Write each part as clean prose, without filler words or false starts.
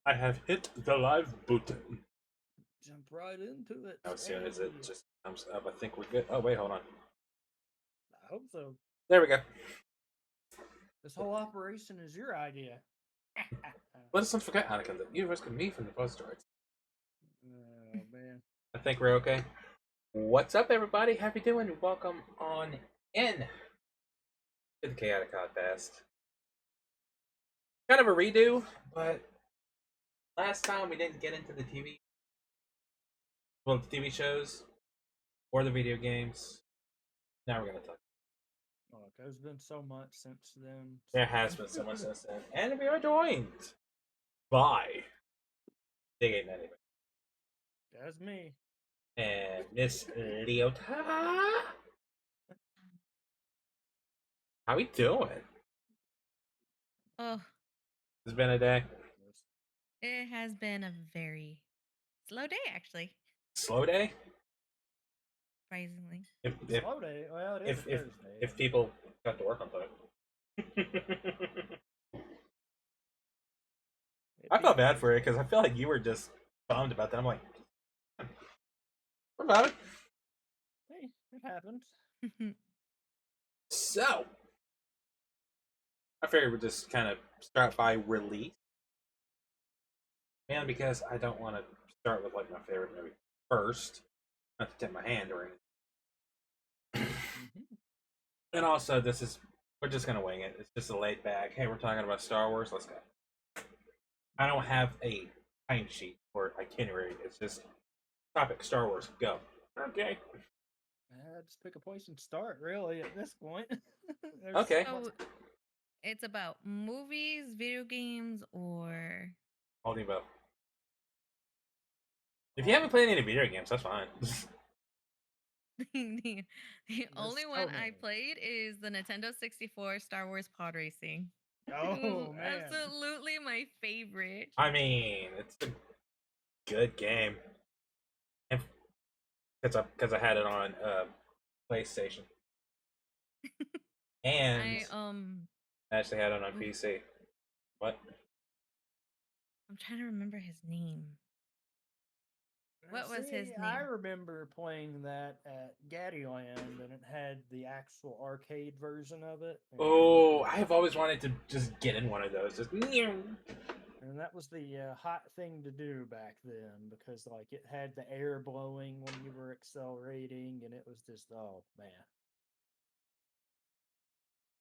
I have hit the live button. Jump right into it. As soon as it Hey, just comes up, I think we're good. Oh, wait, hold on. I hope so. There we go. This whole operation is your idea. Let us not forget, Anakin, that you rescued me from the buzz droids. Oh man. I think we're okay. What's up, everybody? How you doing? Welcome on in to the Chaotic Codpast. Kind of a redo, but last time we didn't get into the the TV shows or the video games. Now we're gonna talk. Look, there's been so much since then. There has been so much since then, and we are joined by Big Eight Anyway That's me. and Miss Leota. How we doing? Oh, It's been a day. it has been a very slow day, actually, Slow day. surprisingly. If if Slow day. Well, it is a if if, Thursday. if people got to work on time. I felt bad for it because I feel like you were just bummed about that. I'm like, what about it? Hey, it happens. So, I figured we'd just kind of start by release. And because I don't want to start with like my favorite movie first, not to tip my hand or anything. And also, we're just gonna wing it. It's just a laid back. Hey, we're talking about Star Wars. Let's go. I don't have a time sheet or itinerary. It's just topic Star Wars. Go. Okay. Just pick a place and start. Really, at this point. There's Okay. so So it's about movies, video games, or Holding both. If you haven't played any video games, that's fine. the, the There's only so one I many. played is the Nintendo 64 Star Wars Pod Racing. It was Oh man. absolutely my favorite. I mean, it's a good game. And because I had it on PlayStation and I I actually had it on PC. What? I'm trying to remember his name. What was his See, I name? remember playing that at Gaddyland, and it had the actual arcade version of it. Oh, I have always wanted to just get in one of those. Just And that was the hot thing to do back then because, like, it had the air blowing when you were accelerating, and it was just, oh man,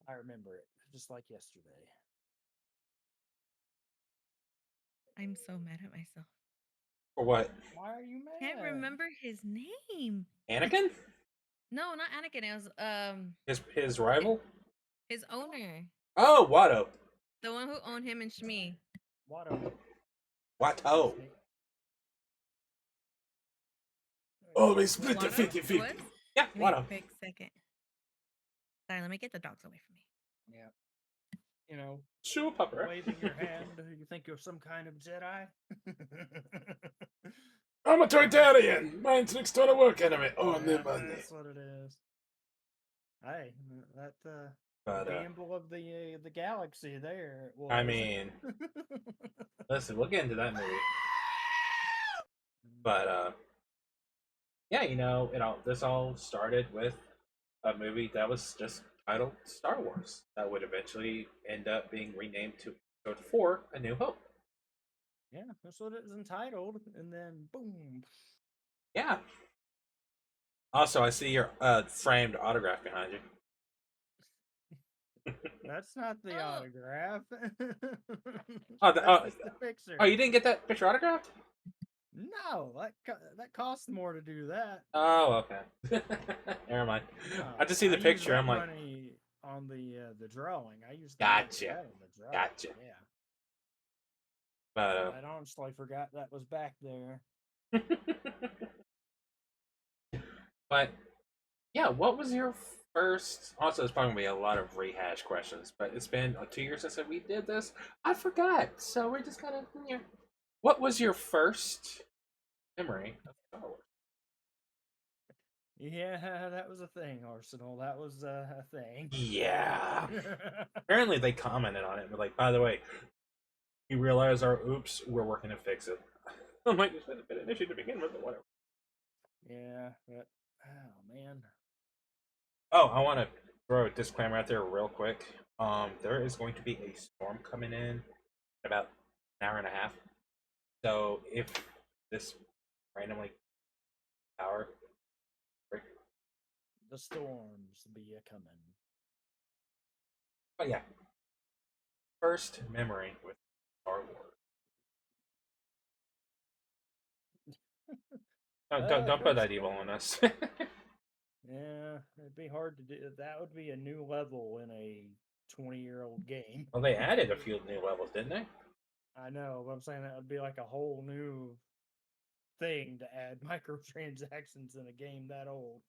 I remember it just like yesterday. I'm so mad at myself. for what? Why are you Can't mad? remember his name. Anakin? No, not Anakin. It was His rival? his owner, Oh, Watto. the one who owned him and Shmi. Watto. Watto. Oh, we split the Watto? 50 It 50. was? Yeah, Give me a Watto. quick second. Sorry, let me get the dogs away from me. Yeah. You know, Sure, Pupper. waving your hand, you think you're some kind of Jedi? I'm a Tartarian. Mine's next door to work anyway. Oh, never mind. That's what it is. Hey, that But, the emblem of the galaxy there. It was. I mean, listen, we'll get into that movie. But, yeah, this all started with a movie that was just titled Star Wars that would eventually end up being renamed to Episode 4, A New Hope. Yeah, that's what it was entitled, and then boom. Yeah. Also, I see your framed autograph behind you. That's not the Oh. autograph. Oh, That's just the picture. Oh, you didn't get that picture autographed? No, that costs more to do that. Oh, okay. Never mind. I just see the picture. I'm like, money on the drawing. I used Gotcha. that in the drawing. Gotcha. Yeah. But I honestly forgot that was back there. but yeah, what was your first? Also, it's probably gonna be a lot of rehash questions, but it's been 2 years since we did this. I forgot, so we're just kind of. Yeah. What was your first memory of Star Wars? Yeah, that was a thing, Arsenal. That was a thing. Yeah. Apparently, they commented on it. But like, by the way, we realize our oops, we're working to fix it. I'm like, this should have been an issue to begin with, but whatever. Yeah, but oh man. Oh, I want to throw a disclaimer out there real quick. There is going to be a storm coming in about an hour and a half. So if this randomly power break, The storms be a coming. but yeah, first memory with Star Wars. Don't put First, that evil on us. yeah, it'd be hard to do. That would be a new level in a 20-year-old game. Well, they added a few new levels, didn't they? I know, but I'm saying that would be like a whole new thing to add microtransactions in a game that old.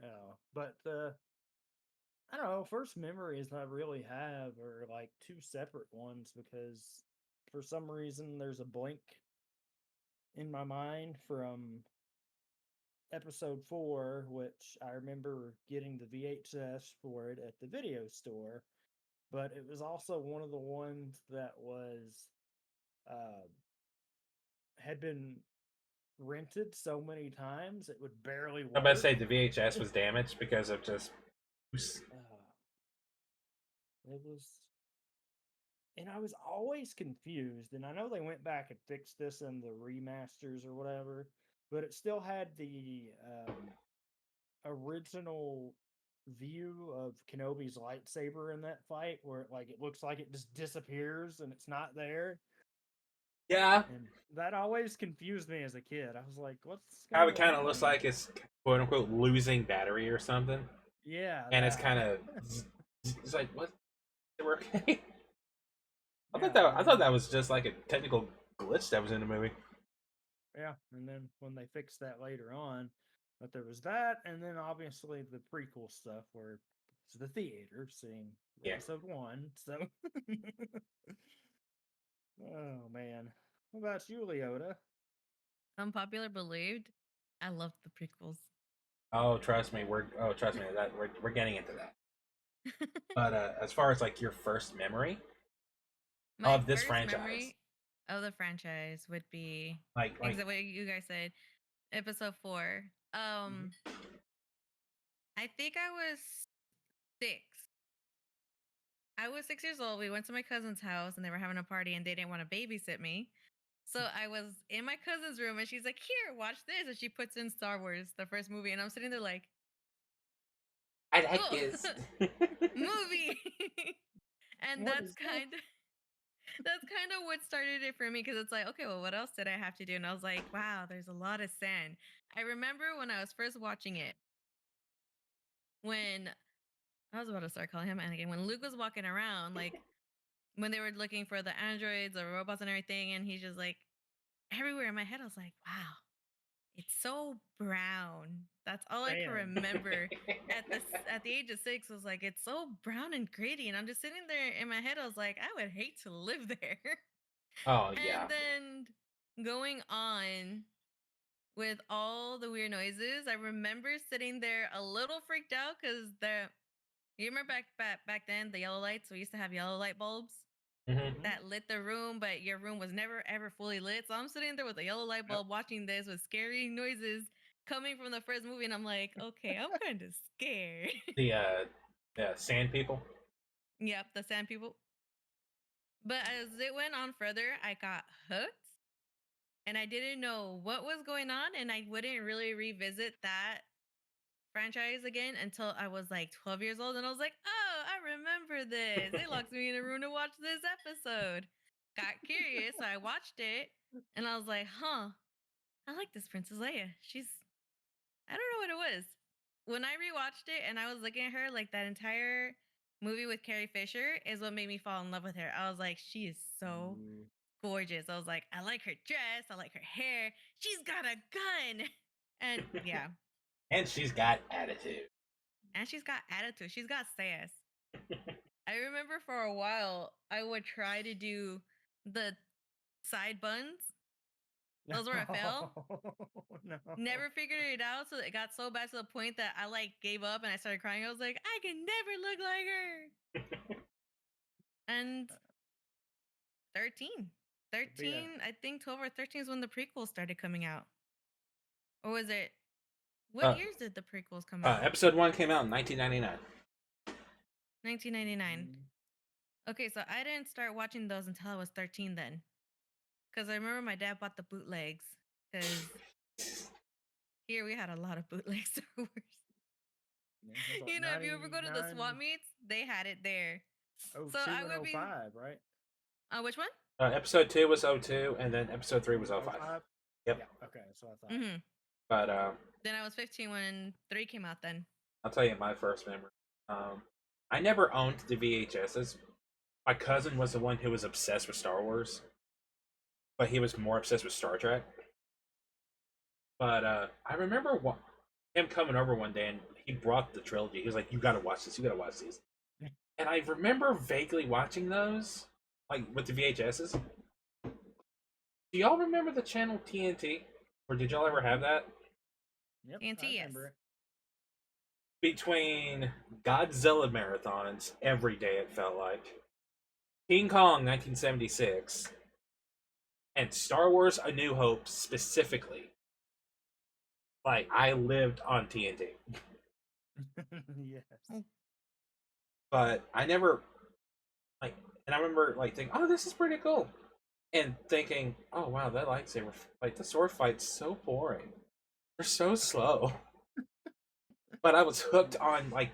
Yeah, but I don't know. First memories I really have are like two separate ones because for some reason there's a blank in my mind from episode 4, which I remember getting the VHS for it at the video store, but it was also one of the ones that was uh, had been rented so many times it would barely I'm about to work. say the VHS was damaged because of just. It was, and I was always confused. And I know they went back and fixed this in the remasters or whatever, but it still had the original view of Kenobi's lightsaber in that fight, where it looks like it just disappears and it's not there. Yeah, And that always confused me as a kid. I was like, "What's how going it kind of on?" looks like it's quote unquote losing battery or something, Yeah, and it's that. kind of it's like what? We're okay. Yeah, I thought that was just like a technical glitch that was in the movie. yeah, and then when they fixed that later on, but there was that, and then obviously the prequel stuff where it's the theater seeing Yeah. episode 1. So, oh man, what about you, Leota? Unpopular believed. I love the prequels. Oh, trust me, we're getting into that. But as far as like your first memory My of this first franchise, memory of the franchise would be like exactly what you guys said. Episode 4. I think I was 6. I was 6 years old. We went to my cousin's house and they were having a party and they didn't want to babysit me. So I was in my cousin's room and she's like, "Here, watch this." And she puts in Star Wars, the first movie. And I'm sitting there like, I like "Cool, this. movie." And What is that? that's kind of what started it for me because it's like, okay, well, what else did I have to do? And I was like, wow, there's a lot of sand. I remember when I was first watching it, when I was about to start calling him Anakin, when Luke was walking around, like when they were looking for the androids or robots and everything, and he's just like everywhere in my head, I was like, wow, it's so brown. That's all I can Sand. remember at the age of 6 was like, it's so brown and gritty. And I'm just sitting there in my head, I was like, I would hate to live there. Oh yeah. And then going on with all the weird noises, I remember sitting there a little freaked out because you remember back then the yellow lights. We used to have yellow light bulbs Mm-hmm. that lit the room, but your room was never ever fully lit. So I'm sitting there with a yellow light Yep. bulb watching this with scary noises coming from the first movie, and I'm like, okay, I'm kind of scared. The sand people. Yep, the sand people. But as it went on further, I got hooked and I didn't know what was going on, and I wouldn't really revisit that franchise again until I was like 12 years old, and I was like, "Oh, I remember this. They locked me in a room to watch this episode." Got curious, so I watched it, and I was like, "Huh, I like this Princess Leia. I don't know what it was." When I rewatched it and I was looking at her, like that entire movie with Carrie Fisher is what made me fall in love with her. I was like, "She is so Ooh. gorgeous." I was like, I like her dress. I like her hair. She's got a gun. And yeah. And she's got attitude. And she's got attitude. She's got sass. I remember for a while, I would try to do the side buns. Those were a fail. No. Never figured it out. So it got so bad to the point that I like gave up and I started crying. I was like, I can never look like her. And 13. But yeah. 13, I think 12 or 13 is when the prequels started coming out. Or was it what years did the prequels come out? Episode 1 came out in 1999. 1999. Mm. Okay, so I didn't start watching those until I was 13 then. Because I remember my dad bought the bootlegs. Because here we had a lot of bootleg Star Wars. Yeah, that's what, You know, if you ever go to the swap 99, meets, they had it there. 02 So I and would be 05, right? which one? Episode 2 was 02, and then episode 3 was 05. 05? Yep. Yeah, okay, so I thought. Mm-hmm. But Then I was 15 when 3 came out then. I'll tell you my first memory. I never owned the VHSs. My cousin was the one who was obsessed with Star Wars, but he was more obsessed with Star Trek. But I remember him coming over one day and he brought the trilogy. He was like, "You got to watch this. You got to watch these." And I remember vaguely watching those, like with the VHSs. Do y'all remember the channel TNT? Or did y'all ever have that? Yep, TNT, I yes. remember it. Between Godzilla marathons every day, it felt like, King Kong 1976, and Star Wars A New Hope specifically, like, I lived on TNT. Yes. But I never, like, and I remember, like, thinking, oh, this is pretty cool. And thinking, oh, wow, that lightsaber, like, the sword fight's so boring. They're so slow. But I was hooked on, like,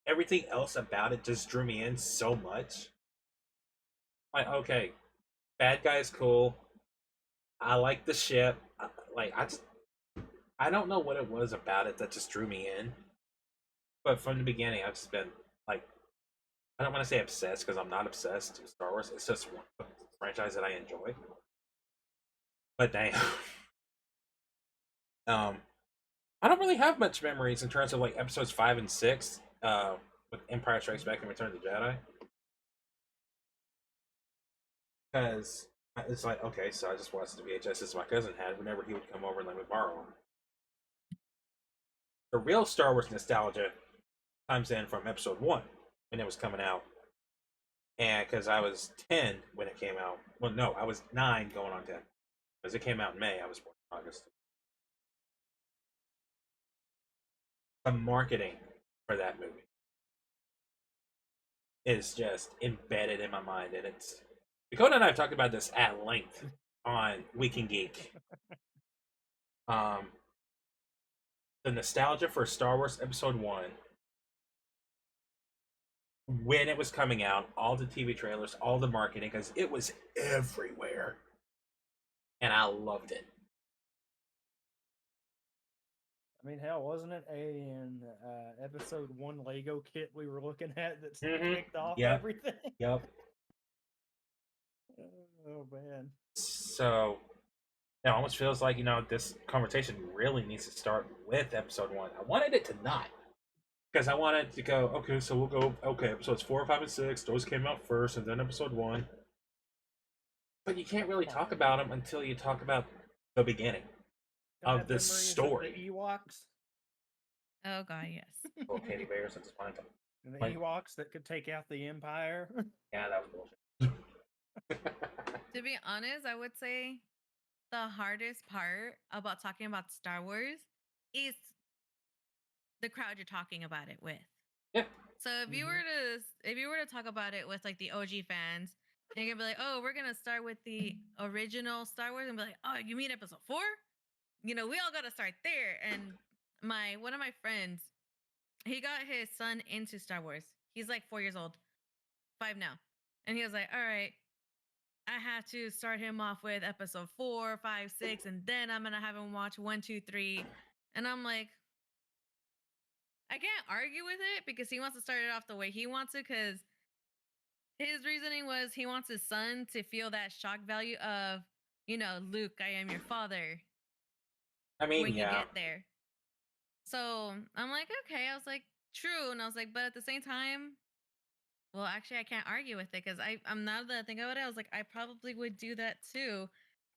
everything else about it just drew me in so much. Like, okay, bad guy's cool. I like the ship. Like, I don't know what it was about it that just drew me in. But from the beginning, I've just been, like, I don't want to say obsessed because I'm not obsessed with Star Wars. It's just one franchise that I enjoy. But damn. I don't really have much memories in terms of, like, episodes 5 and 6 with Empire Strikes Back and Return of the Jedi. Because it's like, okay, so I just watched the VHS my cousin had whenever he would come over and let me borrow them. The real Star Wars nostalgia comes in from episode 1 when it was coming out. And because I was 10 when it came out. Well, no, I was 9 going on 10. Because it came out in May, I was born in August. The marketing for that movie is just embedded in my mind. And it's. Dakota and I have talked about this at length on Week in Geek. The nostalgia for Star Wars Episode 1 when it was coming out, all the TV trailers, all the marketing, because it was everywhere. And I loved it. I mean, hell, wasn't it an episode 1 Lego kit we were looking at that kicked off everything? Yep. Oh, man. So, it almost feels like, this conversation really needs to start with episode 1. I wanted it to not. Because I wanted to go, okay, so we'll go, okay, episodes 4, 5, and 6, those came out first, and then episode 1. But you can't really talk about them until you talk about the beginning of the story. Of the Ewoks? Oh, God, yes. Little teddy bears, that's fine. And the Ewoks that could take out the Empire? Yeah, that was bullshit. To be honest, I would say the hardest part about talking about Star Wars is the crowd you're talking about it with. Yeah. So if you were to talk about it with like the OG fans, and you're gonna be like, oh, we're gonna start with the original Star Wars, and be like, oh, you mean episode 4? We all gotta start there. And one of my friends, he got his son into Star Wars. He's like 4 years old, 5 now, and he was like, all right, I have to start him off with episode 4, 5, 6, and then I'm gonna have him watch 1, 2, 3. And I'm like, I can't argue with it because he wants to start it off the way he wants it, because his reasoning was he wants his son to feel that shock value of, Luke, I am your father. I mean, when you get there. So I'm like, okay. I was like, true. And I was like, but at the same time, well, actually, I can't argue with it, because I'm now that I think about it, I was like, I probably would do that too,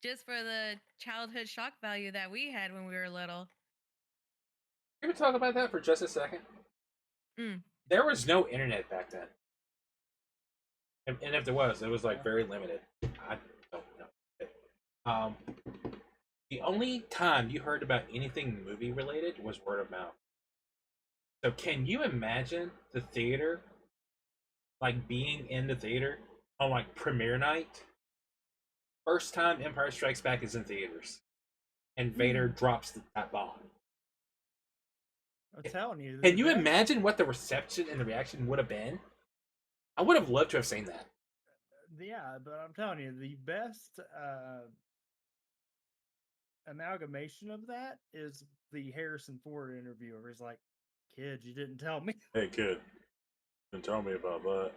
just for the childhood shock value that we had when we were little. Can we talk about that for just a second? There was no internet back then. And if there was, it was like very limited. I don't know. The only time you heard about anything movie related was word of mouth. So can you imagine the theater, like being in the theater on like premiere night? First time Empire Strikes Back is in theaters, and Vader drops that bomb. I'm telling you, Can you imagine what the reception and the reaction would have been? I would have loved to have seen that. Yeah, but I'm telling you, the best amalgamation of that is the Harrison Ford interview where he's like, "Kid, you didn't tell me." Hey kid, didn't tell me about that.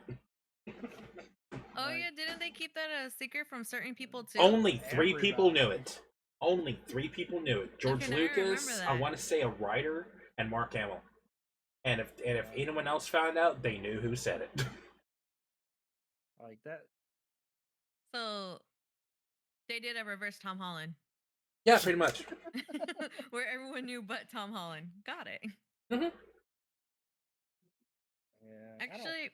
Oh Like, yeah, didn't they keep that a secret from certain people too? Only three people knew Everybody. it. Only 3 people knew it. George Okay, now I remember Lucas, I that. want to say a writer, and Mark Hamill. And if anyone else found out, they knew who said it. Like that. So they did a reverse Tom Holland, Yeah, pretty much. where everyone knew but Tom Holland. Got it. Hmm. Yeah, Actually,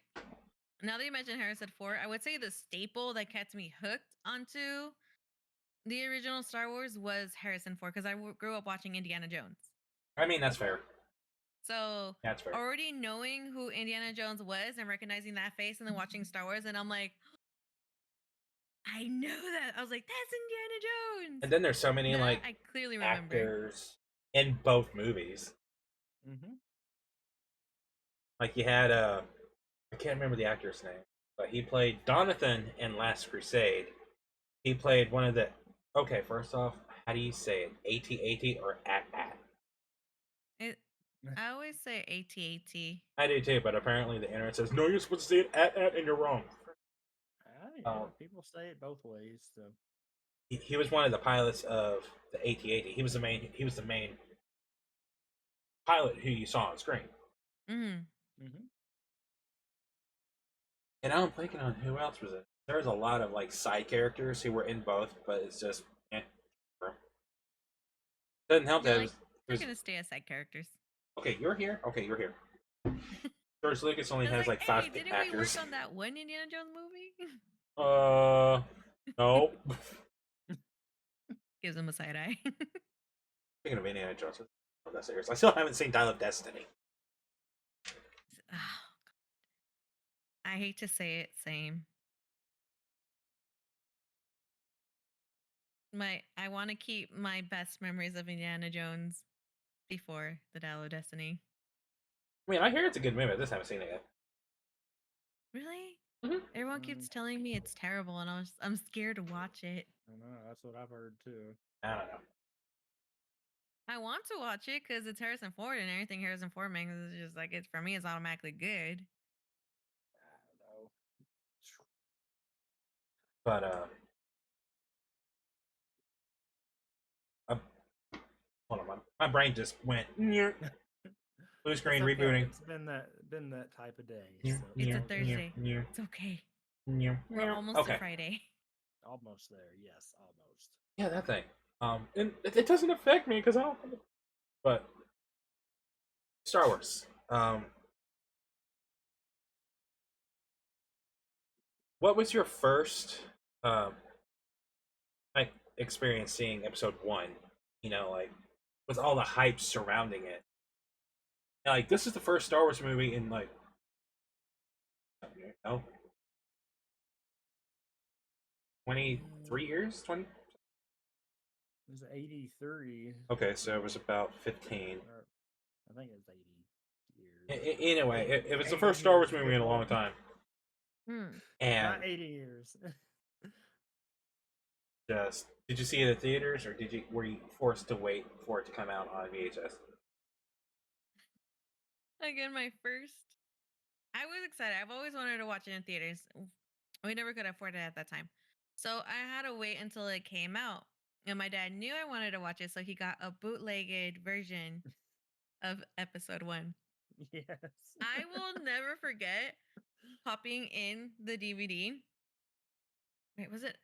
now that you mentioned Harrison Ford, I would say the staple that kept me hooked onto the original Star Wars was Harrison Ford because I grew up watching Indiana Jones. I mean, that's fair. So That's fair. already knowing who Indiana Jones was and recognizing that face and then watching Star Wars, and I'm like, I know that. I was like, that's Indiana Jones. And then there's so many Now like I clearly remember. actors in both movies. Mm-hmm. Like you had I can't remember the actor's name, but he played Donathan in Last Crusade. He played one of the. Okay, first off, how do you say it? AT-AT or AT-AT? I always say AT-AT. I do too, but apparently the internet says no. You're supposed to say it AT-AT, and you're wrong. People say it both ways. So He was one of the pilots of the AT-AT. He was the main. He was the main pilot who you saw on screen. mm-hmm. And now I'm thinking on who else was it. There's a lot of like side characters who were in both, but it's just doesn't help that. They're gonna stay as side characters. Okay, you're here. Okay, you're here. George Lucas only I has was like hey, 5 didn't actors. we work on that one Indiana Jones movie? No. Gives him a side eye. Speaking of Indiana Jones, oh, that's serious. I still haven't seen Dial of Destiny. Oh, I hate to say it, same. I want to keep my best memories of Indiana Jones before the Dial of Destiny. I mean, I hear it's a good movie. I just haven't seen it yet. Really? Mm-hmm. Everyone keeps telling me it's terrible, and I'm scared to watch it. I know that's what I've heard too. I don't know. I want to watch it because it's Harrison Ford, and everything Harrison Ford makes is just like it's for me. It's automatically good. I don't know. But hold on, my brain just went blue screen It's okay. rebooting. It's been that type of day. Yeah, So. It's a Thursday. It's okay. We're almost to Friday. Almost there. Yes, almost. Yeah, that thing. And it doesn't affect me because I don't. But Star Wars. What was your first like experience seeing Episode 1? You know, like with all the hype surrounding it. And, like this is the first Star Wars movie in like, no, 23 years. 20. It was 83. Okay, so it was about 15. I think it was 80 years. Anyway, it was the first Star Wars movie in a long time. And not 80 years. just did you see it at theaters, or were you forced to wait for it to come out on VHS? Again, my first. I was excited. I've always wanted to watch it in theaters. We never could afford it at that time, so I had to wait until it came out. And my dad knew I wanted to watch it, so he got a bootlegged version of Episode 1. Yes. I will never forget popping in the DVD. Wait, was it?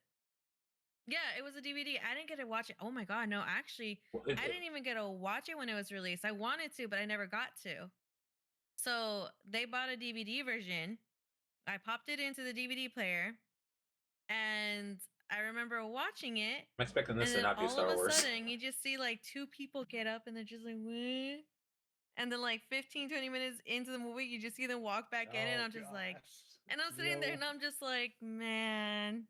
Yeah, it was a DVD. I didn't get to watch it. Oh my god, no, actually, I didn't even get to watch it when it was released. I wanted to, but I never got to. So they bought a DVD version, I popped it into the DVD player, and I remember watching it. I'm expecting this And to then not be all of Star a Wars. sudden, you just see like two people get up and they're just like, what? And then like 15, 20 minutes into the movie, you just see them walk back in, and Oh I'm just like, gosh. and I'm The sitting there old, and I'm just like, man.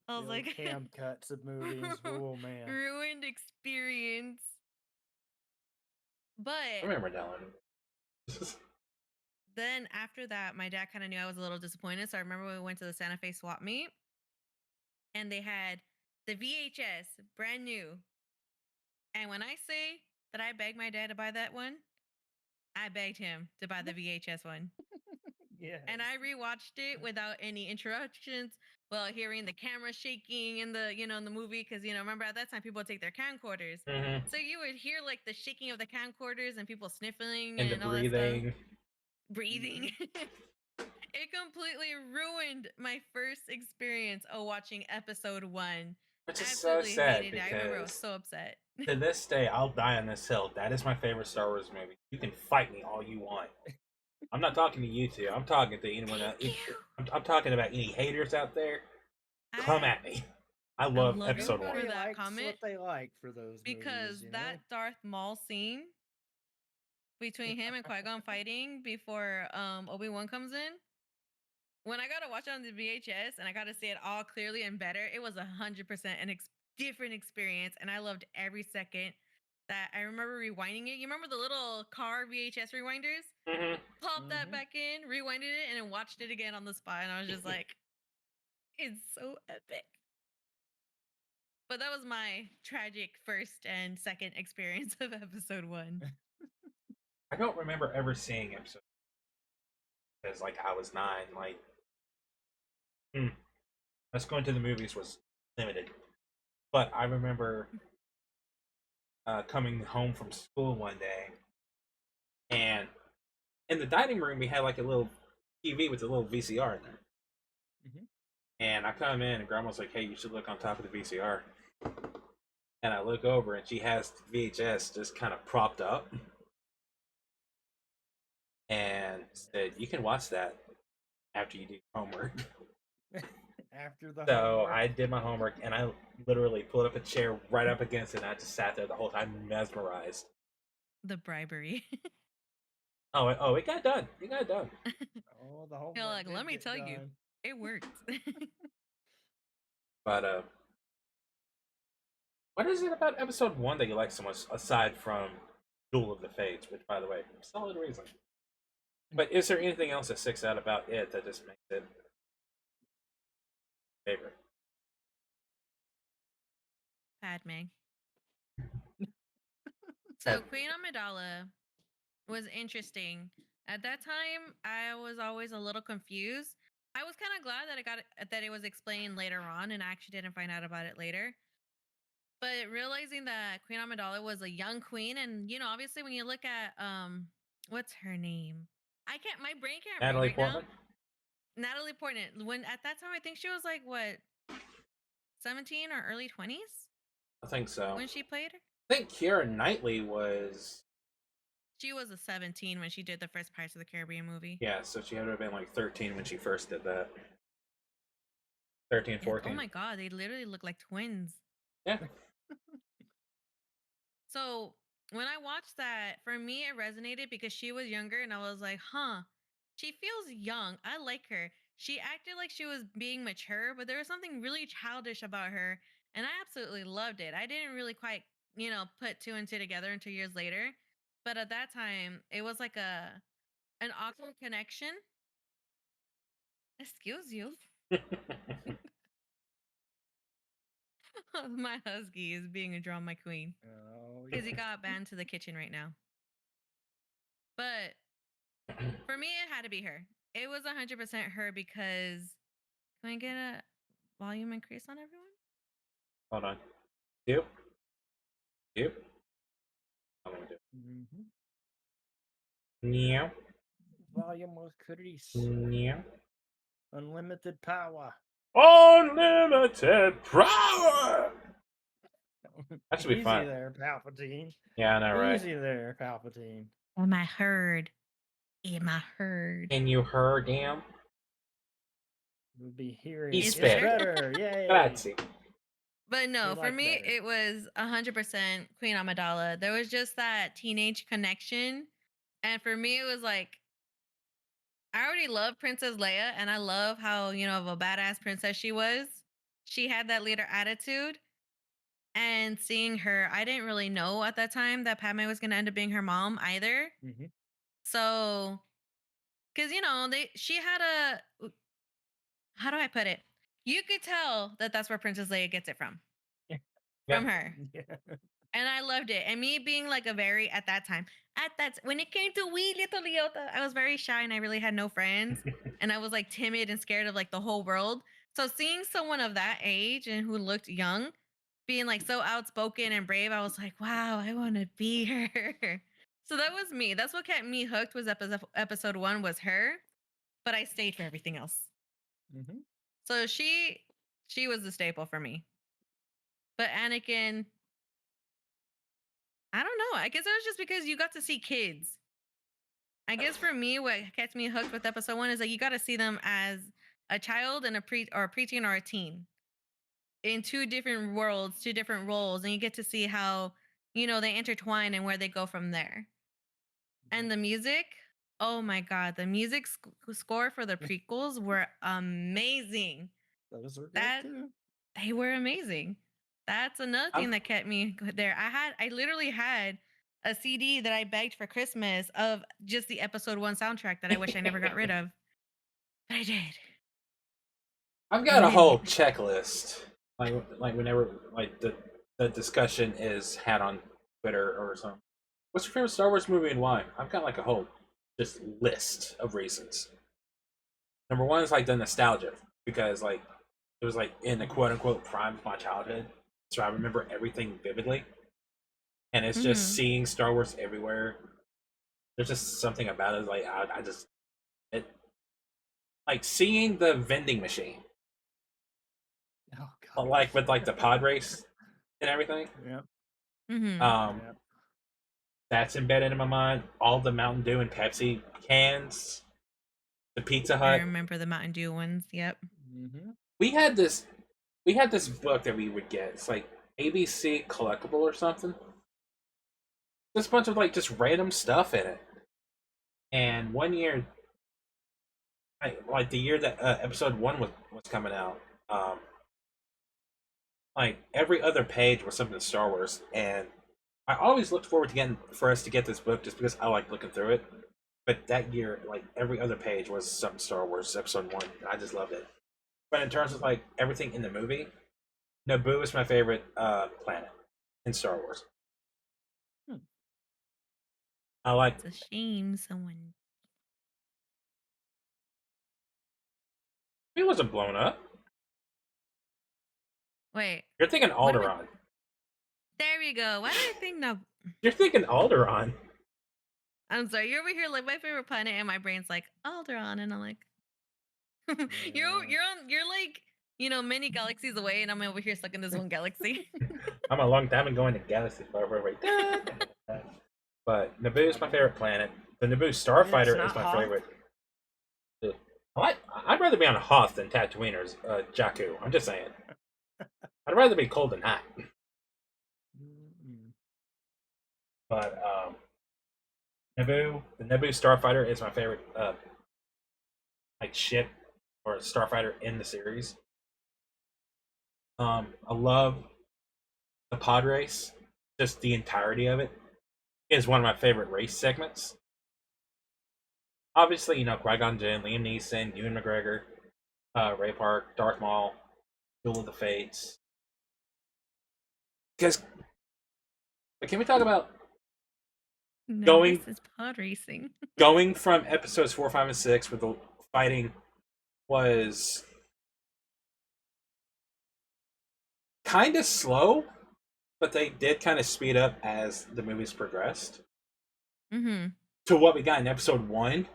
I the was old like, cam cuts of movies. Oh man. ruined experience. I But remember that one. then after that, my dad kind of knew I was a little disappointed. So I remember we went to the Santa Fe swap meet and they had the VHS brand new. And when I say that I begged my dad to buy that one, I begged him to buy the VHS one. Yes. And I rewatched it without any interruptions. Well, hearing the camera shaking in the, in the movie, because remember at that time people would take their camcorders. Mhm. So you would hear like the shaking of the camcorders and people sniffling And the and all that stuff. breathing. Breathing. It completely ruined my first experience of watching episode 1. Which is so Absolutely sad hated it. I remember I was because so upset. to this day, I'll die on this hill. That is my favorite Star Wars movie. You can fight me all you want. I'm not talking to you two. I'm talking to anyone that. Thank you. I'm talking about any haters out there. Come at me. I love love you episode for 1. Everybody that likes comment, what they like for those because movies, that Darth Maul scene between him and Qui-Gon fighting before Obi-Wan comes in, when I got to watch it on the VHS and I got to see it all clearly and better, it was 100% an different experience, and I loved every second. That I remember rewinding it. You remember the little car VHS rewinders? Mm-hmm. Popped that back in, rewinded it, and then watched it again on the spot, and I was just like, it's so epic. But that was my tragic first and second experience of episode 1. I don't remember ever seeing episode because, like, I was 9. Like, us going to the movies was limited. But I remember coming home from school one day, and in the dining room we had like a little TV with a little VCR in there. Mhm. And I come in, and Grandma's like, "Hey, you should look on top of the VCR." And I look over, and she has the VHS just kind of propped up, and said, "You can watch that after you do homework." After the So homework. I did my homework, and I literally pulled up a chair right up against it, and I just sat there the whole time, mesmerized. The bribery. Oh, it got done. It got done. Oh, the homework. You're like, did let me get tell you, done. it worked. But what is it about episode 1 that you like so much, aside from Duel of the Fates, which, by the way, solid reason. But is there anything else that sticks out about it that just makes it favorite? Padme. So Queen Amidala was interesting. At that time, I was always a little confused. I was kind of glad that it was explained later on, and I actually didn't find out about it later. But realizing that Queen Amidala was a young queen, and obviously when you look at what's her name? My brain can't read Natalie right Portman? now. Natalie Portman. When at that time, I think she was like what, 17 or early 20s I think so. when she played her. I think Keira Knightley was. She was a 17 when she did the first Pirates of the Caribbean movie. Yeah, so she had to have been like 13 when she first did that. 13, 14. Oh my god, they literally look like twins. Yeah. So when I watched that, for me it resonated because she was younger, and I was like, huh, she feels young. I like her. She acted like she was being mature, but there was something really childish about her, and I absolutely loved it. I didn't really quite, put 2 and 2 together until years later. But at that time, it was like an awkward connection. Excuse you. My husky is being a drama queen Oh, because he got banned to the kitchen right now. But for me, it had to be her. It was 100% her because can I get a volume increase on everyone? Hold on. You? I'm gonna do it. Mhm. Meow. Volume with Chris. Meow. Unlimited power. Unlimited power! That should be Easy fun. there, Palpatine. Yeah, I know, right? Easy there, Palpatine. Am I heard? Am I heard? Can you hear him? We'll be hearing He's it's better? better. Yay. Grazie. But no, We for like me, better. it was 100% Queen Amidala. There was just that teenage connection. And for me, it was like, I already love Princess Leia, and I love how, of a badass princess she was. She had that leader attitude. And seeing her, I didn't really know at that time that Padme was going to end up being her mom either. Mm-hmm. So, because, she had how do I put it? You could tell that that's where Princess Leia gets it from Yeah. her. Yeah. And I loved it. And me being like a very when it came to wee little Leota, I was very shy and I really had no friends. And I was like timid and scared of like the whole world. So seeing someone of that age and who looked young being like so outspoken and brave, I was like, wow, I want to be her. So that was me. That's what kept me hooked was episode 1 was her, but I stayed for everything else. Mm-hmm. So she was the staple for me. But Anakin, I don't know. I guess it was just because you got to see kids. I guess for me, what kept me hooked with episode 1 is like you got to see them as a child and a preteen or a teen in two different worlds, two different roles, and you get to see how they intertwine and where they go from there. And the music, oh my god, the music score for the prequels were amazing. Those are good That too. They were amazing. That's another thing I'm, that kept me there. I literally had a CD that I begged for Christmas of just the episode 1 soundtrack that I wish I never got rid of. But I did. I've got And a then whole checklist. Like whenever like the discussion is had on Twitter or something. What's your favorite Star Wars movie and why? I've got like a whole just list of reasons. Number one is like the nostalgia because like it was like in the quote unquote prime of my childhood, so I remember everything vividly. And it's just mhm. seeing Star Wars everywhere. There's just something about it. Like I just it like seeing the vending machine, Oh god. like with like the pod race and everything. Yep. Mhm. Um, Yep. that's embedded in my mind. All the Mountain Dew and Pepsi cans, the Pizza I Hut. remember the Mountain Dew ones. Yep. Mm-hmm. We had this we had this book that we would get. It's like ABC collectible or something. There's a bunch of like just random stuff in it. And one year, like the year that episode 1 was coming out, um, like every other page was something Star Wars, and I always looked forward to getting for us to get this book just because I like looking through it. But that year, like every other page was something Star Wars episode 1, and I just loved it. But in terms of like everything in the movie, Naboo is my favorite planet in Star Wars. Hmm. I like. It's a shame someone. It wasn't blown up. Wait. You're thinking What am I? Alderaan. There we go. Why did I think no? You're thinking Alderaan. I'm sorry. You're over here like my favorite planet, and my brain's like Alderaan, and I'm like, you're like many galaxies away, and I'm over here stuck in this one galaxy. I'm a long time going to galaxies far, far away. But Naboo is my favorite planet. The Naboo It's Starfighter is not my Hoth. favorite. I'd rather be on Hoth than Tatooine or Jakku. I'm just saying. I'd rather be cold than hot. Mm-mm. But the Naboo Starfighter is my favorite like ship or starfighter in the series. I love the pod race. Just the entirety of it is one of my favorite race segments. Obviously, Qui-Gon Jinn, Liam Neeson, Ewan McGregor, Ray Park, Darth Maul, Duel of the Fates. Because, can we talk about No, going this is pod racing. going from episodes 4, 5, and 6, where the fighting was kind of slow, but they did kind of speed up as the movies progressed. Mm-hmm. To what we got in episode 1,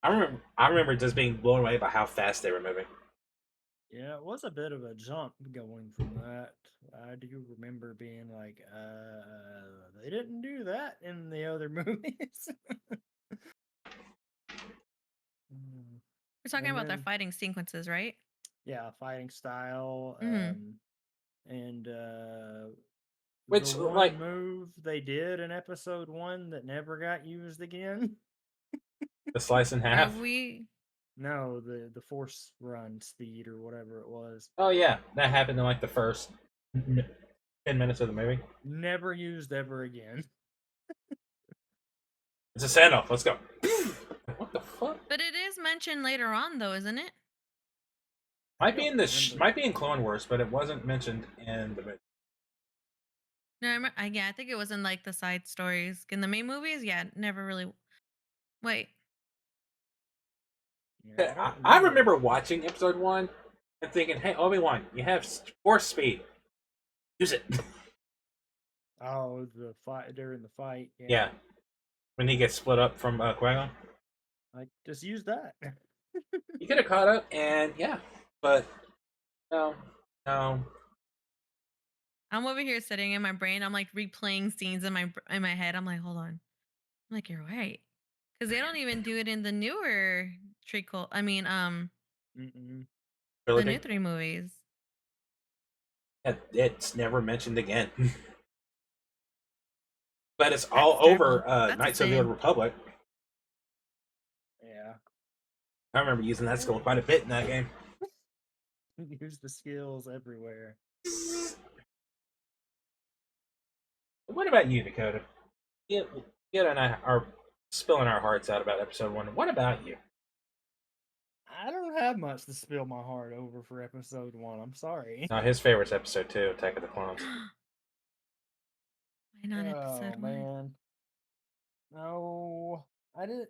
I remember just being blown away by how fast they were moving. Yeah, it was a bit of a jump going from that. I do remember being like, they didn't do that in the other movies. Mm. We're talking And about their then fighting sequences, right? yeah, fighting style, Mm-hmm. and the Which, like, one move they did in episode 1 that never got used again. the slice in Are half. we? No, the force run speed or whatever it was. Oh yeah, that happened in like the first 10 minutes of the movie. Never used ever again. It's a standoff. Let's go. What the fuck? But it is mentioned later on, though, isn't it? Might be don't in the remember. might be in Clone Wars, but it wasn't mentioned in the movie. No, yeah, I think it was in like the side stories. In the main movies, yeah, never really. Wait, Yeah, I don't I remember. remember watching episode 1 and thinking, "Hey, Obi-Wan, you have force speed. Use it." Oh, the fight during the fight. Yeah, when he gets split up from Qui-Gon, Like just use that. he could have caught up, and yeah, but no, no. I'm over here sitting in my brain. I'm like replaying scenes in my head. I'm like, hold on. I'm like, you're right, because they don't even do it in the newer treacle. I mean, Mm-mm. the Trilogy. new 3 movies. It's never mentioned again. But it's That's all terrible. over That's a Knights of the Old sin. Republic. Yeah. I remember using that skill quite a bit in that game. Use the skills everywhere. What about you, Dakota? You and I are spilling our hearts out about episode 1. What about you? I don't have much to spill my heart over for episode 1. I'm sorry. No, his favorite's episode 2, Attack of the Clones. Why not Oh episode 1? man. No, I did.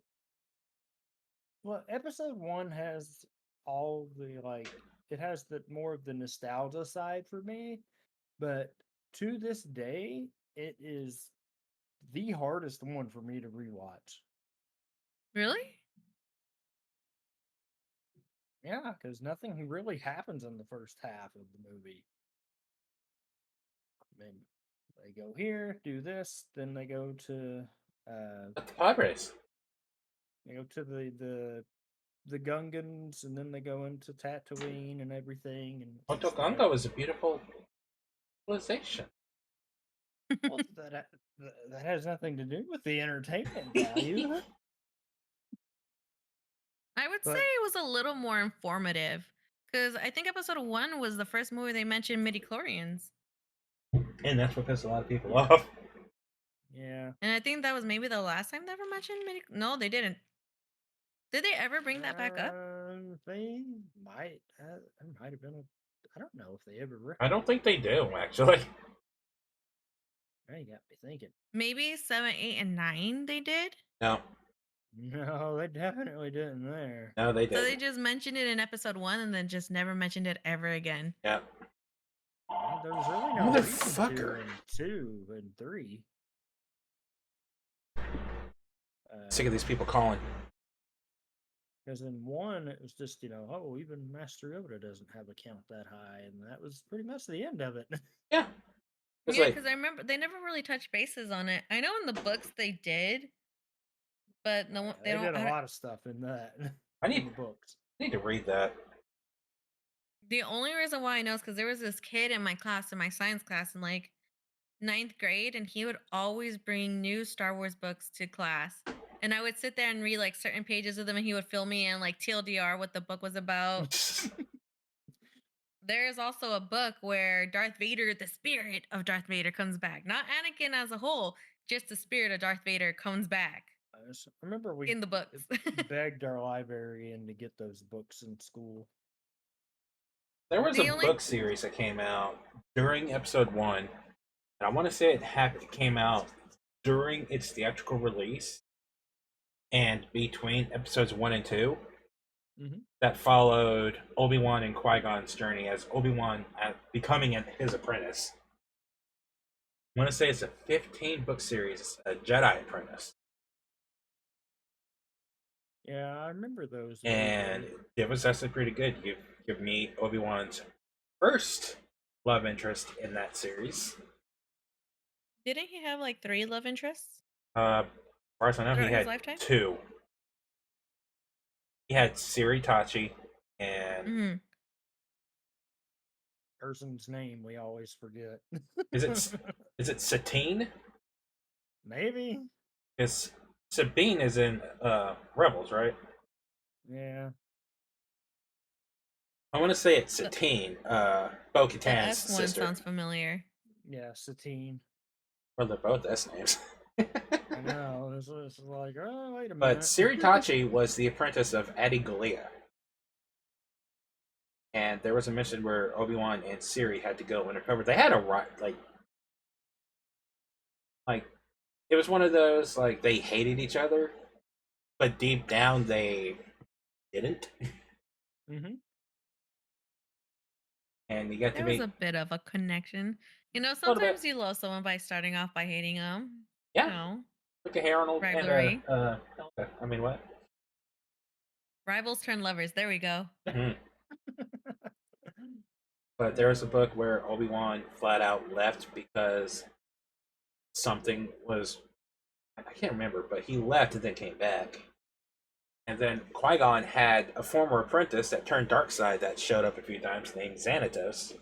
Well, episode 1 has all the like. It has the more of the nostalgia side for me, but to this day, it is the hardest one for me to rewatch. Really? Yeah, because nothing really happens in the first half of the movie. I mean, they go here, do this, then they go to But the pod race. the Gungans, and then they go into Tatooine and everything, and it's just like, Otogongo is a beautiful civilization. well, that has nothing to do with the entertainment value. I would say But it was a little more informative because I think episode 1 was the first movie they mentioned midichlorians. And that's what pissed a lot of people yeah, off. yeah, And I think that was maybe the last time they ever mentioned No, they didn't. Did they ever bring that back up? they might. It might have been I don't know if they ever. I don't think they do, actually. Now you got me thinking. Maybe 7, 8, and 9 they did. No. No, they definitely didn't there. No, they So they didn't. just mentioned it in episode 1 and then just never mentioned it ever again. Yeah. There's really no reason to Motherfucker. in 2 and 3. Sick of these people calling. Because in 1, it was just, oh, even Master Yoda doesn't have a count that high, and that was pretty much the end of it. Yeah. It's Yeah, like, because I remember they never really touched bases on it. I know in the books they did, but no, They they don't. did a lot of stuff in that I in need the books. to read that. The only reason why I know is because there was this kid in my class, in my science class, in like 9th grade, and he would always bring new Star Wars books to class. And I would sit there and read like certain pages of them, and he would fill me in like TLDR what the book was about. There is also a book where Darth Vader, the spirit of Darth Vader, comes back. Not Anakin as a whole, just the spirit of Darth Vader comes back I remember we in the books. begged our librarian to get those books in school. There was a The only book series that came out during episode 1, and I want to say it came out during its theatrical release and between episodes 1 and 2 Mhm. that followed Obi-Wan and Qui-Gon's journey as Obi-Wan becoming his apprentice. I want to say it's a 15-book series, A Jedi Apprentice. Yeah, I remember those. And it was actually pretty good. You meet Obi-Wan's first love interest in that series. Didn't he have like 3 love interests? As far as I know, he Throughout his had lifetime? 2. he had Siri Tachi, and Hmm. Person's name we always forget. is it Satine? Maybe. Because Sabine is in Rebels, right? Yeah. I want to say it's The, Satine, Bo the Katan's S one sister. sounds familiar. Yeah, Satine. Well, they're both S names. I know. It's like, oh, wait a But minute. Siri Tachi was the apprentice of Adi Galea. And there was a mission where Obi-Wan and Siri had to go undercover. They had a like it was one of those like they hated each other, but deep down they didn't. Mm-hmm. And you got to There was meet a bit of a connection. a little bit. Sometimes you love someone by starting off by hating them. Yeah, No. look at Harold and Rivalry. Helga. I mean, what? Rivals turn lovers. There we go. Mhm. But there was a book where Obi-Wan flat out left because something was, I can't remember, but he left and then came back. And then Qui-Gon had a former apprentice that turned dark side that showed up a few times named Xanatos.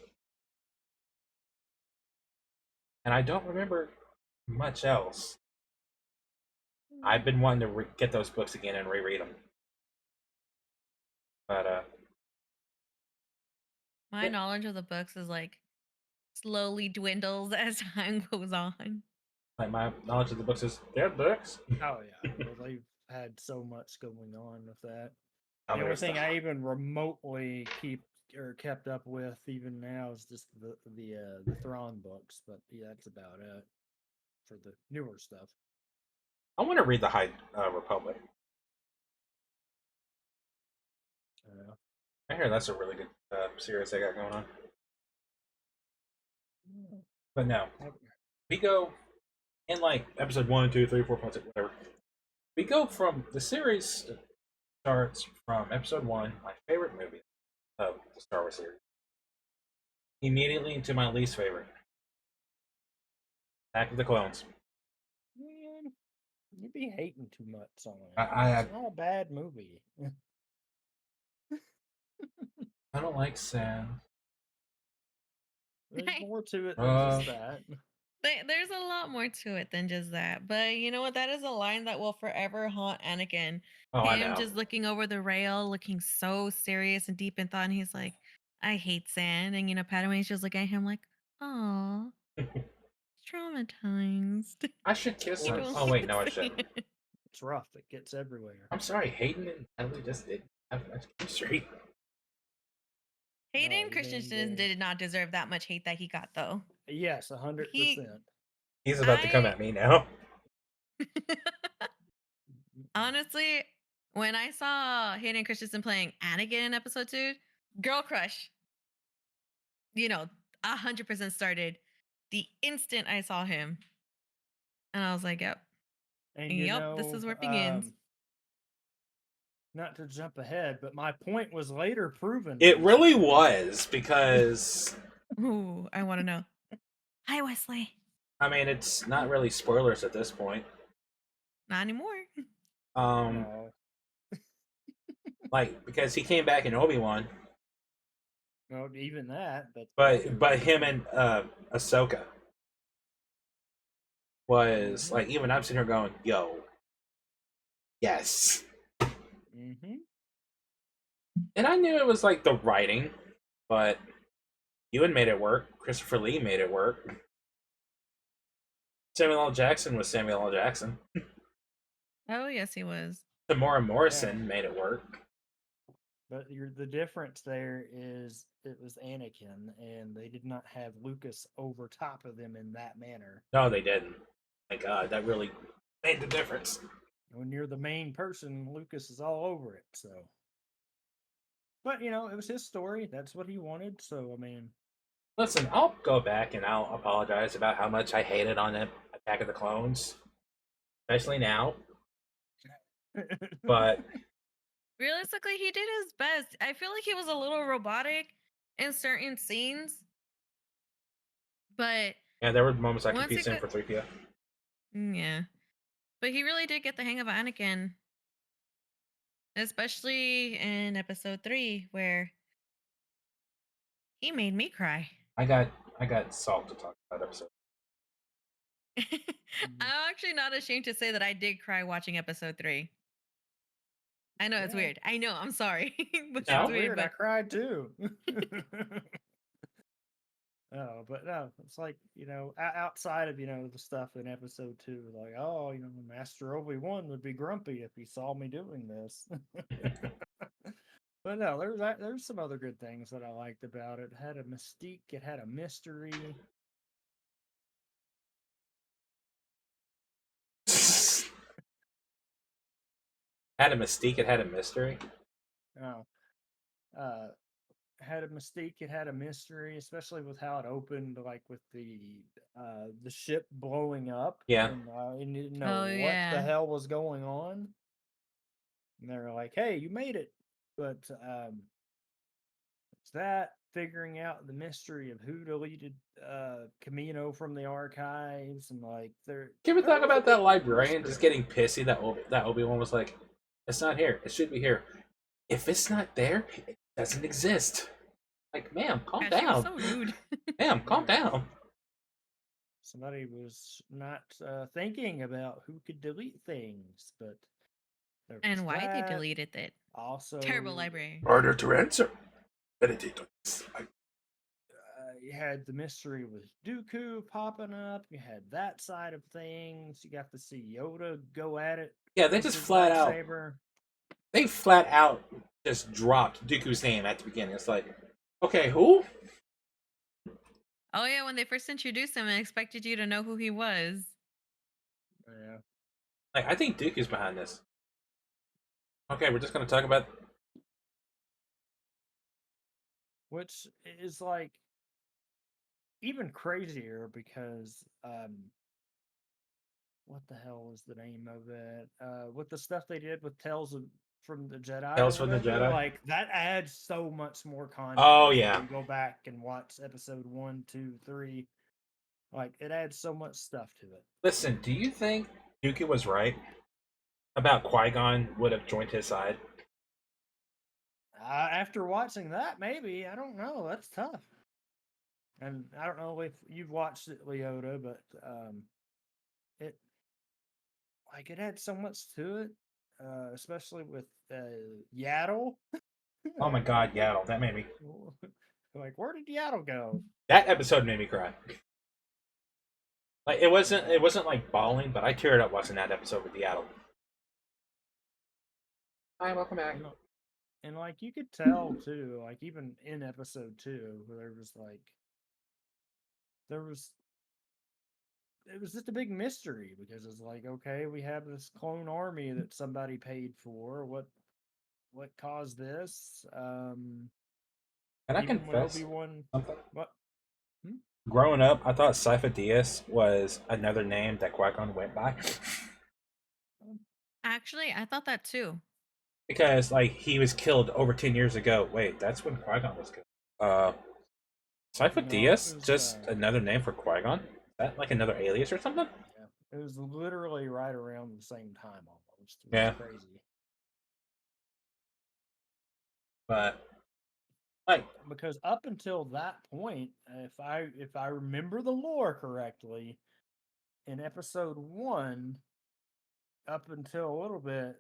And I don't remember much else. I've been wanting to get those books again and reread them. But My knowledge of the books is like slowly dwindles as time goes on. like my knowledge of the books is they're books. Oh yeah. Well, they've had so much going on with that. Oh, The only there's thing I even remotely kept up with even now is just the Thrawn books, but yeah, that's about it for the newer stuff. I want to read the High Republic. I hear that's a really good series they got going on. But no, we go in like episode 1, 2, 3, 4, 5, 6, whatever. We go from the series starts from episode 1, my favorite movie of the Star Wars series, immediately into my least favorite, Attack of the Clones. Man, you'd be hating too much on it. I It's not a bad movie. I don't like sand. There's more to it than just that. There's a lot more to it than just that. But you know what? That is a line that will forever haunt Anakin. Oh, I Him know. just looking over the rail, looking so serious and deep in thought. And he's like, I hate sand. And, Padawan's just looking at him like, oh, traumatized. I should kiss You her. don't Oh like wait, no, I shouldn't. sand. It's rough. It gets everywhere. I'm sorry, Hayden and Natalie just didn't have much chemistry. Hayden No, Christensen did not deserve that much hate that he got, though. Yes, 100%. He's about to come at me now. Honestly, when I saw Hayden Christensen playing Anakin in episode 2, girl crush, 100% started the instant I saw him. And I was like, yep. And This is where it begins. Not to jump ahead, but my point was later proven. It really was because Ooh, I want to know. Hi, Wesley. I mean, it's not really spoilers at this point. Not anymore. No. Like because he came back in Obi-Wan, No, even that, but him and Ahsoka was like even I'm sitting here going, "Yo, yes." Mm-hmm. And I knew it was like the writing, but Ewan made it work. Christopher Lee made it work. Samuel L. Jackson was Samuel L. Jackson. Oh, yes, he was. Tamora Morrison made it work. But the difference there is it was Anakin, and they did not have Lucas over top of them in that manner. No, they didn't. Thank God, that really made the difference. When you're the main person, Lucas is all over it. So, but it was his story. That's what he wanted. So, I mean, listen, I'll go back and I'll apologize about how much I hated on Attack of the Clones, especially now. But realistically, he did his best. I feel like he was a little robotic in certain scenes, but yeah, there were moments I confused him for 3PO. Yeah, but he really did get the hang of Anakin. especially in episode 3 where he made me cry. I got Salt to talk about episode. Mhm. I'm actually not ashamed to say that I did cry watching episode 3. I know it's Yeah, weird. I know, I'm sorry, but it's it's not No, weird. weird. I But cried too. Oh, but no, it's like, outside of, the stuff in episode 2, like, oh, Master Obi-Wan would be grumpy if he saw me doing this. But no, there's some other good things that I liked about it. It had a mystique, it had a mystery. had a mystique. It had a mystery. Oh, uh, had a mystique, it had a mystery, especially with how it opened, like with the ship blowing up, Yeah. and you didn't know oh what the yeah. hell was going on. And they're like, "Hey, you made it," but it's that figuring out the mystery of who deleted Camino from the archives, and like Can we there talk was a about that big librarian just mystery. getting pissy that Obi-Wan was like, "It's not here. It should be here. If it's not there, it doesn't exist." Like, ma'am, calm Yeah, she was down. so rude. Ma'am, calm Yeah, down. somebody was not thinking about who could delete things, but there was And why they that. deleted it. Terrible Also, library. Harder to answer. Meditate on this. you had the mystery with Dooku popping up. You had that side of things. You got to see Yoda go at it Yeah, they with just his flat out. lightsaber. They flat out just dropped Dooku's name at the beginning. It's like, okay, who? Oh yeah, when they first introduced him, I expected you to know who he was. Yeah. Like, I think Dooku's behind this. Okay, we're just gonna talk about. Which is like even crazier because what the hell was the name of it? With the stuff they did with from the Jedi or Tales from the whatever, Jedi. like that adds so much more Oh context. If yeah. you go back and watch episode 1, 2, 3, like it adds so much stuff to it. Listen, do you think Dooku was right about Qui-Gon would have joined his side? After watching that, maybe I don't know. That's tough. And I don't know if you've watched it, Leota, but it like it had so much to it, especially with Yaddle. Oh my Like what God, the Yaddle, that made me. like where did Yaddle go? That episode made me cry. Like it Yeah. wasn't like bawling, but I teared up watching that episode with Yaddle. Hi, welcome back. And like you could tell too, like even in episode 2, where there was it was just a big mystery because it's like, okay, we have this clone army that somebody paid for. What caused this? Can I Even when confess Obi-Wan, something? what? Hmm? Growing up, I thought Sypha Dyas was another name that Qui-Gon went by. Actually, I thought that too. Because like he was killed over 10 years ago. Wait, that's when Qui-Gon was killed. Uh Sypha No, it Dyas? was Just another name for Qui-Gon? Is that like another alias or something? yeah, it was literally right around the same time almost, which is Yeah. crazy. But like Because up until that point, if I remember the lore correctly, in episode 1, up until a little bit,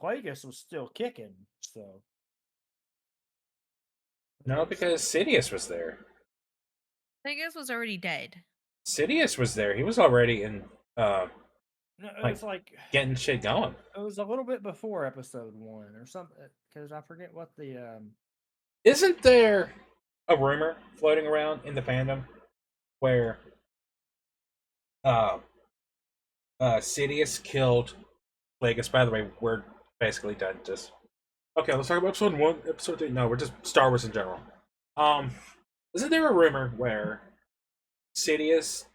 Plagueis was still kicking. So it no, was because Sidious was there. Vegas was already dead. Sidious was there. He was already in no, it like was like getting shit going. it was a little bit before episode 1 or something because I forget what the Isn't there a rumor floating around in the fandom where uh Sidious killed Plagueis? By the way, we're basically done. Just okay. Let's talk about episode 1, episode 2. No, we're just Star Wars in general. Um, isn't there a rumor where Sidious,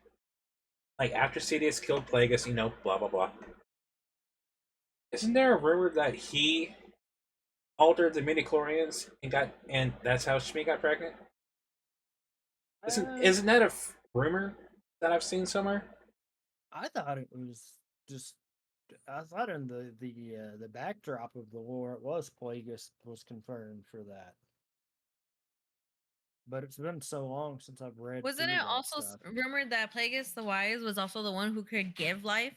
like after Sidious killed Plagueis, blah blah blah. Isn't there a rumor that he altered the midichlorians and that's how Shmi got pregnant? Isn't that a rumor that I've seen somewhere? I thought it was just I thought in the backdrop of the lore it was Plagueis was confirmed for that. But it's been so long since I've read Wasn't through it that also stuff. rumored that Plagueis the Wise was also the one who could give life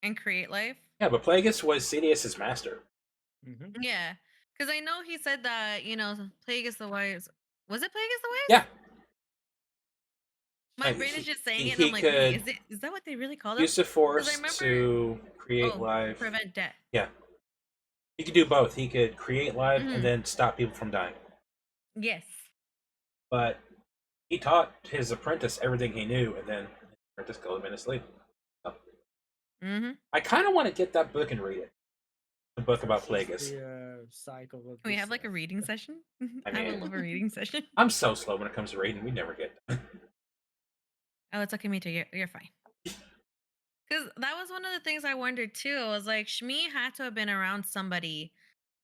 and create life? Yeah, but Plagueis was Sidious's master. Mm-hmm. Yeah, because I know he said that Plagueis the Wise. Was it Plagueis the Wise? Yeah. My brain is just saying it, and he I'm like, wait, could is that what they really called him? use the Because I Force remember to create to life. prevent death. Yeah. He could do both. He could create life Mhm. and then stop people from dying. Yes. But he taught his apprentice everything he knew, and then his apprentice killed him in his sleep. So, Mm-hmm. I kind of want to get that book and read it. The book about It's Plagueis. the cycle of. Can we the have like a Sith. reading session? I I would mean- love a reading session. I'm so slow when it comes to reading. We never get done. Oh, it's okay, me too. You're fine. Because that was one of the things I wondered too. I was like, Shmi had to have been around somebody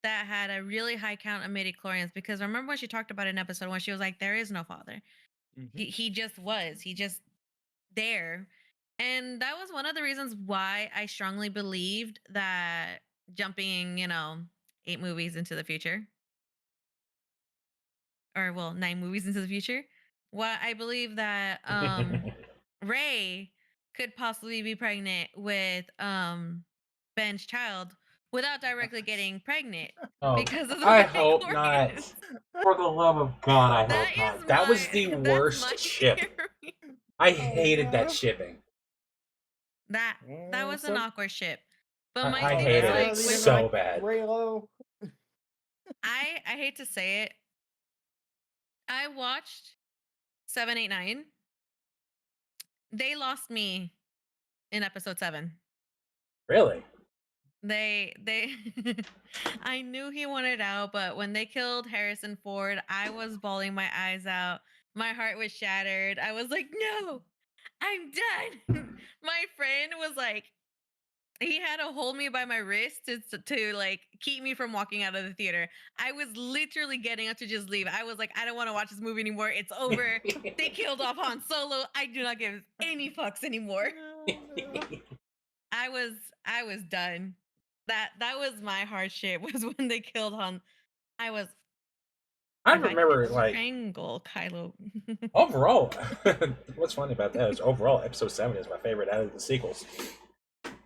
that had a really high count of midichlorians. Because remember when she talked about it in episode 1, she was like, there is no father. Mhm. He just was. He just there. And that was one of the reasons why I strongly believed that jumping, 8 movies into the future, or well, 9 movies into the future, why I believe that Ray could possibly be pregnant with Ben's child without directly getting pregnant Oh, because of the I hope not. midichlorians. For the love of God, I That hope not. is That was my the that's worst my ship. theory. I Oh, hated that no. shipping. That was an awkward ship. But my I thing hated is it like even so like bad. Raylo. I hate to say it. I watched 789. They lost me in episode 7. Really? They I knew he wanted out, but when they killed Harrison Ford, I was bawling my eyes out. My heart was shattered. I was like, "No, I'm done." My friend was like, he had to hold me by my wrist to like keep me from walking out of the theater. I was literally getting up to just leave. I was like, I don't want to watch this movie anymore. It's over. They killed off Han Solo. I do not give any fucks anymore. I was done. That was my hardship was when they killed Han. I was I if I could remember, like, strangle Kylo. overall, what's funny about that is overall, episode 7 is my favorite out of the sequels.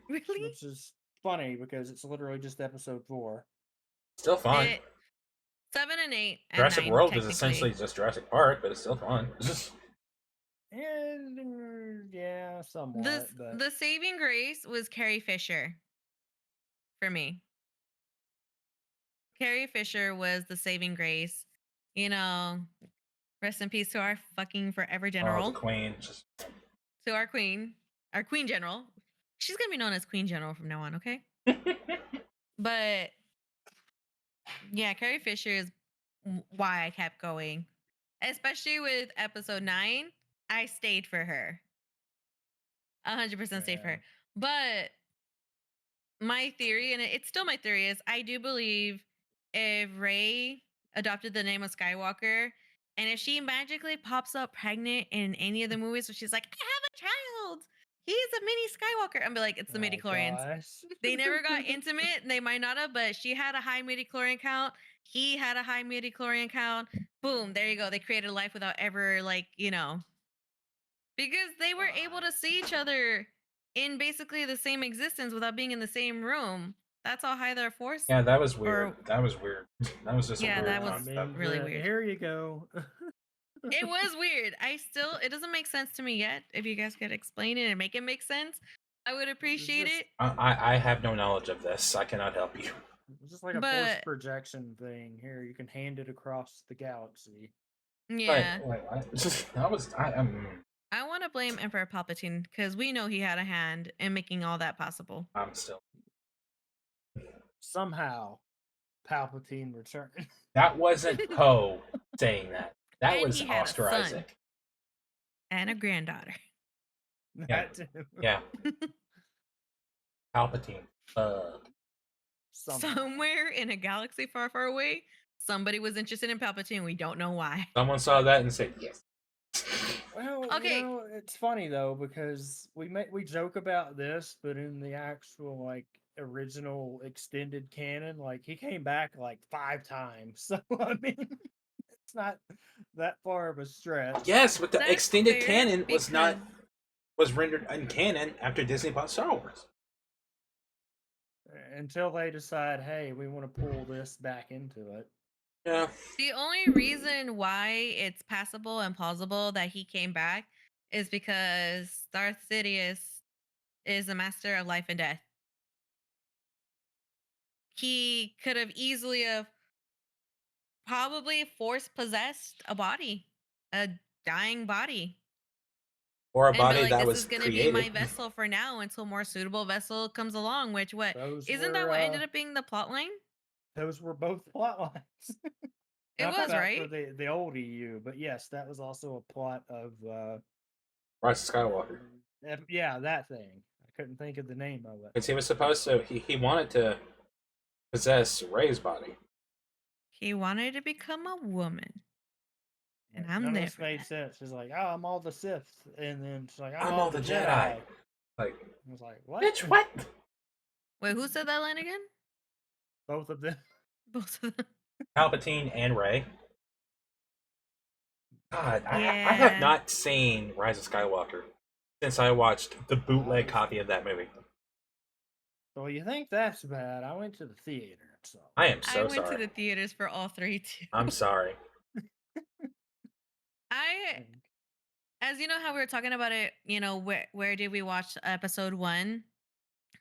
Really? Which is funny because it's literally just episode 4. Still fun. 7 and 8 and Jurassic 9 World is technically. essentially just Jurassic Park, but it's still fun. And yeah, somewhat. But The saving grace was Carrie Fisher for me. Carrie Fisher was the saving grace. Rest in peace to our fucking forever Oh, general. the Queen. To our queen general. She's gonna be known as Queen General from now on, okay? But yeah, Carrie Fisher is why I kept going, especially with episode 9. I stayed for her, 100% stayed for Yeah. her. But my theory, and it's still my theory, is I do believe if Rey adopted the name of Skywalker, and if she magically pops up pregnant in any of the movies where she's like, I have a child, he's a mini Skywalker, I'm be like, it's the midichlorians. gosh. They never got intimate, they might not have, but she had a high midichlorian count. He had a high midichlorian count. Boom, there you go. They created life without ever, because they were able to see each other in basically the same existence without being in the same room. That's how high their force. Yeah, that was weird. Or- That was weird. That was just Yeah, a weird that was concept. really weird. Here you go. It was weird. It doesn't make sense to me yet. If you guys could explain it and make it make sense, I would appreciate just- it. I have no knowledge of this. I cannot help you. It's just like a force But- projection thing. Here, you can hand it across the galaxy. Yeah. I want to blame Emperor Palpatine because we know he had a hand in making all that possible. I'm still. Somehow, Palpatine returned. That wasn't Poe saying that. That And was he had a Oscar son. Isaac. And a granddaughter. Yeah. That too. Yeah. Palpatine. Somehow. Somewhere in a galaxy far, far away, somebody was interested in Palpatine. We don't know why. Someone saw that and said yes. Well, Okay, it's funny though because we joke about this, but in the actual like original extended canon, like he came back like 5 times. So I mean, it's not that far of a stretch Yes, but the that's extended fair canon because was rendered uncanon after Disney bought Star Wars. until they decide, hey, we want to pull this back into it. Yeah. the only reason why it's passable and plausible that he came back is because Darth Sidious is a master of life and death. He could have easily have probably force possessed a body, a dying body, Or a and be body like, that "This was is going to be my created. vessel for now until more suitable vessel comes along." Which what Those isn't that were what ended up being the plot line? those were both plot lines. It Not was that for right. the old EU, but yes, that was also a plot of Rise of Skywalker. yeah, that thing. I couldn't think of the name of it. Because he was supposed to, he wanted to possess Rey's body. He wanted to become a woman, and Like, I'm none of there this for made that. sense. She's like, "Oh, I'm all the Sith," and then she's like, "I'm I'm all all the the Jedi." Jedi. Like, I was like, "What?" bitch, what? Wait, who said that line again? Both of them. Both of them. Palpatine and Rey. God, I have Yeah. not seen Rise of Skywalker since I watched the bootleg was- copy of that movie. So you think that's bad? I went to the theater, so I am I so went to sorry. the theaters for all three too. I'm sorry. I, as you know, how we were talking about it, where did we watch episode one,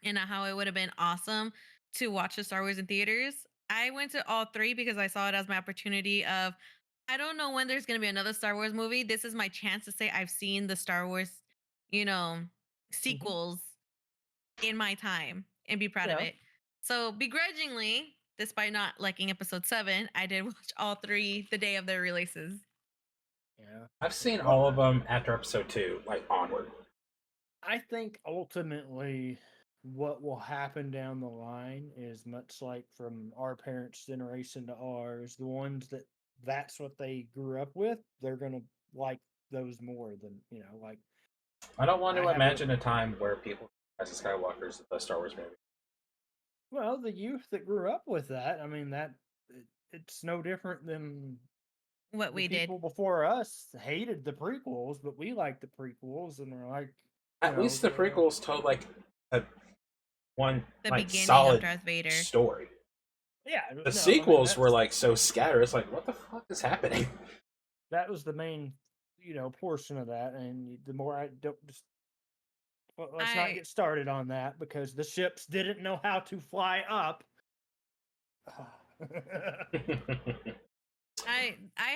and how it would have been awesome to watch the Star Wars in theaters. I went to all three because I saw it as my opportunity of, I don't know when there's going to be another Star Wars movie. This is my chance to say I've seen the Star Wars, you know, Mhm. sequels in my time and be proud of Yeah. it. So begrudgingly, despite not liking episode 7, I did watch all three the day of their releases. Yeah. I've seen Well, all of them after episode 2, like onward. I think ultimately what will happen down the line is much like from our parents' generation to ours, the ones that's what they grew up with, they're gonna like those more than like I don't want I to have a imagine a time where people Rise of Skywalker is the Star Wars movie. well, the youth that grew up with that, I mean it's no different than What the we did. people before us hated the prequels, but we liked the prequels and we're like, At least the prequels told like a one The like beginning of solid Darth Vader. story. yeah, The no, I mean sequels were like so scattered. It's like, what the fuck is happening? that was the main portion of that, and the more I don't just well, let's not I get started on that because the ships didn't know how to fly up. I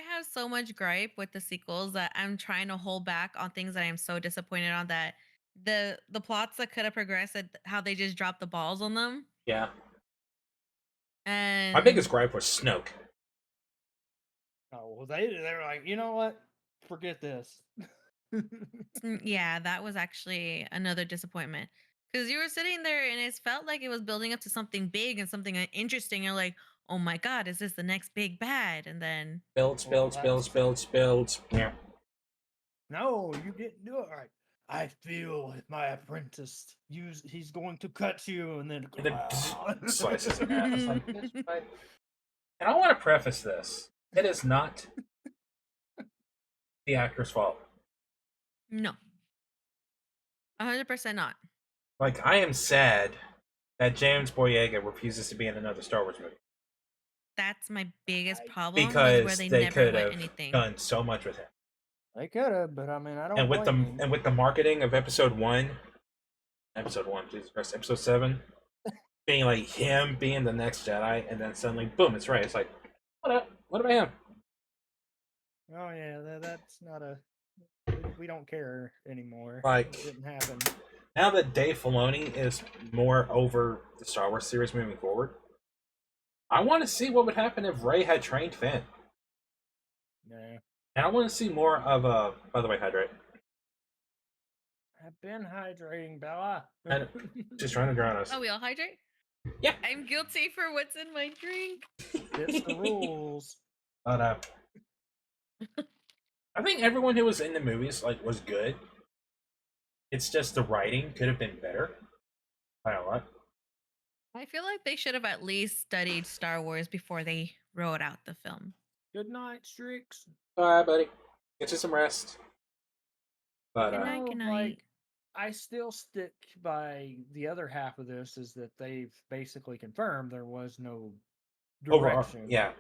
have so much gripe with the sequels that I'm trying to hold back on things that I'm so disappointed on, that the plots that could have progressed and how they just dropped the balls on them. Yeah, my And biggest gripe was Snoke. Oh well, they're like, you know what? Forget this. yeah, that was actually another disappointment. Because you were sitting there and it felt like it was building up to something big and something interesting. You're like, oh my God, is this the next big bad? And then Builds, Well, builds, builds, that's builds, builds. Yeah. no, you didn't do it right. I feel if my apprentice he's going to cut you, and then And then slices in half. It's like, bitch, what? And I want to preface this: it is not the actor's fault. no, 100% not. Like, I am sad that James Boyega refuses to be in another Star Wars movie That's my biggest I, problem, was where because they they never could went have anything. done so much with him. they could have, but I mean, I don't And with the blame him. and with the marketing of episode 1, Jesus Christ, episode 7, being like him being the next Jedi, and then suddenly, boom, it's right. It's like, what up? What about him? Oh yeah, that's not a. We don't care anymore. Like, It didn't happen. now that Dave Filoni is more over the Star Wars series moving forward, I want to see what would happen if Rey had trained Finn. Yeah, And I want to see more of by the way, hydrate. I've been hydrating, Bella. And just trying to drown us. Oh, we all hydrate? Yeah. I'm guilty for what's in my drink. It's the rules. But I think everyone who was in the movies was good. It's just the writing could have been better. I don't know what. I feel like they should have at least studied Star Wars before they wrote out the film. Good night, Strix. All right, buddy. Get you some rest. But Good night, good night. Like, I still stick by the other half of this is that they've basically confirmed there was no overall, direction. yeah.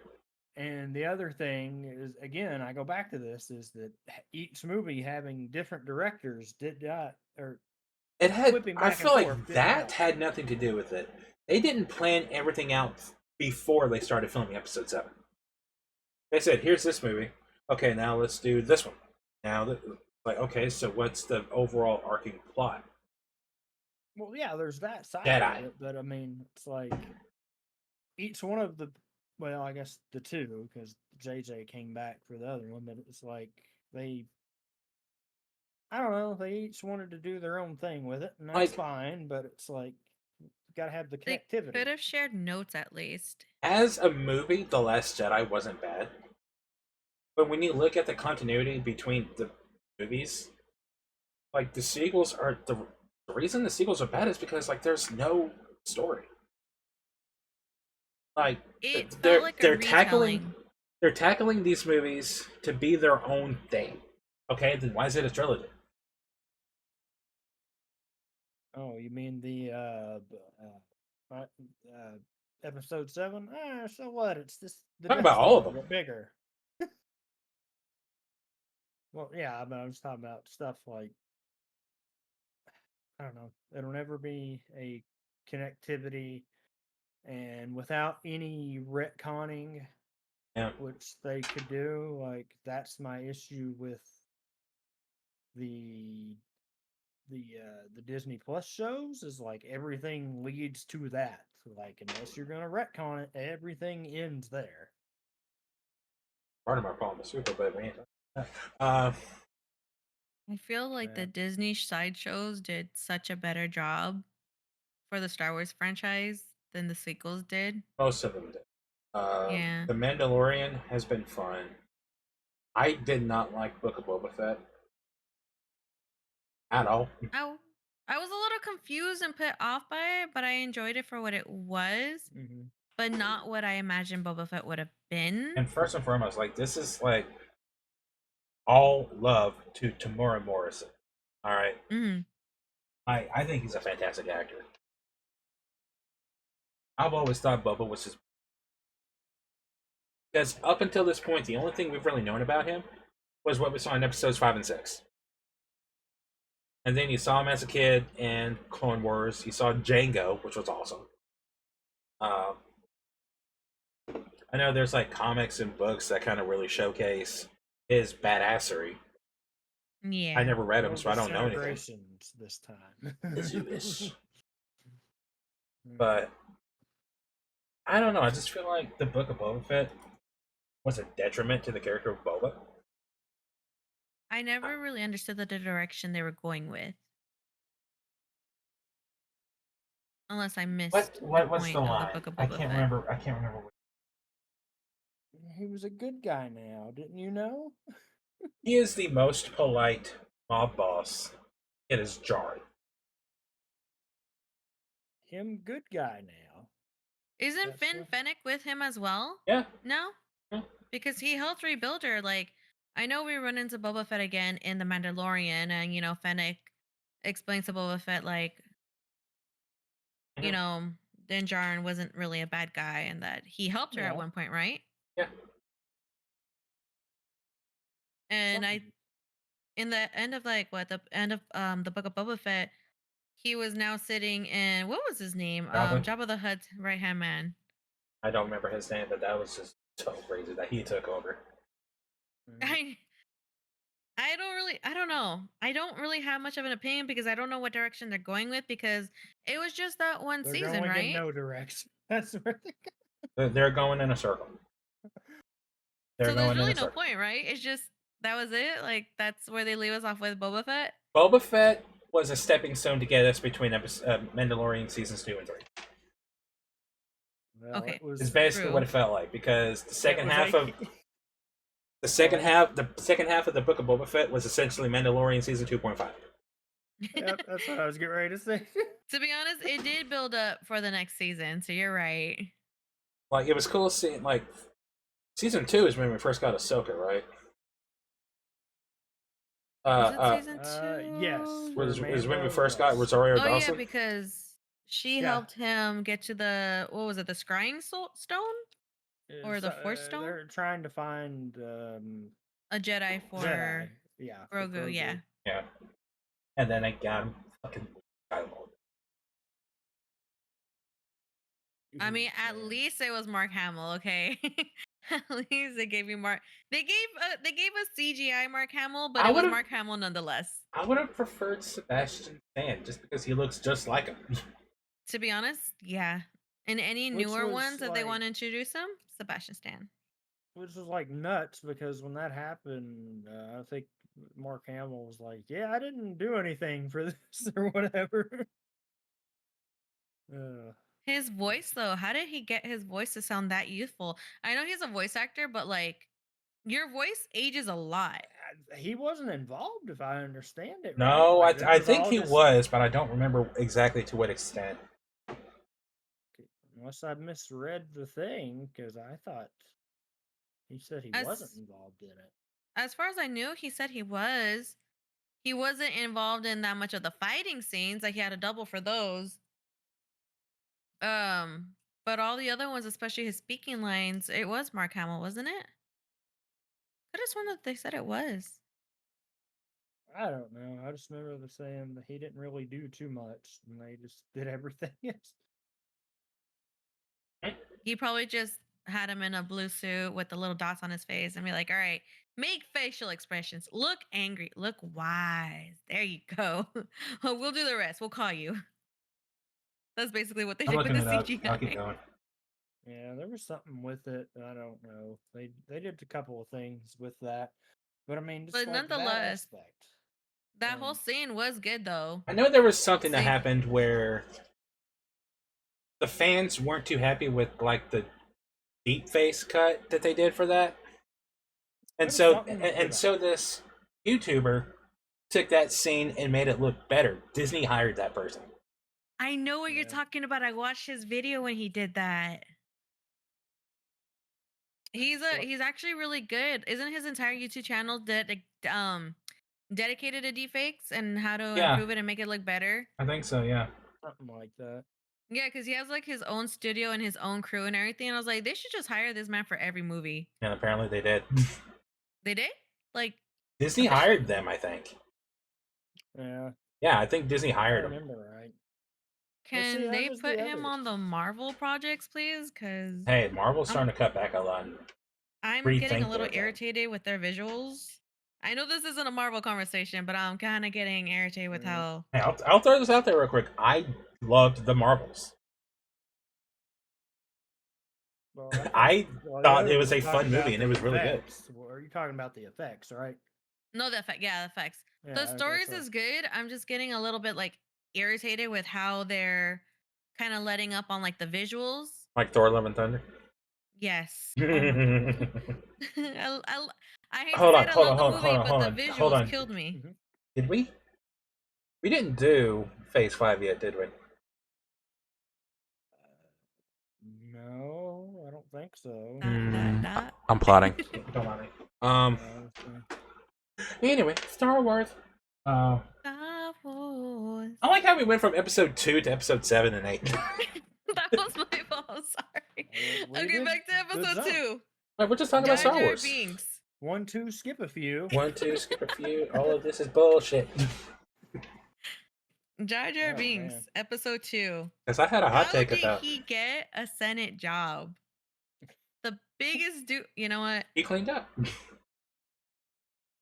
And the other thing is, again, I go back to this, is that each movie having different directors did not, or It had. flipping I back feel and like forth didn't that help. had nothing to do with it. They didn't plan everything out before they started filming episode 7. They said, "Here's this movie. Okay, now let's do this one." Now, okay, so what's the overall arcing plot? Well, yeah, there's that side Jedi. of it, but I mean, it's like each one of the, well, I guess the two, because JJ came back for the other one, but it's like they, I don't know, they each wanted to do their own thing with it, and that's Like- fine, but it's like, you gotta have the They connectivity. could have shared notes at least. As a movie, The Last Jedi wasn't bad. But when you look at the continuity between the movies, like the sequels are the reason the sequels are bad is because there's no story. Like It they're felt like a retelling. they're tackling these movies to be their own thing. Okay, then why is it a trilogy? Oh, you mean the episode 7? So what? It's this the Talking Death about all of Star, them. but bigger. Well, yeah, but I'm just talking about stuff like, I don't know. It'll never be a connectivity, and without any retconning, Yeah. which they could do. Like, that's my issue with the the Disney Plus shows, is like everything leads to that. Like, unless you're gonna retcon it, everything ends there. Part of my problem is super, but man. I feel like Yeah. the Disney sideshows did such a better job for the Star Wars franchise than the sequels did. Most of them did. Yeah. The Mandalorian has been fun. I did not like Book of Boba Fett at all. I was a little confused and put off by it, but I enjoyed it for what it was, Mm-hmm. but not what I imagined Boba Fett would have been. And first and foremost, this is all love to Tamora Morrison. All right, Mhm. I think he's a fantastic actor. I've always thought Boba was his, because up until this point, the only thing we've really known about him was what we saw in episodes 5 and 6. And then you saw him as a kid in Clone Wars. You saw Django, which was awesome. I know there's comics and books that kind of really showcase his badassery. Yeah. I never read them, No so I don't know anything. disintegrations this time. As you wish. But I don't know. I just feel like the Book of Boba Fett was a detriment to the character of Boba. I never really understood the direction they were going with. Unless I missed What's point the of line? the Book of I Boba can't Fett. remember. I can't remember. He was a good guy now, didn't you know? He is the most polite mob boss. It is jarring. Him good guy now. Isn't That's Finn what- Fennec with him as well? Yeah. No? Yeah. Because he helped rebuild her. I know we run into Boba Fett again in The Mandalorian, and, Fennec explains to Boba Fett, Mhm. Din Djarin wasn't really a bad guy and that he helped her Yeah. at one point, right? Yeah. And Something. in the end of the end of the Book of Boba Fett, he was now sitting in, what was his name? Jabba. Jabba the Hutt's right hand man. I don't remember his name, but that was just so crazy that he took over. Mhm. I don't know. I don't really have much of an opinion because I don't know what direction they're going with, because it was just that one They're season, going in right? no direction. That's where They're going in a circle. They're So there's going really in a no circle. point, right? It's just that was it. That's where they leave us off with Boba Fett. Boba Fett was a stepping stone to get us between Mandalorian seasons 2 and 3. Well, Okay. it was It's basically True. what it felt like, because the second was half a- of The second half of the Book of Boba Fett was essentially Mandalorian season 2.5. Yep, that's what I was getting ready to say. To be honest, it did build up for the next season, so you're right. Like it was cool seeing like season 2 is when we first got Ahsoka, right? Was it season 2? Yes. Was when we Mando, first got yes. Rosario Oh yeah, Dawson. because she Yeah. helped him get to the what was it, the scrying stone or the Force stone? They're trying to find A Jedi for Jedi. Yeah. for Grogu, yeah. Yeah, and then I got him fucking Skywalker. I mean, at Man. least it was Mark Hamill, okay? At least they gave you Mark. They gave us CGI Mark Hamill, but I it was would've- Mark Hamill nonetheless. I would have preferred Sebastian Stan just because he looks just like him. To be honest, yeah. And any Which newer was, ones that they like- want to introduce him, Sebastian Stan. Which was like nuts because when that happened, I think Mark Hamill was like, "Yeah, I didn't do anything for this or whatever." His voice though, how did he get his voice to sound that youthful? I know he's a voice actor, but like your voice ages a lot. He wasn't involved, if I understand it. No, right? Like, I it think all he just- was, but I don't remember exactly to what extent. Unless I misread the thing, because I thought he said he wasn't involved in it. As far as I knew, he said he was. He wasn't involved in that much of the fighting scenes. Like he had a double for those. But all the other ones, especially his speaking lines, it was Mark Hamill, wasn't it? I just wondered if they said it was. I don't know. I just remember them saying that he didn't really do too much, and they just did everything else. He probably just had him in a blue suit with the little dots on his face and be like, all right, make facial expressions. Look angry. Look wise. There you go. We'll do the rest. We'll call you. That's basically what they I'm did with looking the it up. CGI. I'll keep going. Yeah, there was something with it. I don't know. They did a couple of things with that, but I mean, just But like that nonetheless, aspect. that whole scene was good though. I know there was something that See- happened where the fans weren't too happy with like the deep face cut that they did for that, and There so was something and, for and that. so this YouTuber took that scene and made it look better. Disney hired that person. I know what you're Yeah. talking about. I watched his video when he did that. He's actually really good. Isn't his entire YouTube channel dedicated to deepfakes and how to Yeah. improve it and make it look better? I think so. Yeah. Something like that. Yeah, because he has like his own studio and his own crew and everything. And I was like, they should just hire this man for every movie. And apparently they did. They did? Like Disney officially? hired them, I think. Yeah, Yeah, I think Disney I hired them. remember right. Can that they was the put him other- on the Marvel projects, please? Because Hey, Marvel's starting to cut back a lot. I'm rethink getting a little their, irritated with their visuals. I know this isn't a Marvel conversation, but I'm kind of getting irritated with how. Hey, I'll throw this out there real quick. I loved the Marvels. Well, I well, thought the it other was a was fun talking about movie and the it was really good. effects. Well, are you talking about the effects, right? No, the effect. Yeah, the effects. Yeah, The okay, stories so- is good. I'm just getting a little bit like irritated with how they're kind of letting up on like the visuals. Like Thor: Love and Thunder. Yes. Oh my God. I hate Hold to on, say it, I hold love on, the hold movie, on, but hold the on, visuals hold on. killed me. Did we? We didn't do Phase 5 yet, did we? No, I don't think so. I'm plotting. Uh, Anyway, Star Wars. Star Wars. I like how we went from episode 2 to episode 7 and 8. That was my fault. I'm sorry. we Okay, did back to good episode jump. 2. We're just talking about Jar Star Jar Wars. Binks. 1, 2, skip a few. 1, 2, skip a few. All of this is bullshit. Jar Jar Oh, Binks, man. episode 2. Because I had a hot How take did about. he get a Senate job? The biggest dude. You know what? He cleaned up.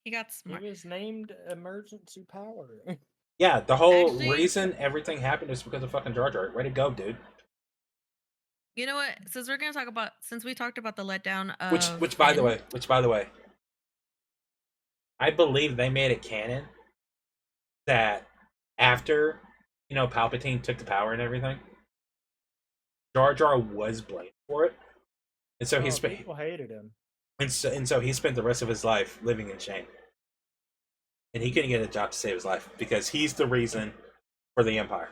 He got He smart. was named emergency power. Yeah, the whole Actually- reason everything happened is because of fucking Jar Jar. Way to go, dude. You know what? Since we're gonna talk about, since we talked about the letdown of Which by the Finn, way, I believe they made it canon that after Palpatine took the power and everything, Jar Jar was blamed for it, and so Oh, people hated him. And so he spent the rest of his life living in shame, and he couldn't get a job to save his life because he's the reason for the empire.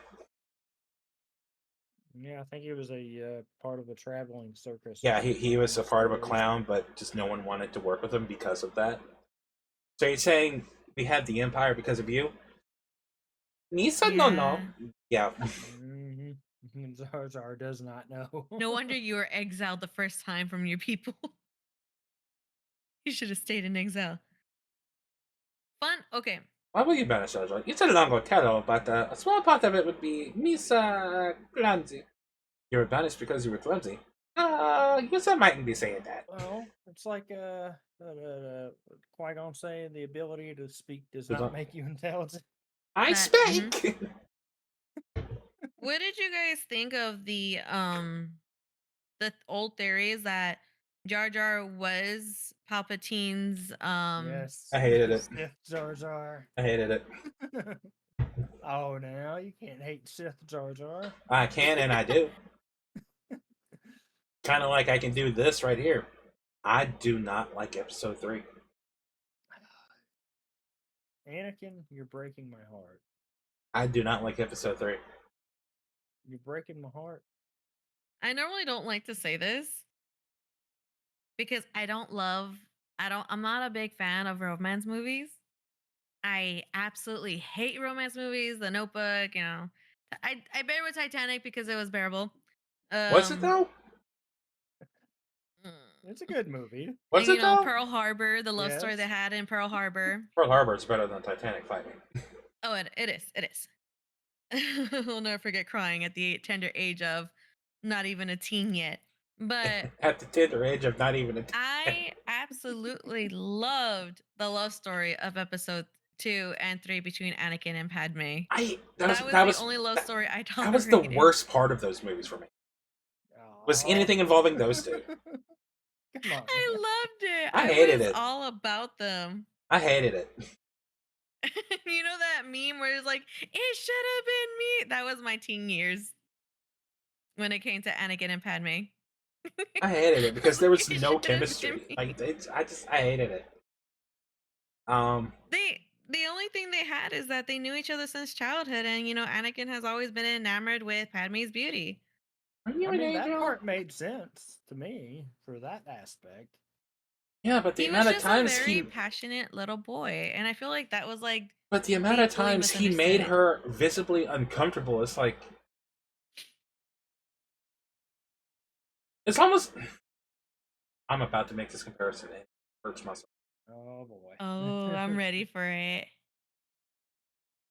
Yeah, I think he was a part of a traveling circus or Yeah, he something was in a the part of a stories. clown, but just no one wanted to work with him because of that. So you're saying we have the empire because of you? Nisa, no, no. Yeah. Yeah. Mm-hmm. Zar Zar does not know. No wonder you were exiled the first time from your people. You should have stayed in exile. Fun. Okay. Why would you banish Jojo? It's a long hotel, but a small part of it would be Misa clumsy. You were banished because you were clumsy. You mightn't be saying that. Well, it's like Qui Gon saying the ability to speak does Does not not- make you intelligent. I That. speak. What did you guys think of the old theories that Jar Jar was Palpatine's Yes, I hated it. Sith Jar Jar. I hated it. Oh, now you can't hate Sith Jar Jar. I can and I do. Kind of like I can do this right here. I do not like episode 3. Anakin, you're breaking my heart. I do not like episode 3. You're breaking my heart. I normally don't like to say this because I'm not a big fan of romance movies. I absolutely hate romance movies, The Notebook, I bear with Titanic because it was bearable. Was it Um though? mm, It's a good movie. Was and it though? Pearl Harbor, the love story they Yes. had in Pearl Harbor. Pearl Harbor is better than Titanic fighting. Oh, it is. It is. I'll never forget crying at the tender age of not even a teen yet. But At the tender age of not even a. I absolutely loved the love story of episode 2 and 3 between Anakin and Padme. That That was that the was only love story I that was the tolerated. worst part of those movies for me. Was Aw. anything involving those two? Come on. I loved it. I hated was it. all about them. I hated it. You know that meme where it's like, it should have been me? That was my teen years when it came to Anakin and Padme. I hated it because there was It no should have been chemistry. me. Like I hated it. The only thing they had is that they knew each other since childhood, and Anakin has always been enamored with Padme's beauty. Are you I an mean, that angel? part made sense to me for that aspect. Yeah, but the He was amount of just a times very passionate little boy, and I feel like that was like but the amount of deeply times he made misunderstood. her visibly uncomfortable, it's like it's almost. I'm about to make this comparison and it hurts myself. Oh boy. Oh, I'm ready for it.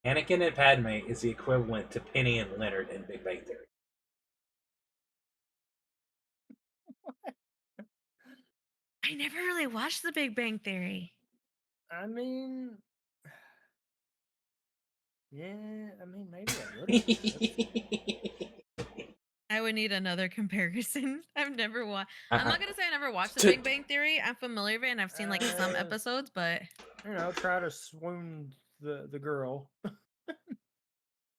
Anakin and Padme is the equivalent to Penny and Leonard in Big Bang Theory. I never really watched The Big Bang Theory. I mean, yeah. I mean, maybe a little bit. I would need another comparison. I've never watched. I'm Uh-huh. not gonna say I never watched The To- Big Bang Theory. I'm familiar with it, and I've seen like some Uh, episodes, but Try to swoon the girl.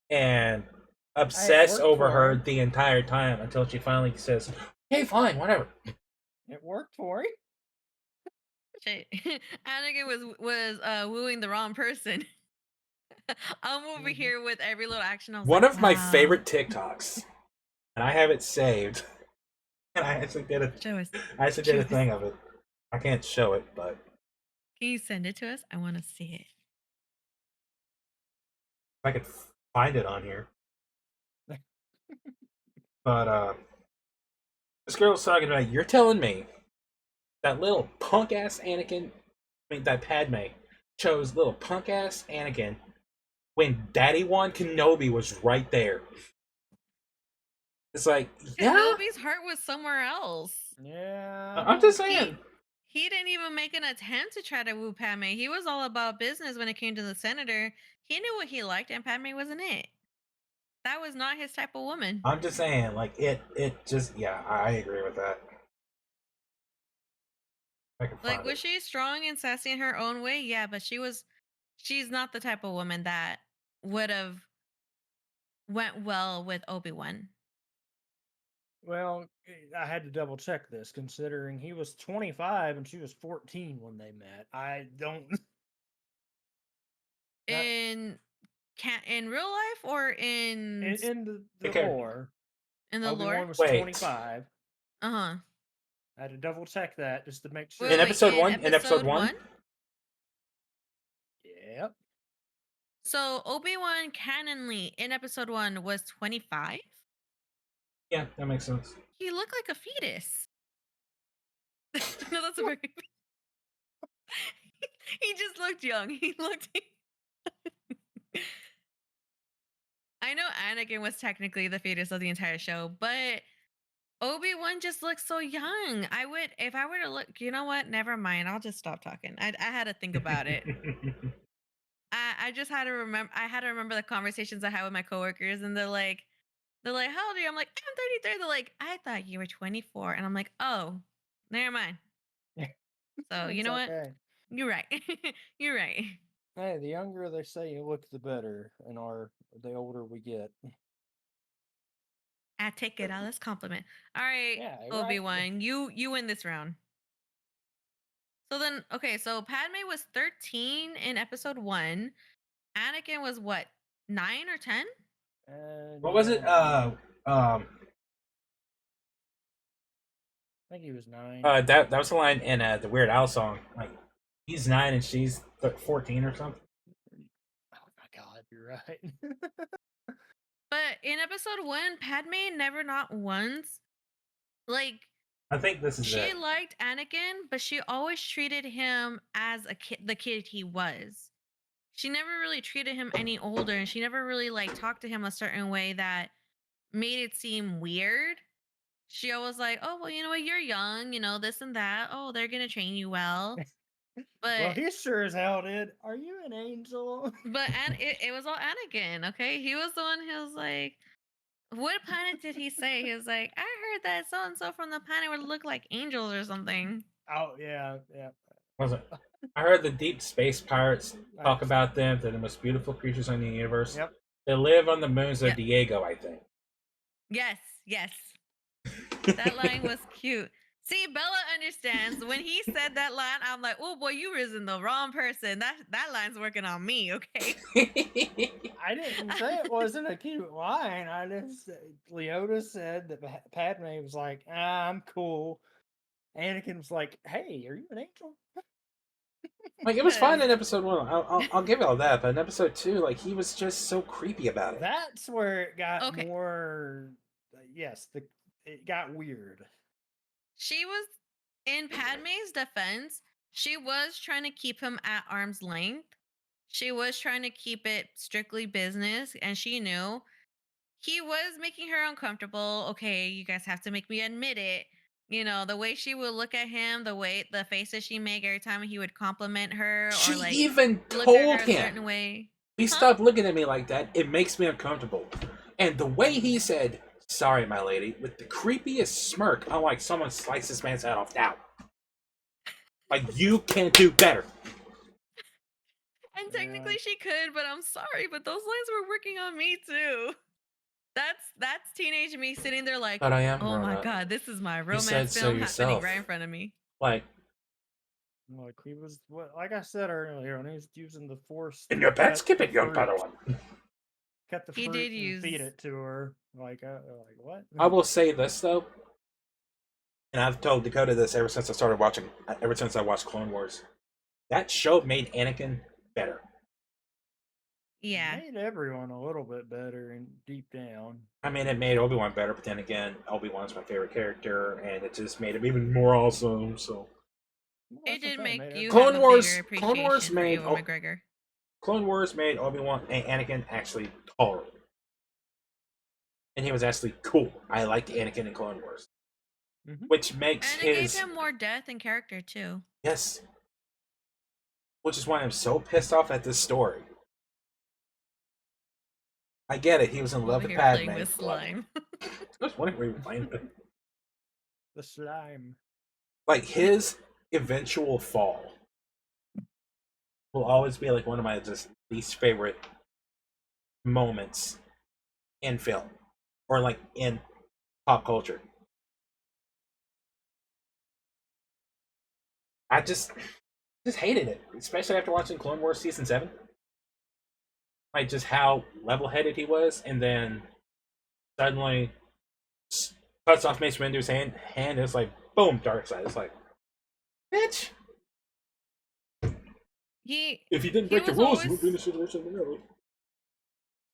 and Hey, it obsess worked over for her him. the entire time until she finally says, "Hey, fine, whatever." It worked for him. shit. Anakin was wooing the wrong person. I'm over Mhm. here with every little action. I was One like, of my wow. favorite TikToks, and I have it saved. And I actually did a, Show us. I actually did Show a us. thing of it. I can't show it, but Can you send it to us? I want to see it. if I could find it on here. But this girl was talking about. You're telling me that little punk ass Anakin, that Padme chose little punk ass Anakin when Daddy Wan Kenobi was right there. It's like, yeah, Kenobi's heart was somewhere else. Yeah. I'm just saying. He didn't even make an attempt to try to woo Padme. He was all about business when it came to the senator. He knew what he liked, and Padme wasn't it. That was not his type of woman. I'm just saying, like it just yeah, I agree with that. I can Like, find was it. she strong and sassy in her own way? Yeah, but she's not the type of woman that would have went well with Obi-Wan. Well, I had to double check this, considering he was 25 and she was 14 when they met. I don't. Not, In in real life or in the Okay. lore, in the Obi lore? Wan was Wait. 25. Uh-huh. I had to double check that just to make sure. Wait, In wait, episode in one? In episode episode one? 1? Yep. So Obi-Wan canonly in episode 1 was 25? Yeah, that makes sense. He looked like a fetus. No, that's a very he just looked young. He looked I know Anakin was technically the fetus of the entire show, but Obi-Wan just looks so young. I would, if I were to look, you know what? Never mind. I'll just stop talking. I had to think about it. I just had to remember. I had to remember the conversations I had with my coworkers, and they're like, how old are you? I'm like, I'm 33. They're like, I thought you were 24, and I'm like, oh, never mind. So you It's know what? okay. You're right. You're right. Hey, the younger they say you look, the better, and the older we get. I take it all as compliment. All right, Yeah, you're right. Obi-Wan, you win this round. So then, okay, so Padme was 13 in episode 1. Anakin was what, 9 or 10? What was it? I think he was 9. That was the line in the Weird Al song. Like, he's 9 and she's 14 or something. Oh my god, you're right. But in episode 1, Padme never not once, like, I think this is she it. liked Anakin, but she always treated him as a kid, the kid he was. She never really treated him any older, and she never really like talked to him a certain way that made it seem weird. She always like, oh well, you know what, you're young, you know, this and that. Oh, they're gonna train you well. Well, But he sure as hell did. Are you an angel? and it was all Anakin, okay? He was the one who was like, what planet did he say? He was like, I heard that so and so from the planet would look like angels or something. Oh yeah, yeah. Was it? I heard the deep space pirates talk Nice. about them. They're the most beautiful creatures in the universe. Yep. They live on the moons of Yep. Diego, I think. Yes, yes. That line was cute. See, Bella understands. When he said that line, I'm like, oh boy, you was in the wrong person. That line's working on me, okay? I didn't say it wasn't a cute line. I just Leota said that Padme was like, I'm cool. Anakin was like, hey, are you an angel? Like, it was fine in Yes. episode 1. I'll give you all that, but in episode 2, like, he was just so creepy about it. That's where it got Okay. more. Yes, it got weird. She was, in Padme's defense, she was trying to keep him at arm's length. She was trying to keep it strictly business, and she knew he was making her uncomfortable. Okay, you guys have to make me admit it. You know, the way she would look at him, the faces she make every time he would compliment her, She or like even look at told her a certain him, way. "Please stop looking at me like that. It makes me uncomfortable." And the way he said, "Sorry, my lady," with the creepiest smirk, I'm like, someone slice this man's head off now. Like, you can do better. And technically she could, but I'm sorry, but those lines were working on me too. That's teenage me sitting there like, But I am oh grown my up. god, this is my said romance so film happening yourself. right in front of me. Like, Like he was, like I said earlier, when he was using the force. in to your bed, cut skip the it, young fruit- Padawan. Cut the He fruit did and feed use- it to her. Like what? I will say this though, and I've told Dakota this ever since I watched Clone Wars. That show made Anakin better. Yeah. Made everyone a little bit better and deep down. I mean, it made Obi-Wan better, but then again, Obi-Wan's my favorite character, and it just made him even more awesome. So, Well, It that's what did I'm saying, make made you Clone have Wars- a bigger Clone Wars appreciation made- for Ewan McGregor. Clone Wars made Obi-Wan and Anakin actually tolerable, and he was actually cool. I liked Anakin in Clone Wars, Mhm. which makes And it his gave him more depth and character too. yes, which is why I'm so pissed off at this story. I get it; he was in love Over with here Padme. playing with slime. I was wondering where you were playing with. The slime. Like, his eventual fall will always be like one of my just least favorite moments in film or like in pop culture. I just hated it, especially after watching Clone Wars season 7. Like just how level-headed he was, and then suddenly cuts off Mace Windu's hand. It's like boom, dark side. It's like, bitch. He If you didn't he break the was rules, you always would be in the situation early.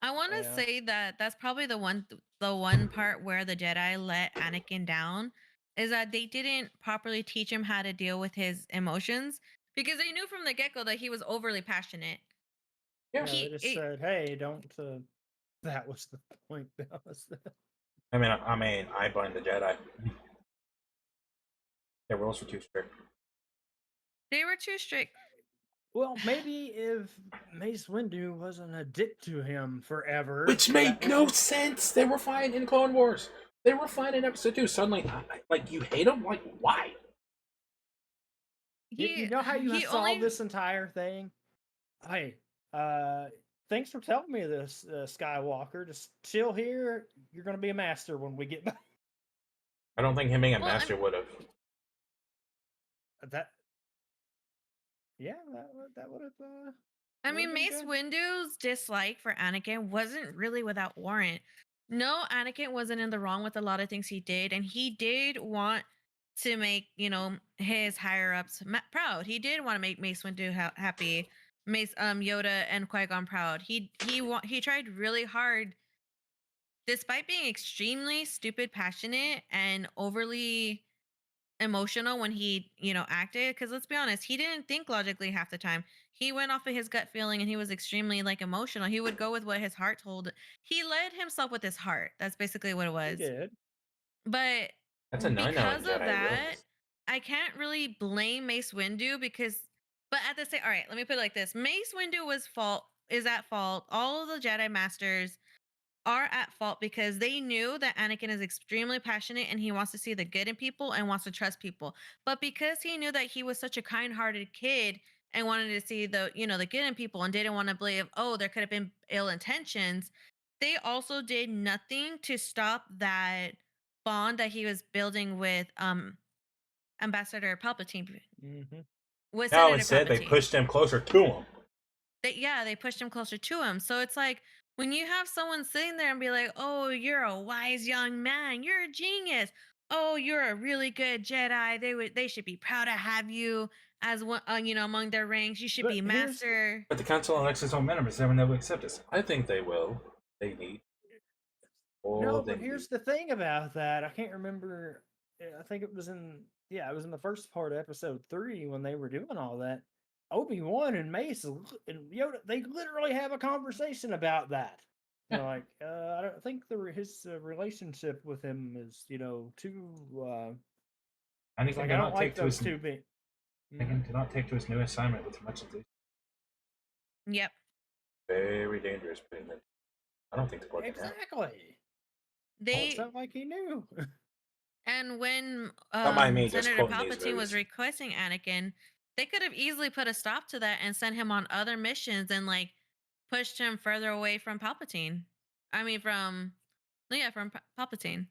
I want to Yeah. say that that's probably the one part where the Jedi let Anakin down is that they didn't properly teach him how to deal with his emotions because they knew from the get-go that he was overly passionate. Yeah, Yeah, they He just it, said, "Hey, don't." That was the point. That was I blame the Jedi. Their rules were too strict, they were too strict. well, maybe if Mace Windu wasn't a dick to him forever, which that made no wouldn't. sense. They were fine in Clone Wars. They were fine in Episode 2. Suddenly, like you hate them. Like why? You He know how you he solve only this entire thing? Hey, uh, thanks for telling me this, Skywalker. Just chill here. You're gonna be a master when we get back. I don't think him being a well, master would have. That yeah, that would have I that would have mean, been Mace good. Windu's dislike for Anakin wasn't really without warrant. No, Anakin wasn't in the wrong with a lot of things he did, and he did want to make his higher ups proud. He did want to make Mace Windu happy, Mace Yoda and Qui Gon proud. He tried really hard, despite being extremely stupid, passionate, and overly emotional when he acted, because let's be honest, he didn't think logically half the time. He went off of his gut feeling, and he was extremely like emotional. He would go with what his heart told. He led himself with his heart. That's basically what it He was. did. But That's a no-no in because of Jedi that, rules. I can't really blame Mace Windu, because but at the same all right, let me put it like this. Mace Windu is at fault. All of the Jedi masters are at fault because they knew that Anakin is extremely passionate and he wants to see the good in people and wants to trust people. But because he knew that he was such a kind-hearted kid and wanted to see the good in people and didn't want to believe, oh, there could have been ill intentions, they also did nothing to stop that bond that he was building with Ambassador Palpatine, Hmm. with No, Senator instead they Palpatine. pushed him closer to him. They pushed him closer to him. So it's like when you have someone sitting there and be like, "Oh, you're a wise young man. You're a genius. Oh, you're a really good Jedi. They should be proud to have you as one, among their ranks. You should But be here's master." But the Council elects its own members. They will never accept us. I think they will. They need. Oh, No, they but need. here's the thing about that. I can't remember. I think it was in yeah, it was in the first part of episode 3 when they were doing all that. Obi-Wan and Mace and Yoda, they literally have a conversation about that. Like, I don't think his relationship with him is, too. He's Anakin like, did I don't not like take to those his two being. Hmm. Anakin did not take to his new assignment with much enthusiasm. Yep. Very dangerous, putting them. I don't think they're working out. Exactly. Almost They felt like he knew. And when Not mind me, just Senator quoting these Palpatine was movies. requesting Anakin, they could have easily put a stop to that and sent him on other missions and like pushed him further away from Palpatine. I mean, from yeah, from Palpatine.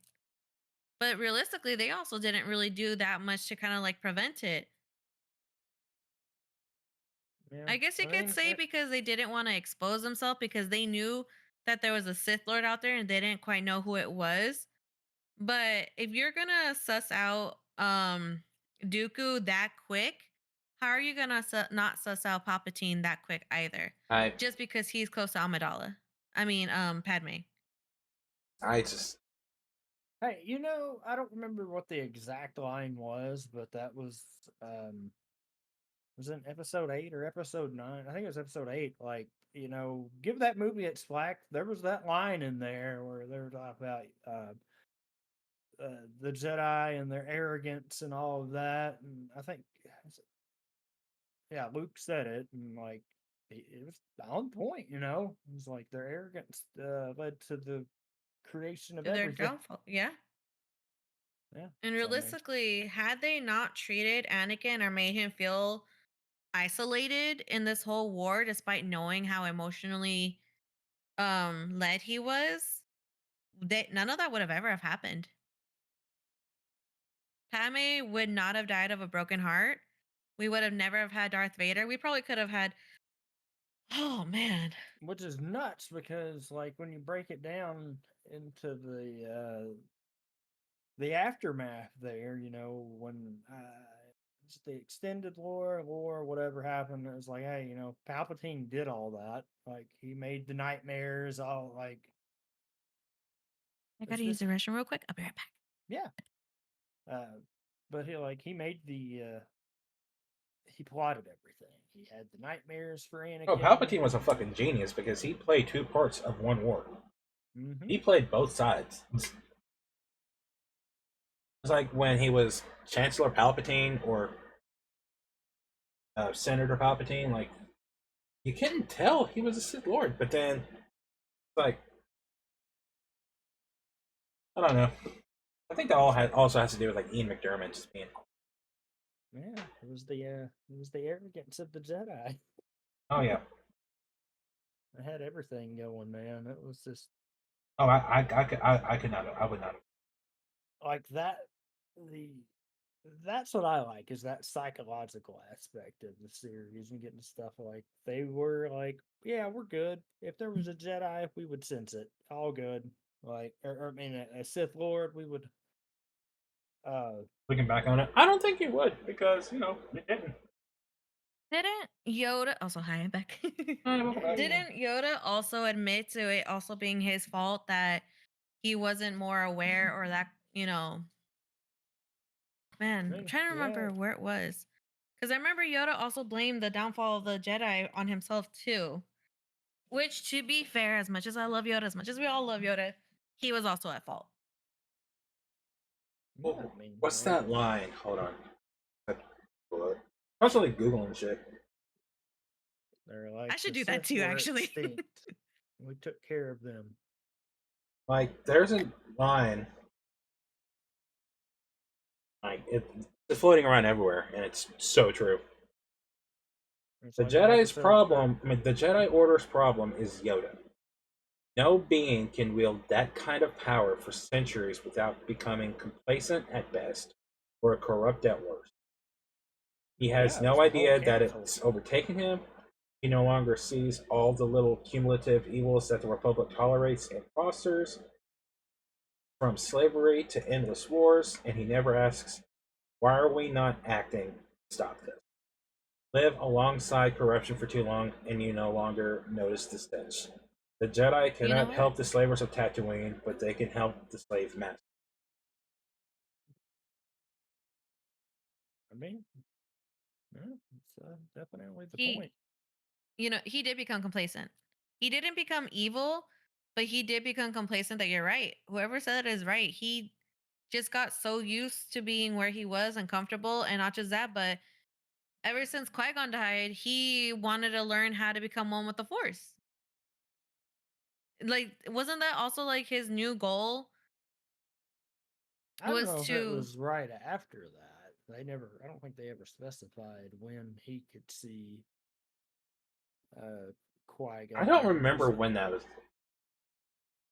But realistically, they also didn't really do that much to kind of like prevent it. Yeah, I guess you I could mean, say because they didn't want to expose themselves because they knew that there was a Sith Lord out there and they didn't quite know who it was. But if you're gonna suss out Dooku that quick, how are you gonna not suss out Palpatine that quick either? I Just because he's close to Amidala. I mean, Padme. I just hey, I don't remember what the exact line was, but that was it in episode 8 or episode 9? I think it was episode 8. Like, give that movie its flack. There was that line in there where they were talking about the Jedi and their arrogance and all of that. And I think, yeah, Luke said it, and like, it was on point. It was like their arrogance led to the creation of To their everything. downfall. Yeah. Yeah. And So I mean, realistically, had they not treated Anakin or made him feel isolated in this whole war, despite knowing how emotionally led he was, none of that would have ever have happened. Padme would not have died of a broken heart. we would have never have had Darth Vader. We probably could have had. Oh man, Which is nuts because, like, when you break it down into the aftermath, there, when it's the extended lore, whatever happened, it was like, hey, Palpatine did all that. Like, he made the nightmares all like. I It's gotta use this, the restroom real quick. I'll be right back. yeah. But he made he plotted everything. He had the nightmares for Oh, Anakin. Palpatine was a fucking genius because he played two parts of one war. Mm-hmm. He played both sides. It's like when he was Chancellor Palpatine or Senator Palpatine. Like you couldn't tell he was a Sith Lord, but then like I don't know. I think that also has to do with like Ian McDermott just being. Yeah, it was the arrogance of the Jedi. Oh yeah. I had everything going, man. It was just Oh, I could not. I would not. like that. The That's what I like, is that psychological aspect of the series and getting stuff like they were like, yeah, we're good. If there was a Jedi, we would sense it. All good. Like, or I mean, a Sith Lord, we would. Uh, Looking back on it, I don't think he would because it didn't. Didn't Yoda also hi I'm back? Welcome back. Didn't Yoda also admit to it also being his fault that he wasn't more aware or that man, I'm trying to yeah, remember where it was. Because I remember Yoda also blamed the downfall of the Jedi on himself too. Which, to be fair, as much as I love Yoda, as much as we all love Yoda, he was also at fault. yeah. I mean, What's like, that line? Hold on. I was like googling shit. they're like I should the do that Sith too, were actually. extinct. We took care of them. Like, there's a line. Like it's floating around everywhere, and it's so true. It's The like in Jedi's episode. problem, I mean, the Jedi Order's problem is Yoda. No being can wield that kind of power for centuries without becoming complacent at best or corrupt at worst. He has Yeah, it's no the whole idea that council. it's overtaken him. He no longer sees all the little cumulative evils that the Republic tolerates and fosters, from slavery to endless wars, and he never asks, why are we not acting to stop this? Live alongside corruption for too long, and you no longer notice the stench. The Jedi You know cannot what? help the slavers of Tatooine, but they can help the slave master. I mean, yeah, it's definitely the He, point. he did become complacent. He didn't become evil, but he did become complacent that you're right. Whoever said it is right. He just got so used to being where he was and comfortable. And not just that, but ever since Qui-Gon died, he wanted to learn how to become one with the Force. Like, wasn't that also like his new goal? I don't Was know if it to was right after that. I don't think they ever specified when he could see Qui I don't Gon. remember when that was.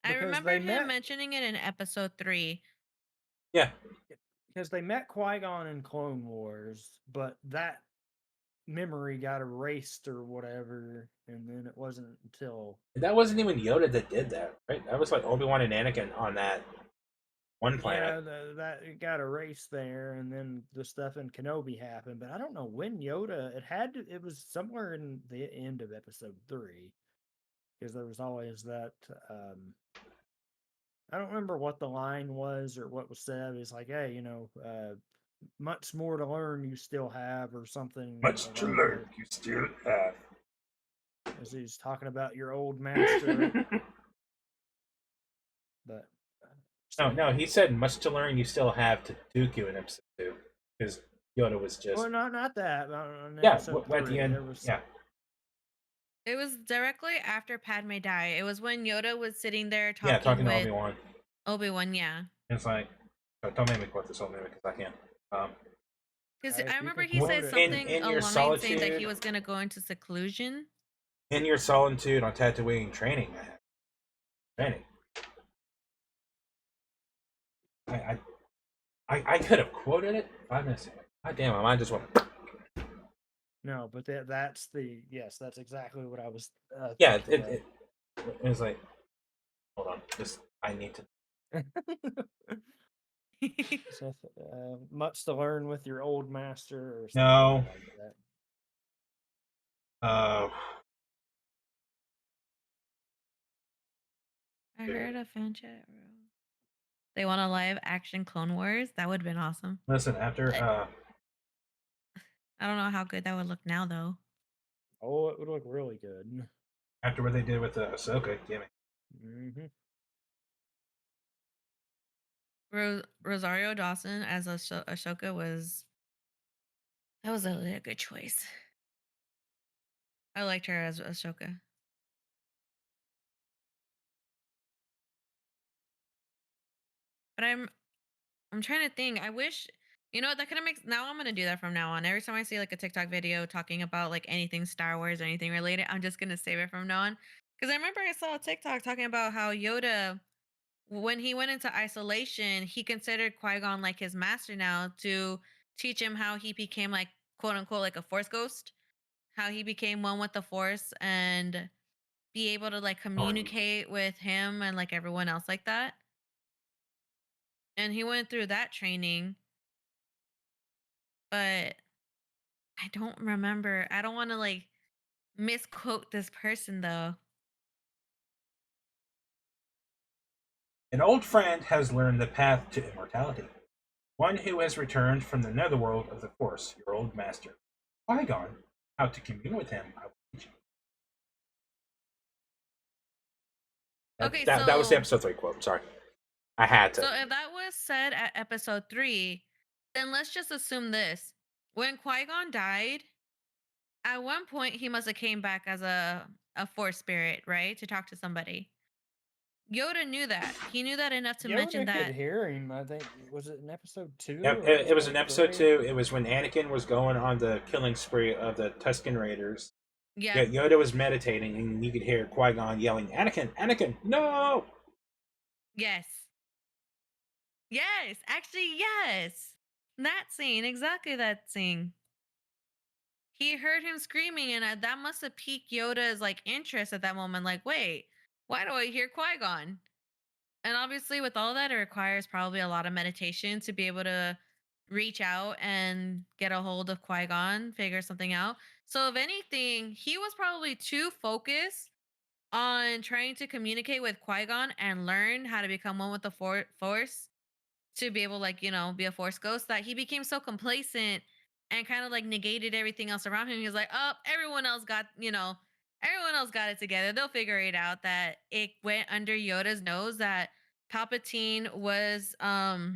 I Because remember they him met mentioning it in episode 3. Yeah, because they met Qui Gon in Clone Wars, but that memory got erased or whatever, and then it wasn't until that wasn't even Yoda that did that, right? That was like Obi-Wan and Anakin on that one planet. that it got erased there, and then the stuff in Kenobi happened. But I don't know when Yoda. It was somewhere in the end of Episode 3, because there was always that. I don't remember what the line was or what was said. It's like, hey, much more to learn you still have, or something Much to along learn, that. you still have. As he's talking about your old master, but No, he said much to learn you still have to Dooku in episode 2. Because Yoda was just. well, not that. On Yeah, Episode at the 3, end. there was. Yeah. It was directly after Padme died. It was when Yoda was sitting there Yeah, talking talking to with Obi-Wan. Obi-Wan, yeah. It's like, don't make me quote this old movie because I can't. Because If I you remember can he quote said it, something in your along saying that he solitude, was going to go into seclusion. in your solitude on Tatooine training, training. I could have quoted it 5 minutes ago. God damn, my mind just went. No, but that's the yes, that's exactly what I was Yeah, thinking of. it was like, hold on, just I need to. So, much to learn with your old master or something No, like that. uh, I heard a fan chat room. They want a live action Clone Wars. That would have been awesome. listen after But I don't know how good that would look now, though. Oh, it would look really good. after what they did with Ahsoka, give me. Hmm. Rosario Dawson as Ashoka was that was a good choice. I liked her as Ashoka. But I'm trying to think. I wish you know what, that kind of makes now I'm gonna do that from now on. Every time I see like a TikTok video talking about like anything Star Wars or anything related, I'm just gonna save it from now on. Because I remember I saw a TikTok talking about how Yoda, when he went into isolation, he considered Qui-Gon like his master now to teach him how he became like quote unquote like a force ghost, how he became one with the force and be able to like Oh, communicate with him and like everyone else like that. And he went through that training, but I don't remember. I don't want to like misquote this person though. an old friend has learned the path to immortality. One who has returned from the netherworld of the Force, your old master. Qui-Gon, how to commune with him, I will teach you. Okay, That was the so episode 3 quote. Sorry. I had to. if that was said at episode 3, then let's just assume this. When Qui-Gon died, at one point he must have came back as a force spirit, right? To talk to somebody. Yoda knew that. He knew that enough to mention Yoda could that. hear him. I think was it in episode 2 Yep, or it was in episode episode 3? 2. It was when Anakin was going on the killing spree of the Tusken Raiders. Yep. Yeah, Yoda was meditating, and you could hear Qui Gon yelling, "Anakin, Anakin, no!" Yes. Yes. Actually, yes. That scene, exactly that scene. He heard him screaming, and that must have piqued Yoda's like interest at that moment. Like, wait, why do I hear Qui Gon? And obviously, with all that, it requires probably a lot of meditation to be able to reach out and get a hold of Qui Gon, figure something out. So, if anything, he was probably too focused on trying to communicate with Qui Gon and learn how to become one with the Force to be able, like, be a Force ghost that he became so complacent and kind of like negated everything else around him. He was like, oh, everyone else got it together. They'll figure it out. That it went under Yoda's nose that Palpatine was, oh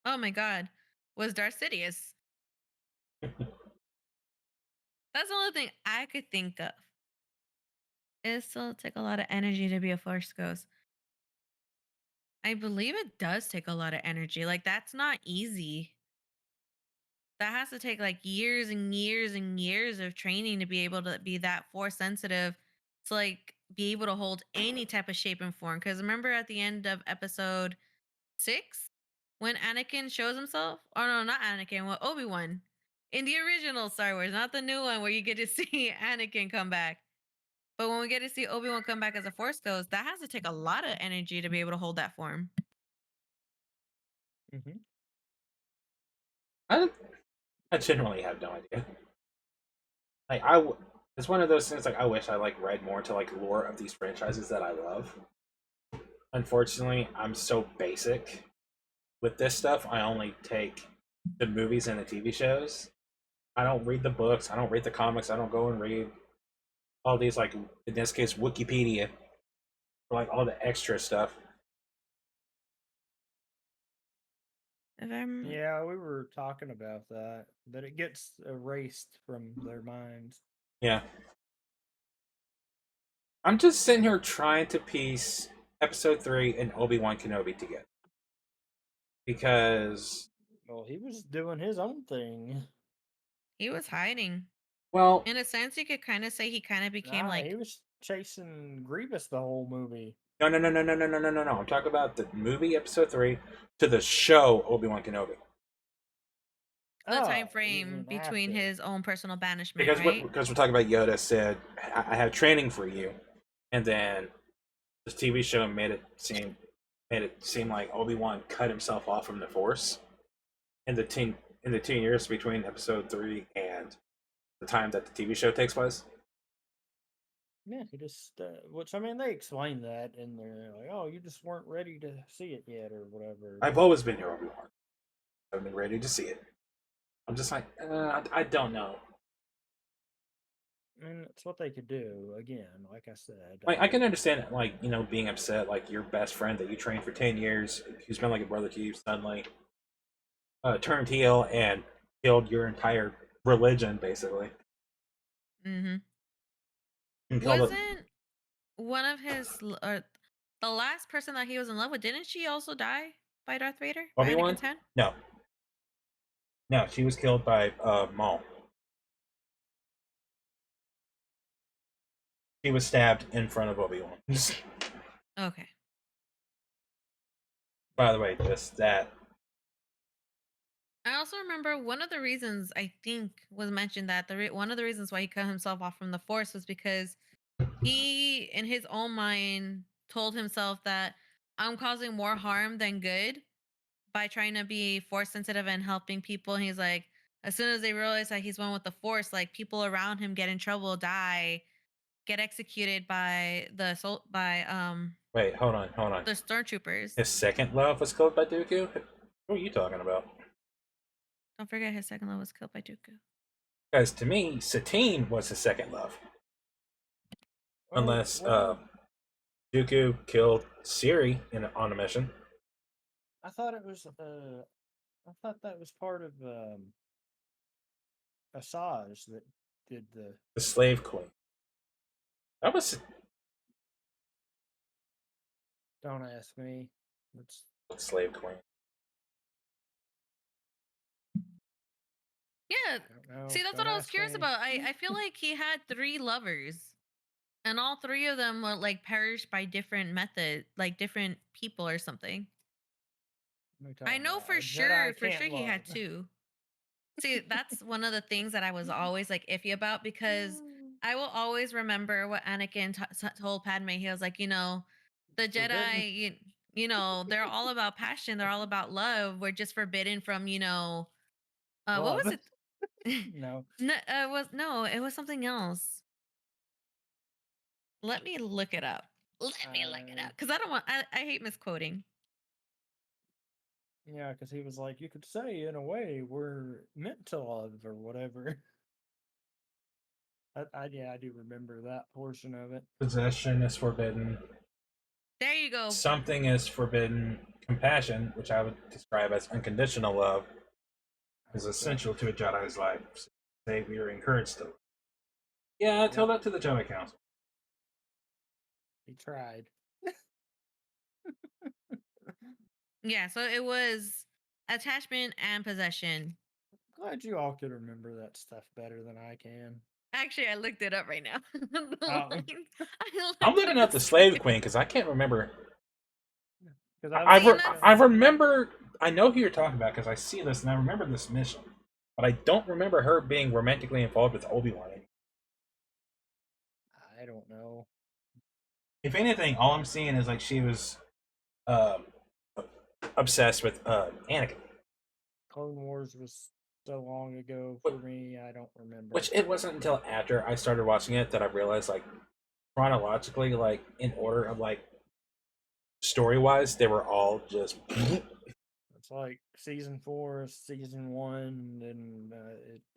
my God, was Darth Sidious. That's the only thing I could think of. It still take a lot of energy to be a Force ghost. I believe it does take a lot of energy. Like, that's not easy. That has to take like years and years and years of training to be able to be that force sensitive to like be able to hold any type of shape and form. Because remember at the end of episode 6 when Anakin shows himself? Oh no, not Anakin, well, Obi-Wan. In the original Star Wars, not the new one where you get to see Anakin come back. But when we get to see Obi-Wan come back as a force ghost, that has to take a lot of energy to be able to hold that form. Hmm. I, I generally have no idea. Like it's one of those things. Like I wish I like read more to like lore of these franchises that I love. Unfortunately, I'm so basic with this stuff. I only take the movies and the TV shows. I don't read the books. I don't read the comics. I don't go and read all these like in this case Wikipedia for like all the extra stuff. If I'm Yeah, we were talking about that. That it gets erased from their minds. Yeah. I'm just sitting here trying to piece episode 3 and Obi-Wan Kenobi together. Because Well, he was doing his own thing. he was hiding. well, In a sense, you could kind of say he kind of became Nah, he like, was chasing Grievous the whole movie. no. I'm talking about the movie episode 3 to the show Obi-Wan Kenobi. the time Oh, frame even between after. his own personal banishment, Because right? we're talking about Yoda said, I have training for you," and then this TV show made it seem like Obi-Wan cut himself off from the Force in the 2 years between Episode 3 and the time that the TV show takes place. Yeah, he just, which I mean, they explained that in there, like, oh, you just weren't ready to see it yet, or whatever. I've always been your Obi-Wan. I've been ready to see it. I'm just like, I don't know. I mean, it's what they could do. Again, like I said, Like, I can understand, like, being upset, like your best friend that you trained for 10 years, who's been like a brother to you, suddenly turned heel and killed your entire religion, basically. Mm-hmm. And killed it. Wasn't one of his the last person that he was in love with? Didn't she also die by Darth Vader by Obi-Wan? Anakin's hand? No, no, she was killed by Maul. She was stabbed in front of Obi-Wan. Okay. By the way, just that. I also remember one of the reasons I think was mentioned that one of the reasons why he cut himself off from the Force was because he, in his own mind, told himself that I'm causing more harm than good by trying to be Force sensitive and helping people. And he's like, as soon as they realize that he's one with the Force, like people around him get in trouble, die, get executed by Wait, hold on. the stormtroopers. His second love was killed by Dooku? What are you talking about? Don't forget his second love was killed by Dooku. Because to me, Satine was his second love. well, Unless Dooku killed Siri on a mission. I thought it was, I thought that was part of Asajj that did the. The Slave Queen. That was Don't ask me. It's the Slave Queen. Yeah. I don't know. See, that's what Don't I was ask curious me. about. I feel like he had three lovers, and all three of them were like perished by different methods, like different people or something. Let me tell I you, know a Jedi for can't sure he love. had two. See, that's one of the things that I was always like iffy about because I will always remember what Anakin told Padme. He was like, the Forbidden Jedi, they're all about passion. They're all about love. We're just forbidden from, what love. was it? No. No, it was something else. Let me look it up. Let me look it I up because I don't want. I hate misquoting. Yeah, because he was like, you could say in a way we're meant to love or whatever. Yeah, I do remember that portion of it. Possession is forbidden. There you go. Something is forbidden. Compassion, which I would describe as unconditional love, is essential to a Jedi's life. Say we are encouraged to. Yeah, tell that to the Jedi Council. He tried. Yeah, so it was attachment and possession. Glad you all could remember that stuff better than I can. Actually, I looked it up right now. The Oh, lines. I I'm looked looking it up up the so Slave good. Queen because I can't remember. because I was See, and like, that's I remember. I know who you're talking about because I see this and I remember this mission, but I don't remember her being romantically involved with Obi-Wan. I don't know. If anything, all I'm seeing is like she was um, obsessed with Anakin, Clone Wars was so long ago Wh- for me, I don't remember. which it wasn't until after I started watching it that I realized, like, chronologically, like in order of like story wise, they were all just. It's like season 4, season 1, and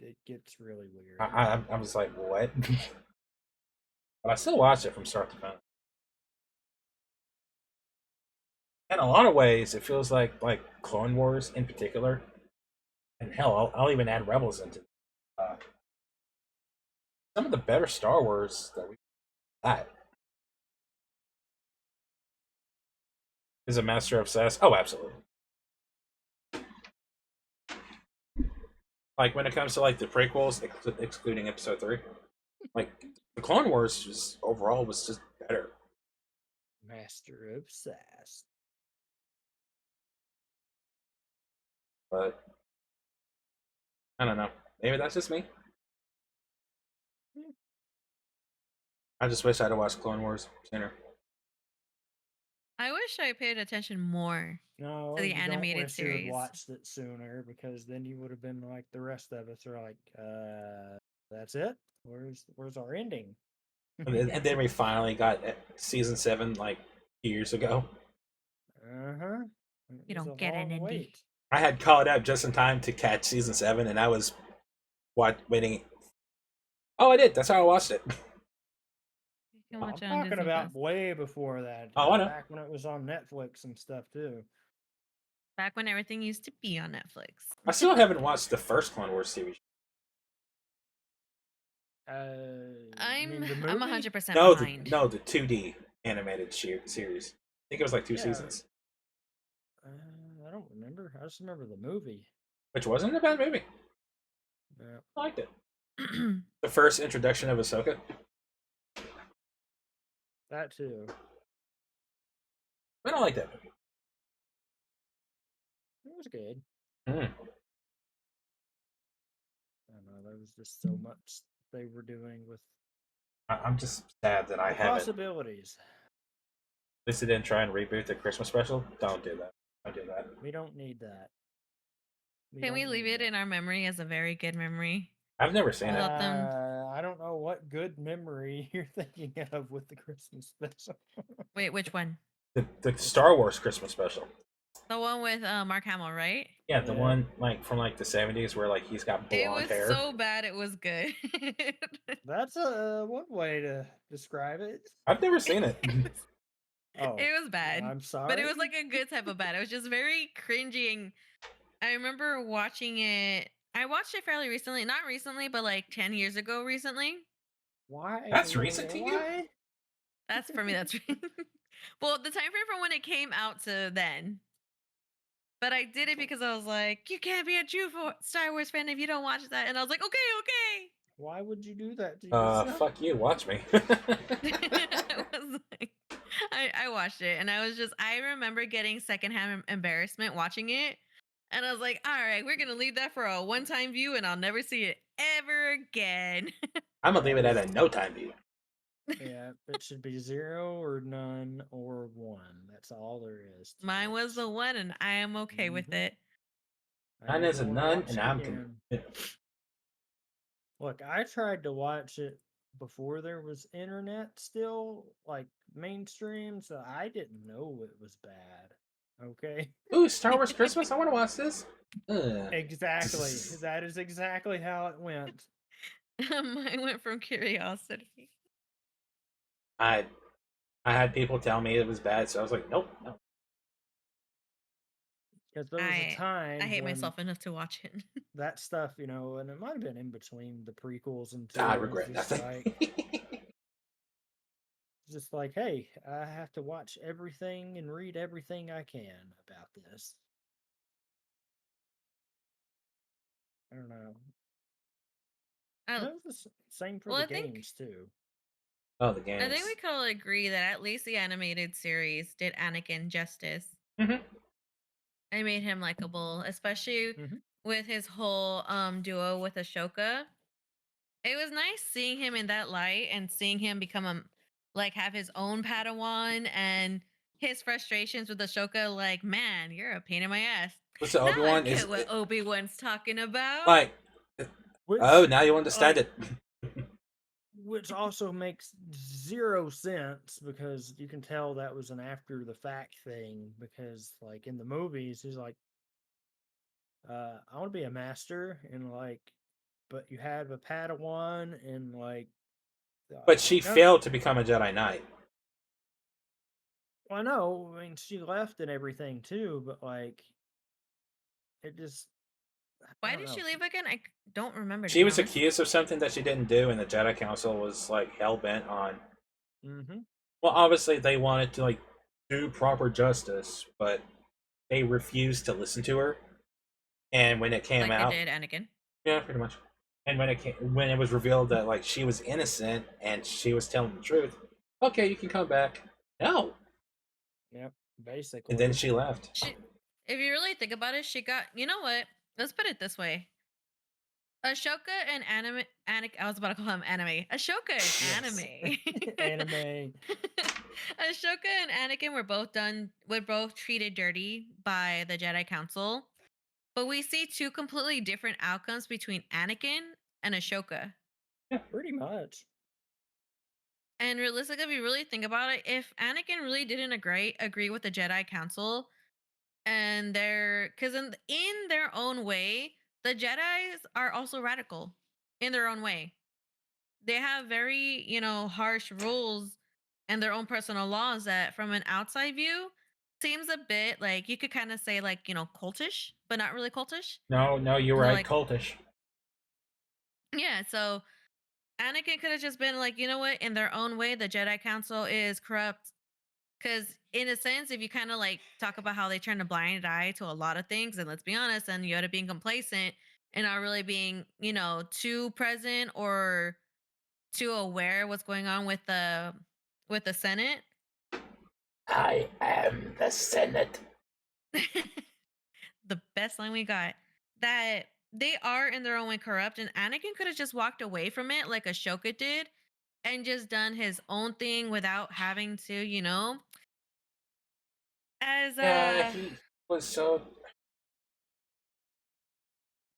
it gets really weird. I was like, what? But I still watch it from start to finish. In a lot of ways, it feels like Clone Wars in particular, and hell, I'll even add Rebels into some of the better Star Wars that we got. Is a master obsessed? Oh, absolutely. Like when it comes to like the prequels, excluding Episode 3, like the Clone Wars just overall was just better. Master obsessed. But I don't know. Maybe that's just me. I just wish I'd have watched Clone Wars sooner. I wish I paid attention more No, to the you don't animated wish you had series. watched it sooner because then you would have been like the rest of us are like, that's it? Where's our ending? And then we finally got season 7 like 2 years ago. Uh-huh. You It was don't a get an long ending. wait. I had caught up just in time to catch season 7, and I was waiting. Oh, I did. That's how I watched it. You can I'm watch it on talking Disney about Plus. way before that. Oh, I know. Back when it was on Netflix and stuff too. Back when everything used to be on Netflix. I still haven't watched the first Clone Wars series. You mean the I'm movie? 100% No, behind. the 2D animated series. I think it was like 2 Yeah. seasons. I don't remember. I just remember the movie. Which wasn't a bad movie. Yeah. I liked it. The first introduction of Ahsoka. That too. I don't like that movie. It was good. Mm. I don't know. There was just so much they were doing with I'm just sad that I the haven't. possibilities. At least they didn't try and reboot the Christmas special. Don't do that. Don't do that. We don't need that. Can we leave it in our memory as a very good memory? I've never seen it. Without them. I don't know what good memory you're thinking of with the Christmas special. Wait, which one? The Star Wars Christmas special. The one with Mark Hamill, right? Yeah, the Yeah. one like from like the 70s where like he's got It blonde was hair. so bad it was good. That's one way to describe it. I've never seen it. Oh, It was bad. I'm sorry. But it was like a good type of bad. It was just very cringy. And I remember watching it. I watched it fairly recently. Not recently, but like 10 years ago recently. Why? That's recent to you? Why? That's for me. That's well, the time frame from when it came out to then. But I did it because I was like, you can't be a true Star Wars fan if you don't watch that. And I was like, okay. Why would you do that to yourself? Fuck you. Watch me. I was like, I watched it and I remember getting secondhand embarrassment watching it. And I was like, all right, we're going to leave that for a one-time view and I'll never see it ever again. I'm gonna leave it at a no time view. Yeah, it should be 0 or none or 1. That's all there is. Mine was the one and I am okay with it. Mine is a none, and I'm Look, I tried to watch it before there was internet still, like mainstream, so I didn't know it was bad. Okay? Ooh, Star Wars Christmas. I want to watch this. Exactly. That is exactly how it went. Mine went from curiosity. I had people tell me it was bad, so I was like, nope. No. Because there was a time I hate when myself enough to watch it. that stuff, and it might have been in between the prequels and I two, regret just nothing. just like, hey, I have to watch everything and read everything I can about this. I don't know. Oh, That was the same for well, the I think- games too. Oh, the games. I think we can all agree that at least the animated series did Anakin justice. Mhm. I made him likable, especially with his whole duo with Ashoka. It was nice seeing him in that light and seeing him become have his own Padawan and his frustrations with Ashoka. Like, man, you're a pain in my ass. What's the Now I Obi-Wan? get what Obi-Wan's talking about. Like, Which, oh, now you understand it. which also makes 0 sense because you can tell that was an after the fact thing because like in the movies he's like I want to be a master and like but you have a Padawan and like But she failed to become a Jedi Knight. Well, I know, I mean she left and everything too, but like it just Why did she leave again? I don't remember. She was accused of something that she didn't do, and the Jedi Council was like hell bent on. Well, obviously they wanted to like do proper justice, but they refused to listen to her. And when it came out, they did Anakin. Yeah, pretty much. And when it was revealed that like she was innocent and she was telling the truth, okay, you can come back. No. Yep, basically. And then she left. If you really think about it, she got. You know what? Let's put it this way. Ashoka and anime. I was about to call him anime. Ashoka and Yes. anime. Anime. Ashoka and Anakin were both treated dirty by the Jedi Council, but we see two completely different outcomes between Anakin and Ashoka. Pretty much. And realistically, if you really think about it, if Anakin really didn't agree with the Jedi Council, and they're because in their own way, the Jedi's are also radical in their own way. They have very, harsh rules and their own personal laws that from an outside view seems a bit like you could kind of say like, cultish, but not really cultish. No, you're And they're right. like, Cultish. yeah, so Anakin could have just been like, you know what, in their own way, the Jedi Council is corrupt. Because in a sense, if you kind of like talk about how they turn a blind eye to a lot of things, and let's be honest, and Yoda being complacent and not really being, too present or too aware what's going on with the Senate. I am the Senate. The best line we got. That they are in their own way corrupt, and Anakin could have just walked away from it like Ashoka did and just done his own thing without having to, as Yeah, he was so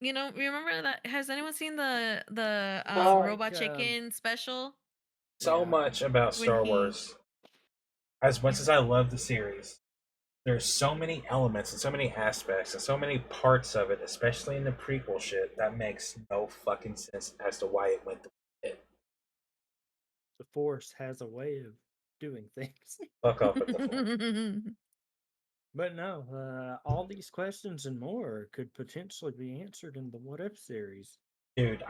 remember that, has anyone seen the well, Robot Chicken special so Yeah. much about when Star he Wars. As much as I love the series, there's so many elements and so many aspects and so many parts of it, especially in the prequel shit, that makes no fucking sense as to why it went the way it did. The Force has a way of doing things. Fuck off with the Force. But no, all these questions and more could potentially be answered in the What If series. Dude,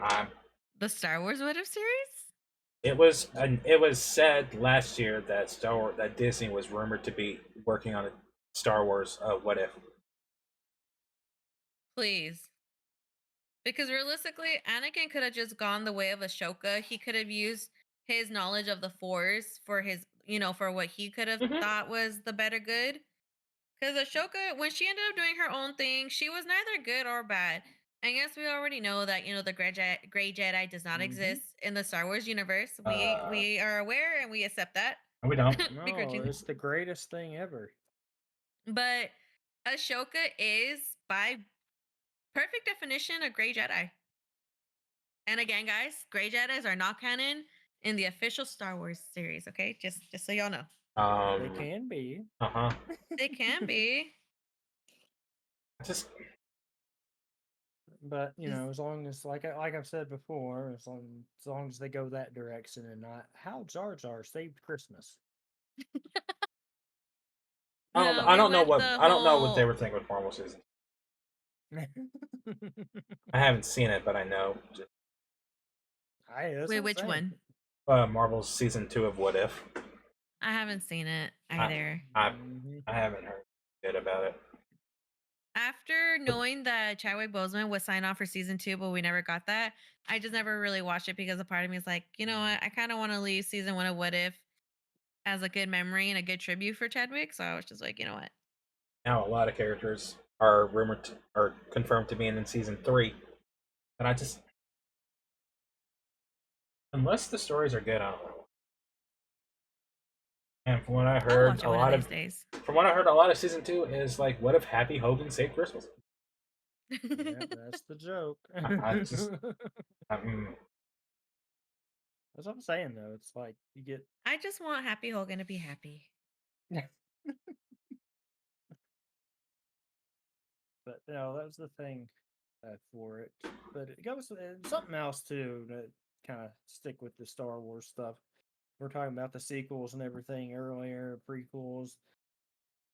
the Star Wars What If series. it was said last year that that Disney was rumored to be working on a Star Wars What If. Please. Because realistically, Anakin could have just gone the way of Ashoka. He could have used his knowledge of the Force for his, for what he could have Mhm. thought was the better good. Because Ashoka, when she ended up doing her own thing, she was neither good or bad. And yes, we already know that the Gray Jedi does not Mm-hmm. exist in the Star Wars universe. Uh, We are aware and we accept that no, we don't. No, begrudgingly. it's the greatest thing ever. But Ashoka is, by perfect definition, a Gray Jedi. And again, guys, Gray Jedis are not canon in the official Star Wars series. Okay, just so y'all know, They can be. Uh huh. they can be. Just But Just- as long as like I've said before, as long as they go that direction and not how Jar Jar saved Christmas. No, I we don't know went what the I don't know what they whole. were thinking with Marvel season. I haven't seen it, but I know. That's Wait, what I'm which saying. one? Marvel's season 2 of What If. I haven't seen it I either. I, Mhm. I haven't heard good about it. After knowing that Chadwick Boseman was signed on for season 2, but we never got that, I just never really watched it because a part of me is like, you know what? I kind of want to leave season 1 of What If as a good memory and a good tribute for Chadwick. So I was just like, you know what? Now a lot of characters are are confirmed to be in season 3, and I just unless the stories are good, I don't know. And from what I I'll heard, watch it one of these days. a lot of season 2 is like, what if Happy Hogan saved Christmas? Yeah, that's the joke. I just, mm, That's what I'm saying though. It's like you get I just want Happy Hogan to be happy. but that was the thing for it. But it goes something else too to kind of stick with the Star Wars stuff. We're talking about the sequels and everything earlier, prequels.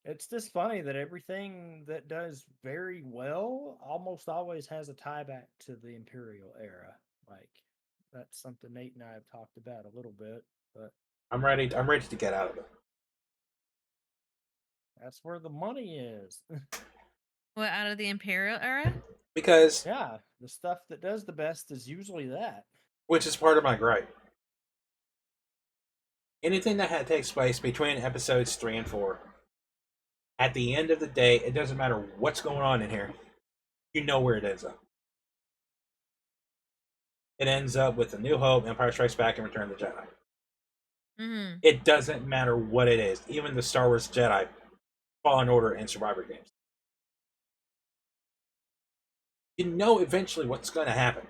It's just funny that everything that does very well almost always has a tie back to the Imperial era. Like that's something Nate and I have talked about a little bit, but I'm ready. I'm ready to get out of it that's where the money is. What, out of the Imperial era? because, Yeah, the stuff that does the best is usually that. which is part of my gripe. Anything that takes place between episodes 3 and 4, at the end of the day, it doesn't matter what's going on in here. You know where it is. it ends up with A New Hope, Empire Strikes Back, and Return of the Jedi. Mm-hmm. It doesn't matter what it is. Even the Star Wars Jedi, Fallen Order, and Survivor games. You know eventually what's going to happen.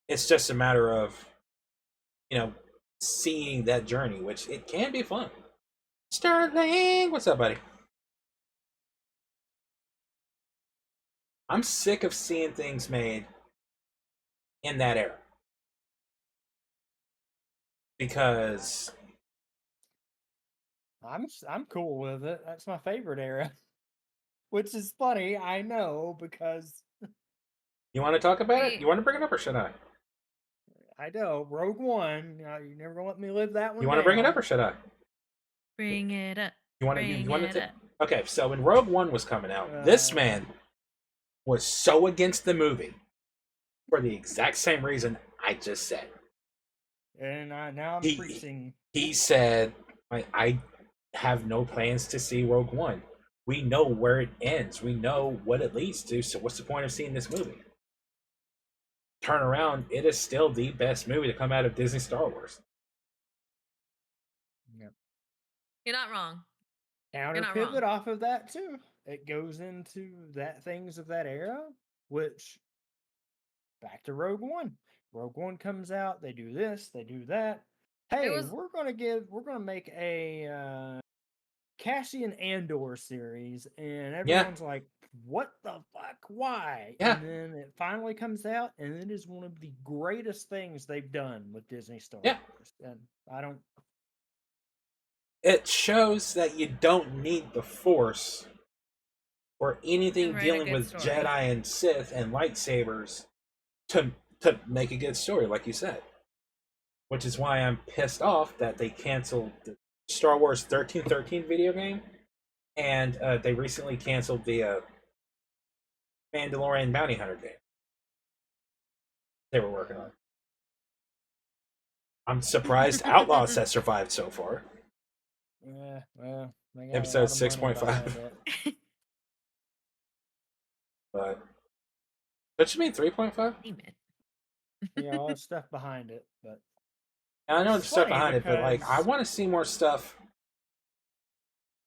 It's just a matter of, seeing that journey, which it can be fun. Sterling, what's up, buddy? I'm sick of seeing things made in that era. Because I'm cool with it. That's my favorite era. Which is funny, I know, because you want to talk about it? See, You want to bring it up or should I? I know Rogue One. You never gonna let me live that one You want to bring it down. up or should I? bring it up. You want to? Bring You want it to? up. Okay, so when Rogue One was coming out, this man was so against the movie for the exact same reason I just said. And now I'm He- preaching. He said, I have no plans to see Rogue One. We know where it ends. We know what it leads to. So what's the point of seeing this movie? Turn around, it is still the best movie to come out of Disney Star Wars. Yep. You're not wrong. Counter not pivot wrong. off of that too. It goes into that things of that era, which back to Rogue One. Rogue One comes out, they do this, they do that. Hey, was- we're gonna make a Cassian Andor series, and everyone's like, "What the fuck? Why?" Yeah. And then it finally comes out, and it is one of the greatest things they've done with Disney Star Yeah. Wars. And I don't. It shows that you don't need the Force or anything write a dealing good with story. Jedi and Sith and lightsabers to make a good story, like you said. Which is why I'm pissed off that they canceled the Star Wars 1313 video game, and they recently canceled the Mandalorian Bounty Hunter game they were working on. I'm surprised Outlaws has survived so far. Yeah, well, they got Episode a lot of money 6.5. behind it. But don't you mean 3.5? Damn it. Yeah, all that stuff behind it, but I know It's there's stuff funny behind it, but like I because- want to see more stuff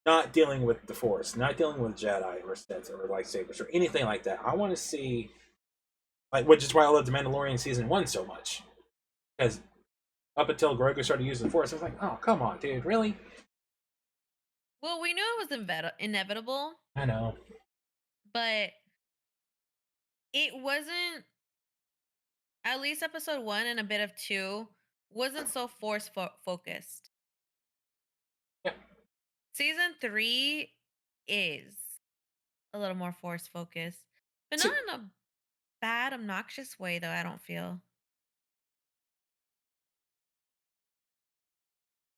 not dealing with the Force, not dealing with Jedi or Sith or lightsabers or anything like that. I want to see, like, which is why I love The Mandalorian season 1 so much, because up until Grogu started using the Force, I was like, oh come on, dude, really? Well, we knew it was inevitable, I know. but it wasn't. At least episode 1 and a bit of 2 wasn't so force focused. Yeah. Season 3 is a little more force focused, but See- not in a bad, obnoxious way, though. I don't feel.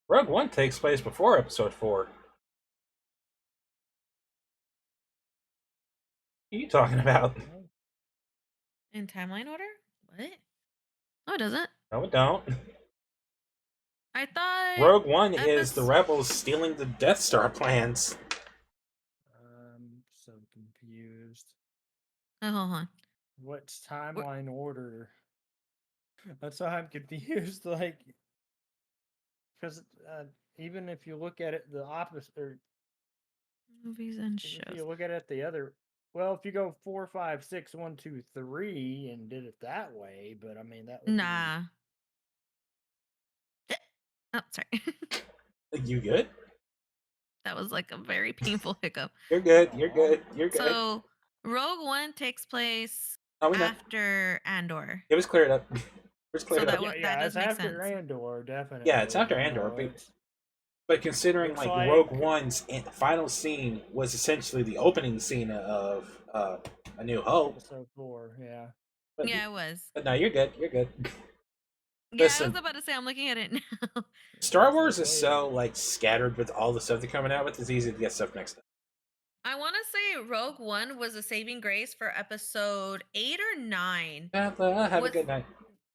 Rogue One takes place before Episode 4. What are you talking about? In timeline order? What? No, it doesn't. No, it don't. I thought. Rogue One is the Epis- rebels stealing the Death Star plans. I'm so confused. Oh, hold on. What's timeline order? That's why I'm confused. Like, because even if you look at it the opposite, or Movies and if shows. you look at it the other, well, if you go 4, 5, 6, 1, 2, 3, and did it that way, but I mean that would Nah. Oh, sorry. You good? That was like a very painful hiccup. You're good. You're good. You're good. So, Rogue One takes place Oh, we know. after Andor. It was cleared up. It was cleared So up. that yeah, does it's make after sense. Andor, definitely. Yeah, it's after you Andor, know, but- it's- But considering Looks like like- Rogue One's final scene was essentially the opening scene of A New Hope. episode 4, yeah. But, Yeah, it was. but no, you're good. You're good. Yeah, I Listen. was about to say I'm looking at it now. Star It's Wars like, is hey, so like scattered with all the stuff they're coming out with. It's easy to get stuff mixed up. I want to say Rogue One was a saving grace for episode 8 or 9. Have a Was- good night.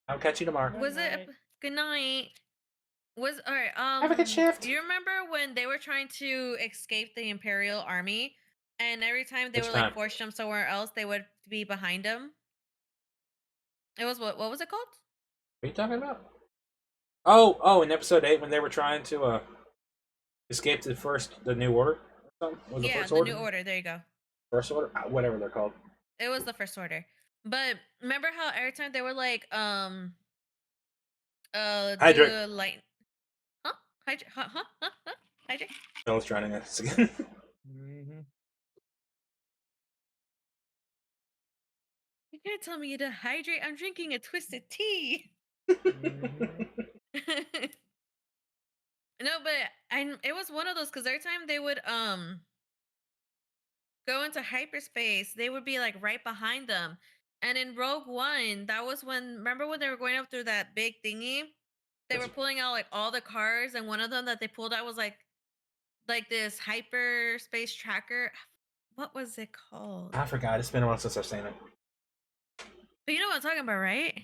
I'll catch you tomorrow. Good Was it? night. Good night. Was all right. Have a good shift. You remember when they were trying to escape the Imperial Army, and every time they Which were time? like force jump somewhere else, they would be behind them. It was what was it called? What are you talking about? Oh, in episode 8 when they were trying to escape to the New Order or something? Was the Yeah, First the New Order? Order. There you go. First Order? Whatever they're called. It was the First Order. But remember how every time they were like, Hydra. do light, huh? Huh? Hydra. Bill's drowning us again. Mm-hmm. You can't tell me to hydrate. I'm drinking a twisted tea. Mm-hmm. No, but it was one of those because every time they would go into hyperspace, they would be like right behind them. And in Rogue One, that was when remember when they were going up through that big thingy? They were pulling out like all the cars, and one of them that they pulled out was like this hyperspace tracker. What was it called? I forgot. It's been a while since I've seen it. But you know what I'm talking about, right?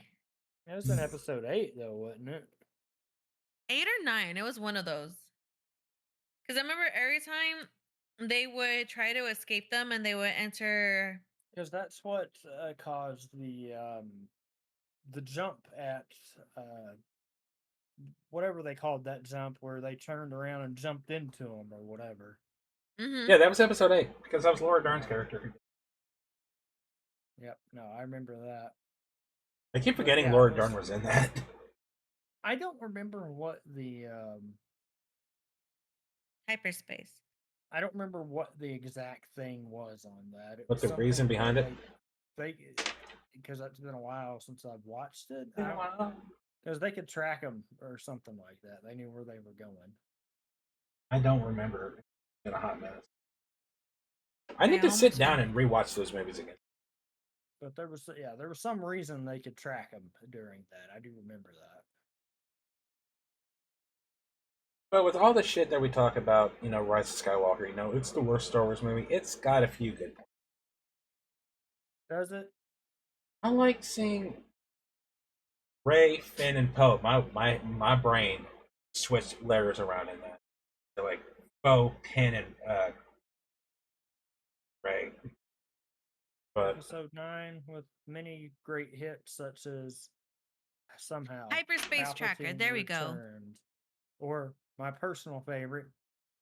That was in episode 8, though, wasn't it? 8 or 9. It was one of those. Because I remember every time they would try to escape them and they would enter. Because that's what caused the jump at whatever they called that jump, where they turned around and jumped into them or whatever. Mm-hmm. Yeah, that was episode 8 because that was Laura Dern's character. Yep. No, I remember that. I keep But forgetting yeah, Laura Dern was in that. I don't remember what the Hyperspace. I don't remember what the exact thing was on that. It What's was the reason something behind where it? They because it's been a while since I've watched it. You know what? Because they could track them or something like that. They knew where they were going. I don't remember. It's been a hot mess. I I need to sit almost down forgot. and rewatch those movies again. But there was some reason they could track them during that. I do remember that. But with all the shit that we talk about, Rise of Skywalker, it's the worst Star Wars movie. It's got a few good points. Does it? I like seeing Rey, Finn, and Poe. My brain switched letters around in that. They're like Poe, Finn, and Rey. But Episode 9 with many great hits such as somehow Hyperspace tracker. Palpatine There we go. returned. Or my personal favorite,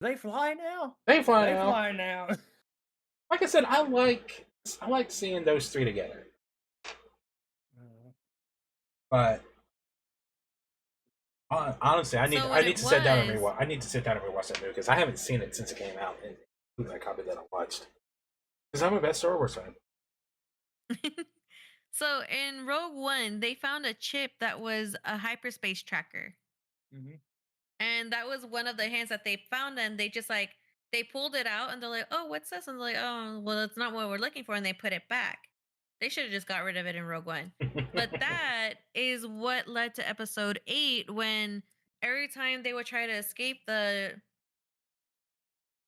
they fly now. they fly They out. fly now. Like I said, I like seeing those three together. But honestly, I need to sit down and rewatch. I need to sit down and rewatch that movie because I haven't seen it since it came out. And I copied that I watched because I'm a best Star Wars fan. So in Rogue One, they found a chip that was a hyperspace tracker. Mm-hmm. And that was one of the hands that they found, and they just like they pulled it out and they're like, "Oh, what's this?" And they're like, "Oh, well, it's not what we're looking for," and they put it back. They should have just got rid of it in Rogue One. But that is what led to Episode 8 when every time they would try to escape what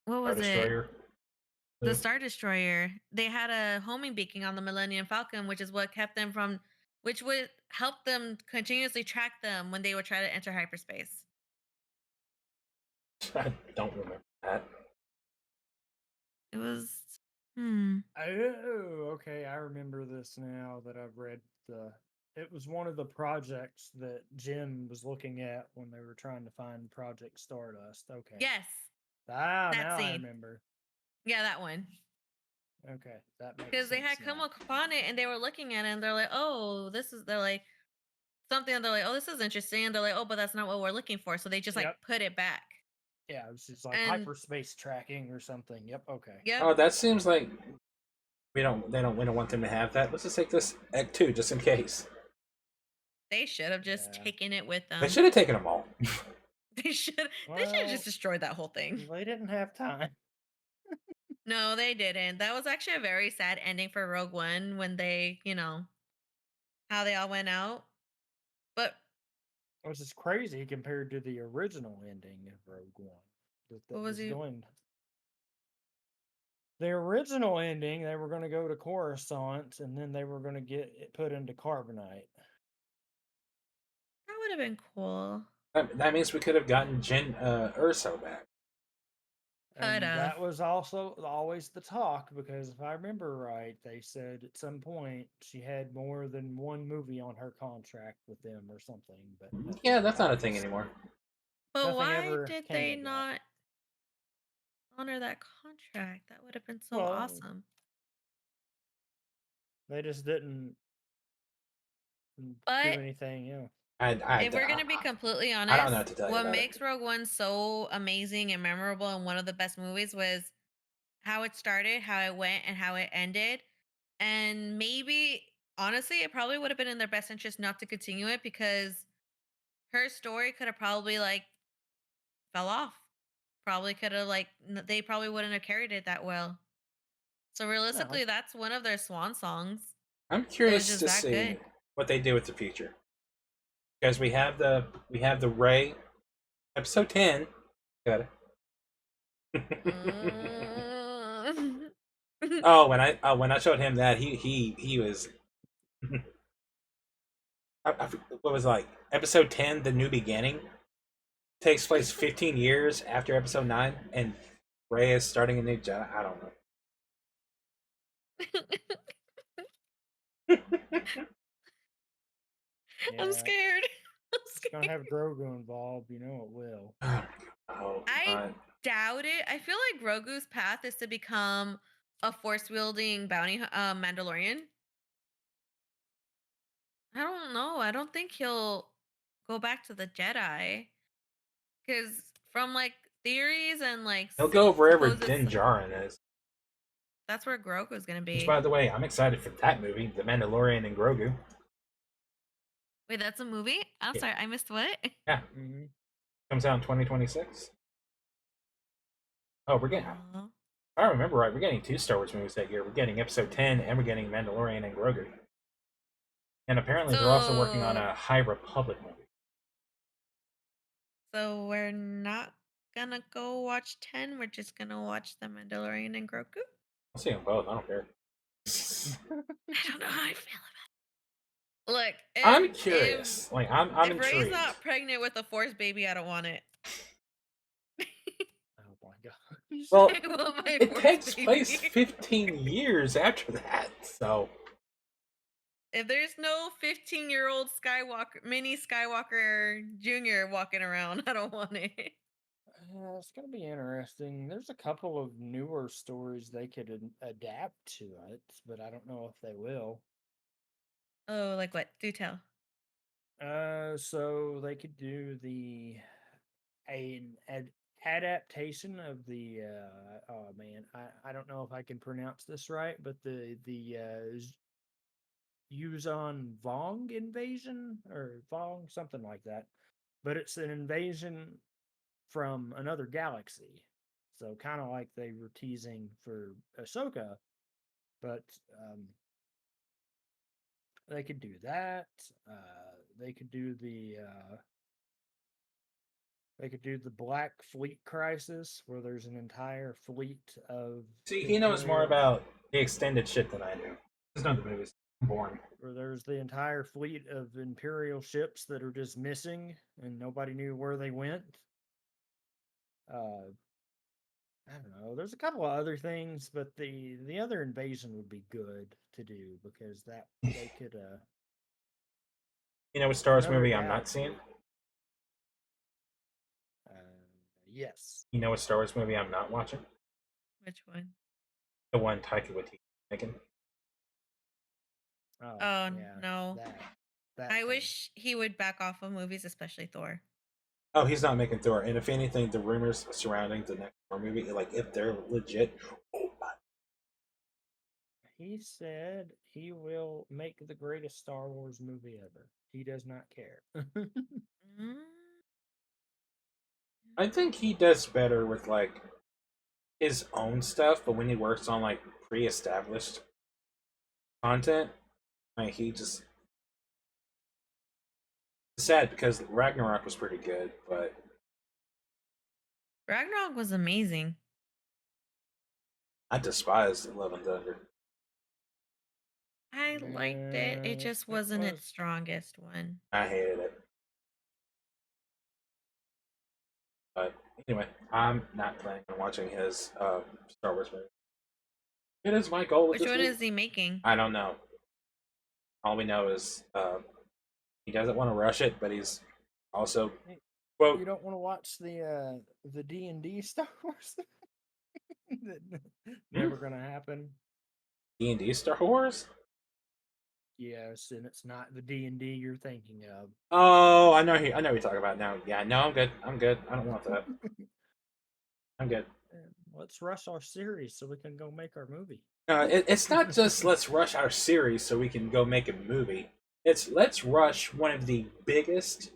Star was it? Destroyer. The Star Destroyer. They had a homing beacon on the Millennium Falcon, which is what kept them from, which would help them continuously track them when they would try to enter hyperspace. I don't remember that. It was Oh, okay. I remember this now that I've read the. It was one of the projects that Jim was looking at when they were trying to find Project Stardust. Okay. Yes, Ah, that now I scene. remember. Yeah, that one. Okay, that makes Because sense. they had come now. upon it and they were looking at it and they're like, "Oh, this is." They're like something. And they're like, "Oh, this is interesting." And they're like, "Oh, but that's not what we're looking for." So they just like Yep. put it back. Yeah, it was just like And hyperspace tracking or something. Yep. Okay. yep, Oh, that seems like we don't want them to have that. Let's just take this Act 2 just in case. they should have just Yeah. taken it with them. They should have taken them all. They should. They should have just destroyed that whole thing. They didn't have time. No, they didn't. That was actually a very sad ending for Rogue One when they, how they all went out. But Which is crazy compared to the original ending of Rogue One. That what was he? going. The original ending, they were going to go to Coruscant, and then they were going to get it put into carbonite. That would have been cool. That means we could have gotten Jin Urso back. Could And have. that was also always the talk because if I remember right, they said at some point she had more than one movie on her contract with them or something, but Yeah, that's not a thing anymore. But nothing why ever did came they of that. not honor that contract? That would have been so Well, awesome. they just didn't do But anything, yeah. if we're gonna be completely I don't know honest, what to tell you what about it. makes Rogue One so amazing and memorable and one of the best movies was how it started, how it went, and how it ended. And maybe, honestly, it probably would have been in their best interest not to continue it because her story could have probably like fell off. Probably could have like they probably wouldn't have carried it that well. So No. realistically, that's one of their swan songs. I'm It was curious just to that see good. what they do with the future because we have the Ray episode 10. Got it. Mm. Oh, when I showed him that he was what was it, like episode 10, the new beginning takes place 15 years after episode 9, and Ray is starting a new job. I don't know. I'm Yeah. scared. I'm It's gonna scared. have Grogu involved, you know it will. Oh, I God. doubt it. I feel like Grogu's path is to become a force wielding bounty Mandalorian. I don't know. I don't think he'll go back to the Jedi because from like theories and like He'll go wherever supposed Din Djarin is. that's where Grogu's gonna Which, be. by the way, I'm excited for that movie, The Mandalorian and Grogu. Wait, that's a movie? I'm Yeah, sorry, I missed what? yeah. Mm-hmm. Comes out in 2026. Oh, we're getting. If Aw. I remember right, we're getting 2 Star Wars movies that year. We're getting Episode 10, and we're getting Mandalorian and Grogu. And apparently, they're also working on So a High Republic movie. so we're not gonna go watch 10. We're just gonna watch The Mandalorian and Grogu. I'll see them both. I don't care. I don't know how I feel about it. Look, I'm if curious. Like, I'm if Ray's intrigued. not pregnant with a force baby, I don't want it. Oh my gosh. Well, I want my it force takes baby. place 15 years after that, so If there's no 15-year-old Skywalker, mini Skywalker Jr. walking around, I don't want it. It's gonna be interesting. There's a couple of newer stories they could adapt to it, but I don't know if they will. Oh, like what? Do tell. So they could do an adaptation of the oh man, I don't know if I can pronounce this right, but the Yuzon Vong invasion or Vong something like that. But it's an invasion from another galaxy. So kind of like they were teasing for Ahsoka, but they could do that. They could do the Black Fleet Crisis, where there's an entire fleet of see, he knows more Imperial, about the extended shit than I do. Just not the movies. I'm boring. where there's the entire fleet of Imperial ships that are just missing and nobody knew where they went. Uh, I don't know. There's a couple of other things, but the other invasion would be good to do because that they could You know what Star Wars another movie I'm not galaxy. seeing? Yes. You know what Star Wars movie I'm not watching? Which one? The one Taika Waititi making. Oh Oh yeah, no. that I thing. wish he would back off of movies, especially Thor. Oh, he's not making Thor. And if anything, the rumors surrounding the next Thor movie, like if they're legit, oh my. He said he will make the greatest Star Wars movie ever. He does not care. Mm. I think he does better with like his own stuff, but when he works on like pre-established content, like he just it's sad because Ragnarok was pretty good, but Ragnarok was amazing. I despise Love and Thunder. I liked it. It just It wasn't its was strongest one. I hated it. But anyway, I'm not planning on watching his Star Wars movie. It is my goal with Which this one week. is he making? I don't know. All we know is he doesn't want to rush it, but he's also quote You don't want to watch the D&D Star Wars? Never gonna happen. D&D Star Wars. Yes, and it's not the D&D you're thinking of. Oh, I know. I know what you're talking about now. Yeah, no, I'm good. I'm good. I don't want that. I'm good. Let's rush our series so we can go make our movie. It's not just let's rush our series so we can go make a movie. It's let's rush one of the biggest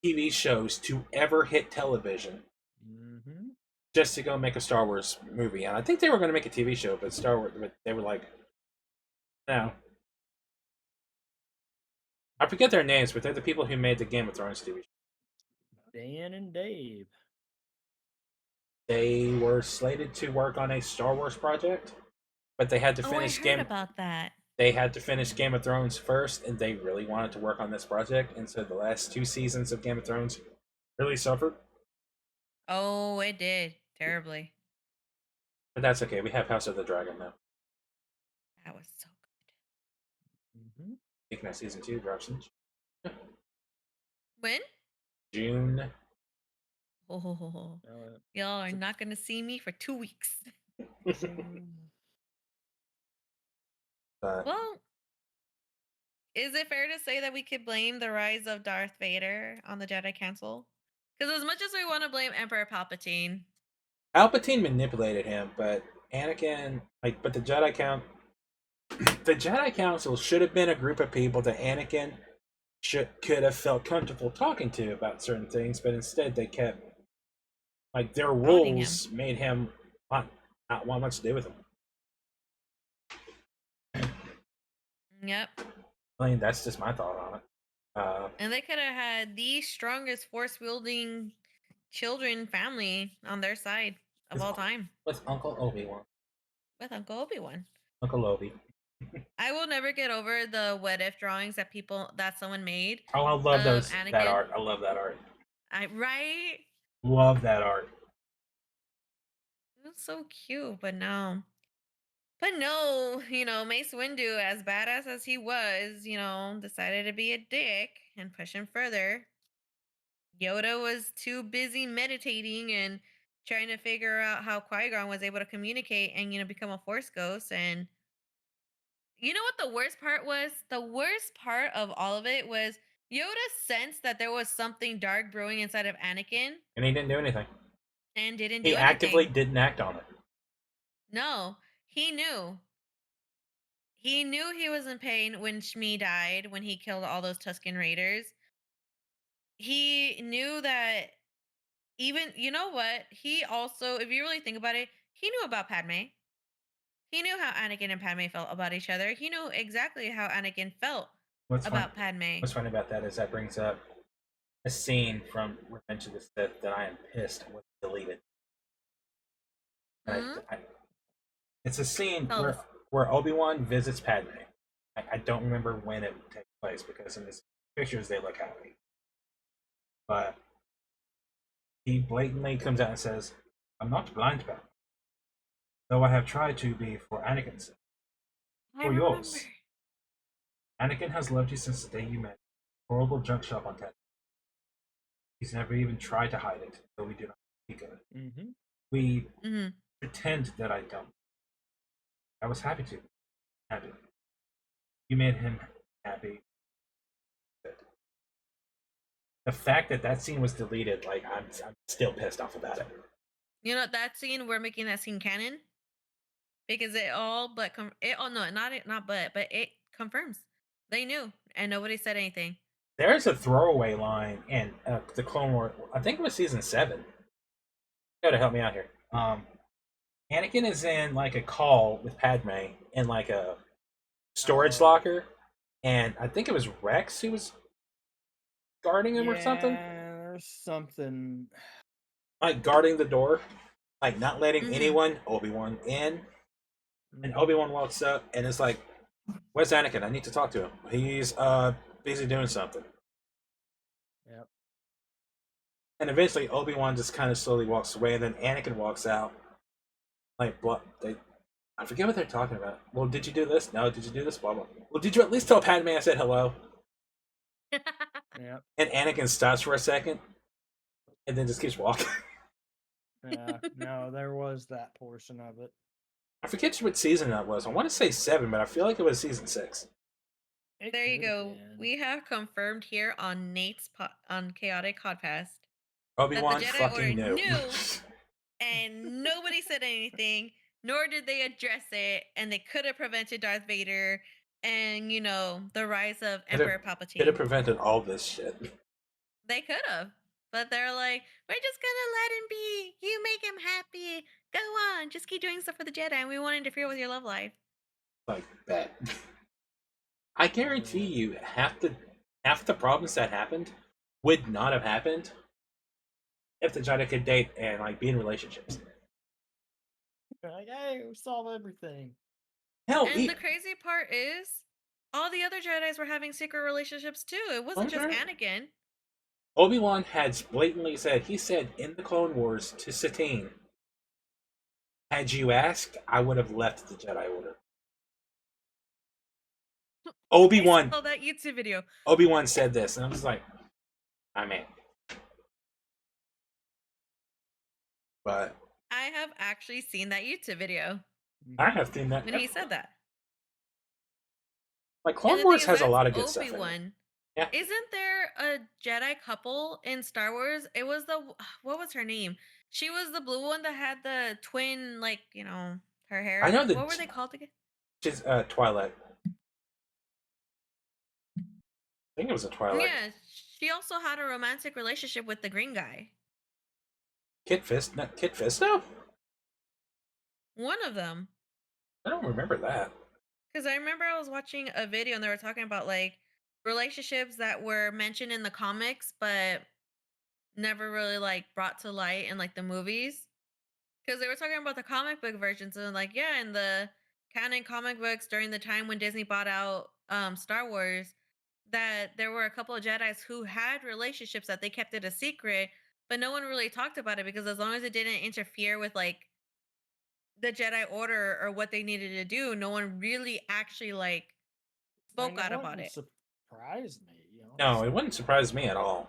TV shows to ever hit television Mm-hmm. just to go make a Star Wars movie. And I think they were going to make a TV show, but but they were like, no. I forget their names, but they're the people who made the Game of Thrones TV show. Dan and Dave. They were slated to work on a Star Wars project, but they had to I finish heard about that. They had to finish Game of Thrones first, and they really wanted to work on this project, and so the last 2 seasons of Game of Thrones really suffered. Oh, it did terribly. But that's okay. We have House of the Dragon now. That was so good. Mm-hmm. Speaking of season 2 drops in When? June. Oh, y'all are not gonna see me for 2 weeks. But Well, is it fair to say that we could blame the rise of Darth Vader on the Jedi Council? Because as much as we want to blame Emperor Palpatine, Palpatine manipulated him, but Anakin, but the Jedi Council should have been a group of people that Anakin could have felt comfortable talking to about certain things, but instead they kept their Avoiding rules made him not want much to do with them. yep. I mean, that's just my thought on it. And they could have had the strongest force wielding children family on their side of all time With Uncle Obi-Wan. with Uncle Obi-Wan. Uncle Obi. I will never get over the what if drawings that someone made. Oh, I love those. Anakin. That art. I love that art. Right? Love that art. It was so cute, but no. But no, Mace Windu, as badass as he was, decided to be a dick and push him further. Yoda was too busy meditating and trying to figure out how Qui-Gon was able to communicate and, become a Force ghost. And you know what the worst part was? The worst part of all of it was Yoda sensed that there was something dark brewing inside of Anakin. And he didn't do anything. And didn't do anything. He actively didn't act on it. No, he knew. He knew he was in pain when Shmi died, when he killed all those Tusken Raiders. He knew that you know what? He also, if you really think about it, he knew about Padme. He knew how Anakin and Padme felt about each other. He knew exactly how Anakin felt about Padme. What's funny about that is that brings up a scene from Revenge of the Sith that I am pissed was deleted. Mm-hmm. It's a scene where Obi-Wan visits Padme. I don't remember when it takes place because in these pictures they look happy. But he blatantly comes out and says, "I'm not blind, Padme. Though I have tried to be for Anakin's sake. For yours. Anakin has loved you since the day you met. Horrible junk shop on Tatooine. He's never even tried to hide it, though we do not speak of it. Mm-hmm. We pretend that I don't. I was happy to. Happy. You made him happy. The fact that scene was deleted, I'm still pissed off about it. You know that scene, we're making that scene canon because it confirms they knew and nobody said anything. There's a throwaway line in the Clone Wars. I think it was season 7. You gotta help me out here. Anakin is in a call with Padme in a storage locker, and I think it was Rex who was guarding him or something. There's something guarding the door, not letting anyone, Obi-Wan, in. And Obi-Wan walks up and is like, "Where's Anakin? I need to talk to him. He's busy doing something." Yep. And eventually Obi-Wan just kind of slowly walks away, and then Anakin walks out. Like, I forget what they're talking about. Well, did you do this? No. Did you do this? Blah, blah. Well, did you at least tell Padme I said hello? Yeah. And Anakin stops for a second, and then just keeps walking. Yeah. No, there was that portion of it. I forget what season that was. I want to say 7, but I feel like it was season 6. It There you could have go. been. We have confirmed here on on Chaotic Codpast Obi-Wan that the Jedi fucking Order knew. knew, and nobody said anything, nor did they address it, and they could have prevented Darth Vader and the rise of Emperor Could have Palpatine. prevented all this shit. They could have, but they're like, we're just gonna let him be. You make him happy. Go on, just keep doing stuff for the Jedi, and we won't interfere with your love life. Like that. I guarantee you, half the problems that happened would not have happened if the Jedi could date and like be in relationships. Like, hey, we solve everything. Hell, And the crazy part is, all the other Jedi's were having secret relationships too. It wasn't just Anakin. Obi-Wan had blatantly said, he said in the Clone Wars to Satine, had you asked, I would have left the Jedi Order. Obi-Wan. I saw that YouTube video. Obi-Wan said this, and I was like, I'm in. But I have actually seen that YouTube video. I have seen that when he said that. Like Clone Wars has a lot of good Obi-Wan. stuff in it. Yeah. Isn't there a Jedi couple in Star Wars? It was what was her name? She was the blue one that had the twin, like, her hair. I know what were they called again? She's Twilight. I think it was a Twilight. Yeah, she also had a romantic relationship with the green guy. Kit Fisto? One of them. I don't remember that. Because I remember I was watching a video and they were talking about like relationships that were mentioned in the comics, but never really like brought to light in like the movies. Because they were talking about the comic book versions and like, yeah, in the canon comic books during the time when Disney bought out Star Wars, that there were a couple of Jedis who had relationships that they kept it a secret, but no one really talked about it because as long as it didn't interfere with like the Jedi Order or what they needed to do, no one really actually like spoke out about it. Surprised me. No, it wouldn't surprise me at all.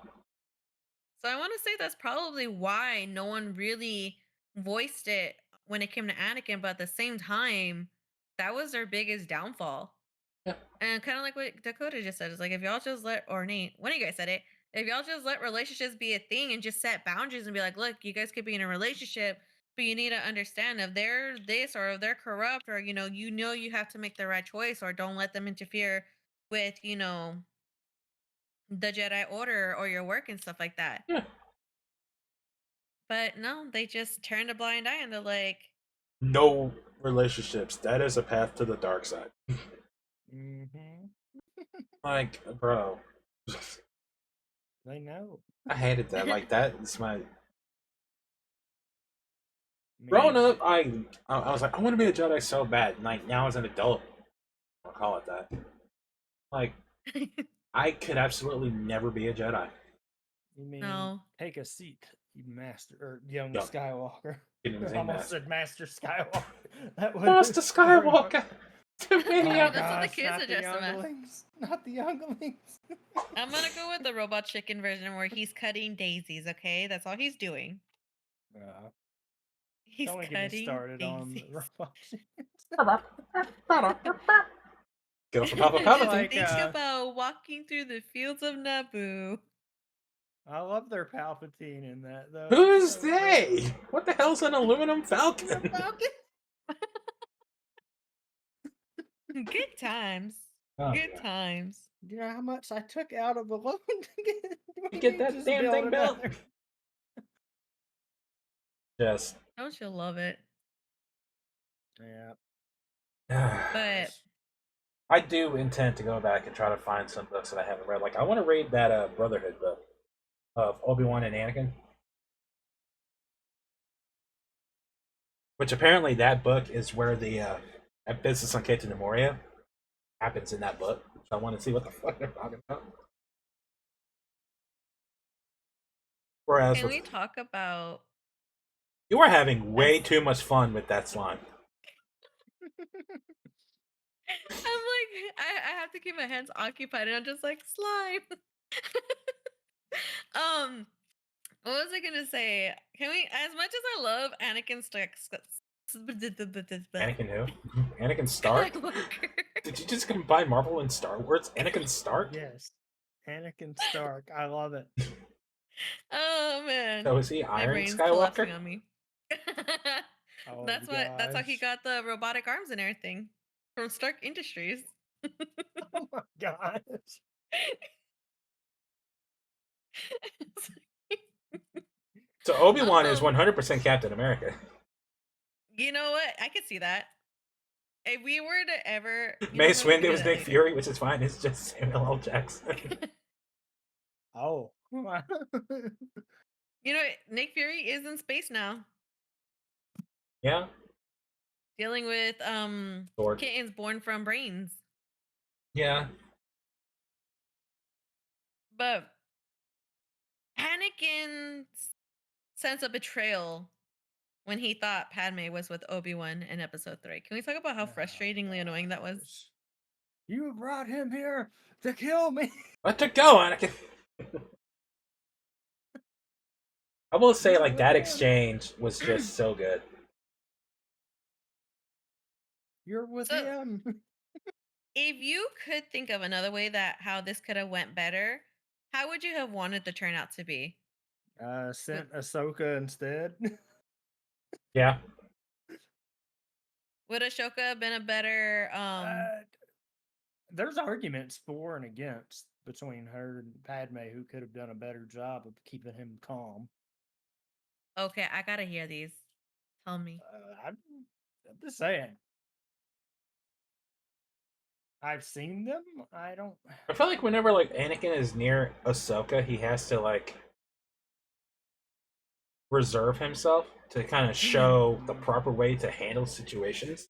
So I want to say that's probably why no one really voiced it when it came to Anakin, but at the same time, that was their biggest downfall. Yeah. And kind of like what Dakota just said, it's like if y'all just or Nate, one of you guys said it, if y'all just let relationships be a thing and just set boundaries and be like, look, you guys could be in a relationship, but you need to understand if they're this or if they're corrupt or you have to make the right choice or don't let them interfere with the Jedi Order or your work and stuff like that. Yeah. But no, they just turned a blind eye and they're like, no relationships. That is a path to the dark side. Mm-hmm. Like, bro. They know. I hated that. Like, that is my. Growing up, I was like, I want to be a Jedi so bad. And like, now as an adult, I'll call it that. Like, I could absolutely never be a Jedi. You mean No. take a seat, you master or young Skywalker? I almost said Master Skywalker. Master Skywalker. That's what the kids address him as. Not the younglings. I'm gonna go with the Robot Chicken version where he's cutting daisies. Okay, that's all he's doing. He's don't cutting get me started daisies. on the Robot Chicken. Go for Papa Palpatine. Like, think about walking through the fields of Naboo. I love their Palpatine in that though. Who's they? Cool. What the hell's an aluminum falcon? Good times. Good times. You know how much I took out of a loan to get that damn thing built? Yes. Don't you love it? Yeah. But I do intend to go back and try to find some books that I haven't read. Like, I want to read that Brotherhood book of Obi-Wan and Anakin. Which apparently that book is where the Business on Kate Moria happens in that book. So I want to see what the fuck they're talking about. Whereas Can with we talk about you are having way as too much fun with that slime. I'm like I have to keep my hands occupied and I'm just like slime. um what was I gonna say? Can we, as much as I love Anakin Anakin who? Anakin Stark? Skywalker. Did you just combine Marvel and Star Wars? Anakin Stark? Yes. Anakin Stark. I love it. Oh man. So is he My Iron brain's Skywalker? collapsing on me. Oh That's how he gosh. got the robotic arms and everything from Stark Industries. Oh my gosh. So Obi-Wan is um, 100% Captain America. you know what? I could see that. If we were to ever, you know Mace what, we Windu could do was that Nick later. Fury, which is fine. It's just Samuel L. Jackson. Oh. You know, Nick Fury is in space now, Yeah. dealing with Sword. kittens born from brains. Yeah. But Anakin's sense of betrayal when he thought Padme was with Obi-Wan in episode 3. Can we talk about how Oh, frustratingly annoying that was? gosh. You brought him here to kill me. Let it go, Anakin. I will say, You're like, with that him. exchange was just so good. You're with So, him. if you could think of another way that how this could have went better, how would you have wanted the turnout to be? Would, Sent Ahsoka instead. Yeah. would Ashoka have been a better uh, there's arguments for and against between her and Padme who could have done a better job of keeping him calm. Okay, I gotta hear these. Tell me. I'm just saying. I've seen them. I don't. I feel like whenever, like, Anakin is near Ahsoka, he has to, like, reserve himself to kind of show the proper way to handle situations.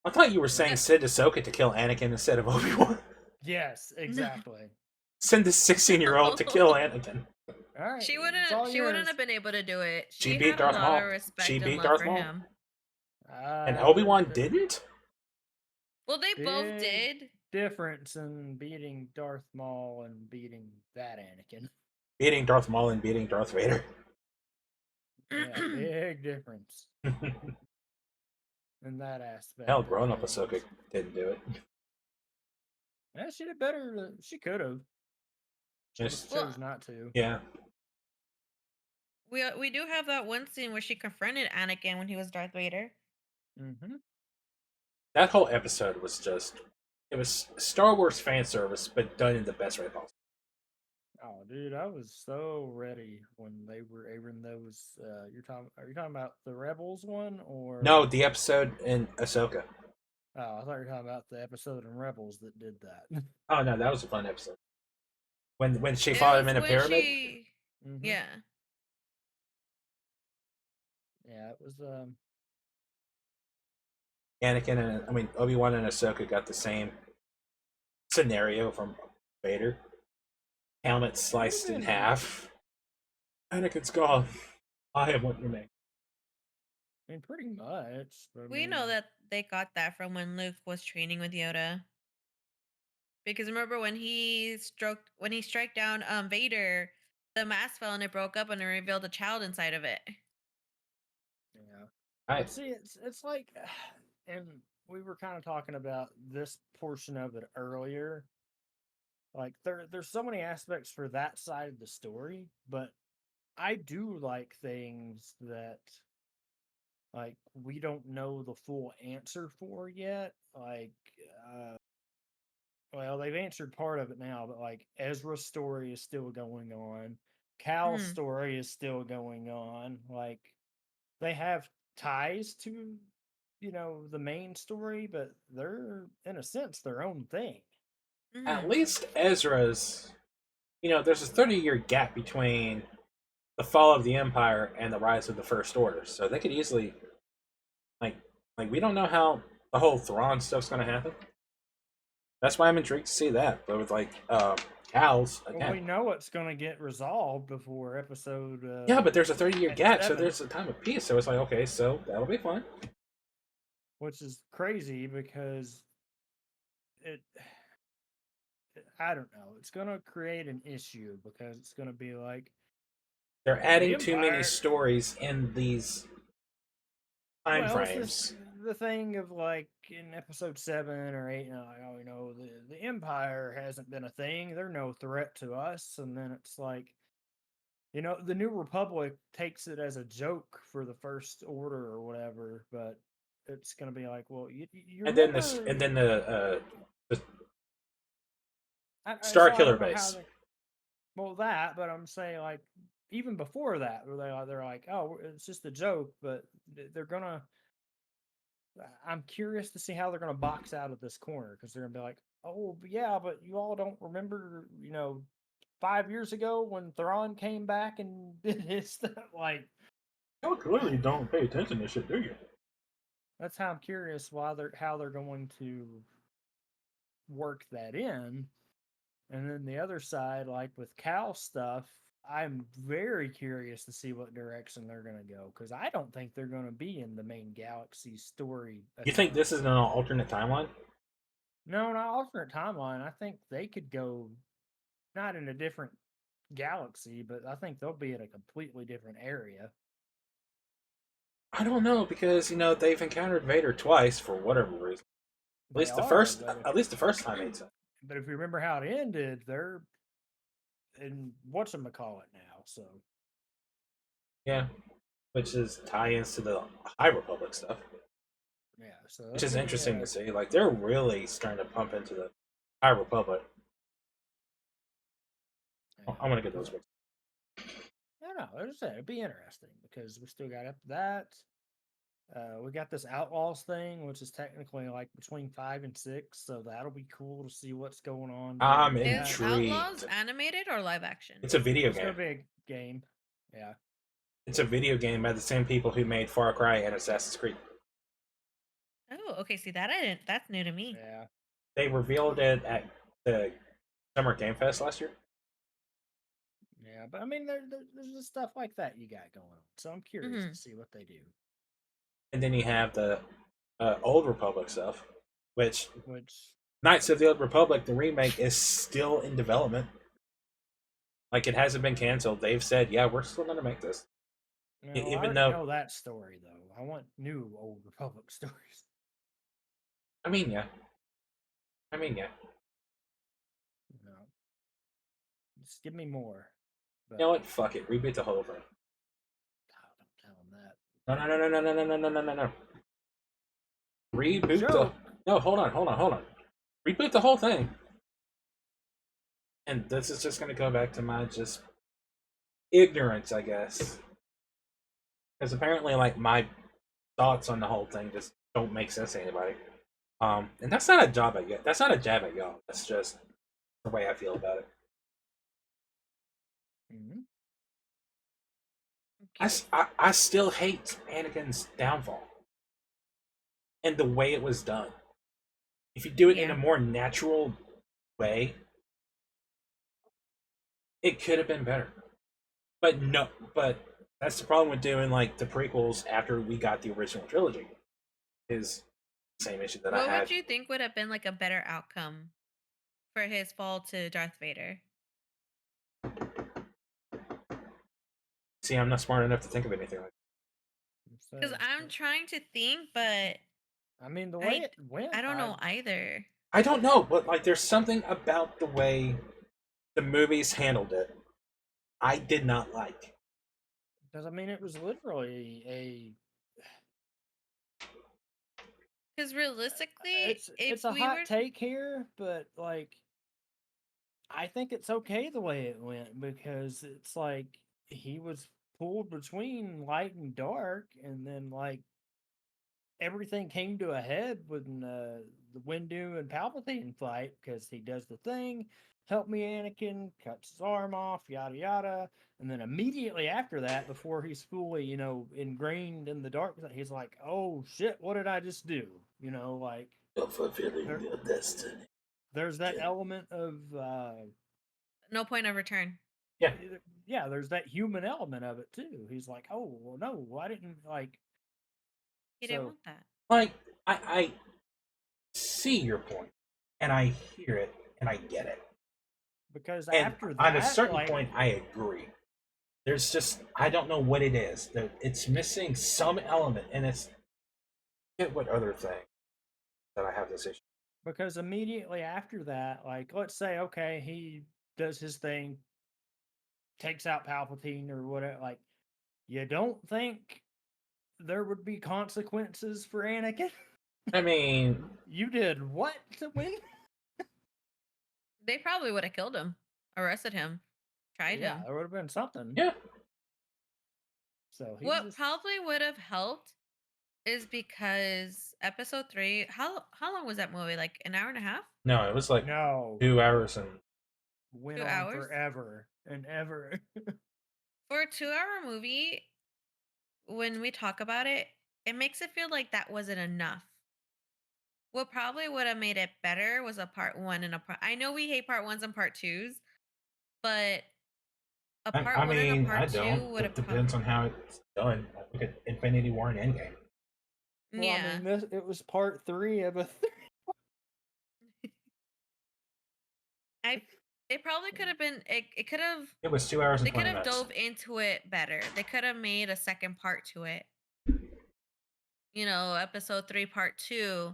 I thought you were saying send Ahsoka to kill Anakin instead of Obi-Wan. Yes, No. exactly. Send this 16-year-old to kill Anakin. All right, She it's all wouldn't yours. have been able to do it. She She beat had a Darth lot Maul. of respect She and beat love Darth for Maul. him. And Obi-Wan There's a didn't? Well, they both big did. difference in beating Darth Maul and beating that Anakin. Beating Darth Maul and beating Darth Vader. Yeah, big difference in that aspect. Hell, of grown-up things. Ahsoka didn't do it. Yeah, she did better. She could have. She just Just, Well, chose not to. yeah. we do have that one scene where she confronted Anakin when he was Darth Vader. Mm-hmm. That whole episode was just... It was Star Wars fan service, but done in the best way possible. Oh, dude, I was so ready when they were airing those. Are you talking about the Rebels one or? No, the episode in Ahsoka. Oh, I thought you were talking about the episode in Rebels that did that. Oh, no, that was a fun episode. When she It fought him was in a when pyramid? she, Mm-hmm. yeah. Yeah, it was. Anakin and... I mean, Obi-Wan and Ahsoka got the same scenario from Vader. Helmet sliced in Even- half. Anakin's gone. I am what remains. I mean, pretty much. But I We know mean, that they got that from when Luke was training with Yoda. Because remember when he struck down Vader, the mask fell and it broke up and it revealed a child inside of it. Yeah. I But see, it's like, and we were kind of talking about this portion of it earlier. Like there's so many aspects for that side of the story, but I do like things that like we don't know the full answer for yet. Like, well, they've answered part of it now, but like Ezra's story is still going on. Cal's Mhm. story is still going on. Like they have ties to, the main story, but they're in a sense their own thing. At Mhm. least Ezra's... there's a 30-year gap between the fall of the Empire and the rise of the First Order, so they could easily... Like we don't know how the whole Thrawn stuff's going to happen. That's why I'm intrigued to see that. But with, like, Cal's Well, again. we know it's going to get resolved before episode. Yeah, but there's a 30-year gap, so 7, there's a time of peace. So it's like, okay, so that'll be fun. which is crazy because it. I don't know. It's going to create an issue because it's going to be like They're the adding too many Empire. stories in these time Well, it's just frames. the thing of like in episode 7 or 8. The Empire hasn't been a thing. They're no threat to us, and then it's like the New Republic takes it as a joke for the First Order or whatever, but it's gonna be like, well, you And then this, remember? and then the So Star I Killer don't know how base. they. Well, that, but I'm saying like even before that, where they're like, oh, it's just a joke, but they're gonna. I'm curious to see how they're gonna box out of this corner because they're gonna be like, oh, yeah, but you all don't remember, 5 years ago when Thrawn came back and did his stuff. Like, You clearly don't pay attention to shit, do you? that's how I'm curious how they're going to work that in. And then the other side, like with Cal stuff, I'm very curious to see what direction they're going to go because I don't think they're going to be in the main galaxy story. You think this is an alternate timeline? No, not alternate timeline. I think they could go not in a different galaxy, but I think they'll be in a completely different area. I don't know because they've encountered Vader twice for whatever reason. At least the first time they said. But if you remember how it ended, they're in whatchamacallit now, so. Yeah, which is tie-ins to the High Republic stuff. Yeah, so which is interesting to see. Like they're really starting to pump into the High Republic. Yeah. I'm gonna get those books. No, I just said it'd be interesting because we still got up to that. We got this Outlaws thing, which is technically like between 5 and 6, so that'll be cool to see what's going on. I'm Is intrigued. Outlaws animated or live action? It's a video game. It's gonna be a game. Yeah. It's a video game by the same people who made Far Cry and Assassin's Creed. Oh, okay. See that I didn't. That's new to me. Yeah. They revealed it at the Summer Game Fest last year. Yeah, but I mean, there's just stuff like that you got going on, so I'm curious to see what they do. And then you have the Old Republic stuff, which Knights of the Old Republic, the remake, is still in development. Like it hasn't been canceled. They've said, yeah, we're still going to make this. No, even though I know that story though, I want new Old Republic stories. I mean, yeah. No, just give me more. But... You know what? Fuck it. Reboot the whole thing. God, don't tell him that. No. Reboot the... No, hold on. Reboot the whole thing. And this is just going to go back to my just ignorance, I guess. Because apparently, like, my thoughts on the whole thing just don't make sense to anybody. And that's not a jab at y'all. That's just the way I feel about it. Mm-hmm. Okay. I still hate Anakin's downfall. And the way it was done. If you do it in a more natural way, it could have been better. But that's the problem with doing like the prequels after we got the original trilogy. Is the same issue that I had. What would you think would have been like a better outcome for his fall to Darth Vader? See, I'm not smart enough to think of anything like that. Because I'm trying to think, but I mean the way it went, I don't know either. I don't know, but like there's something about the way the movies handled it I did not like. Because I mean it was literally a... Because realistically, it's a hot take here, but like I think it's okay the way it went because it's like he was pulled between light and dark, and then like everything came to a head when the Windu and Palpatine fight because he does the thing, help me Anakin, cuts his arm off, yada yada, and then immediately after that, before he's fully ingrained in the dark, he's like, oh shit, what did I just do? Like fulfilling your destiny. There's that element of No point of return. Yeah. Yeah, there's that human element of it too. He's like, oh well, no, I didn't like. He didn't So want that. Like, I see your point, and I hear it, and I get it. because And after at a that, certain like, point, I agree. There's just, I don't know what it is. It's missing some element, and it's what other thing that I have this issue. because immediately after that, like, let's say, okay, he does his thing, takes out Palpatine or whatever. Like, you don't think there would be consequences for Anakin? I mean, You did what to win? They probably would have killed him, arrested him, tried Yeah, him. there would have been something. yeah. So he What just probably would have helped is because episode 3, how long was that movie? Like an hour and a half? No, it was like no 2 hours and went 2 on hours? forever and ever. For a 2-hour movie, when we talk about it, it makes it feel like that wasn't enough. What probably would have made it better was a part 1 and a part, I know we hate part 1s and part 2s, but a part I 1 and a mean, I part 2 don't. would It have depends on how it's done. Look at Infinity War and Endgame. Well, I yeah. mean, it was part 3 of a. I It probably could have been, it could have, It was 2 hours and they could 20 have minutes. dove into it better. They could have made a second part to it. Episode 3 part 2,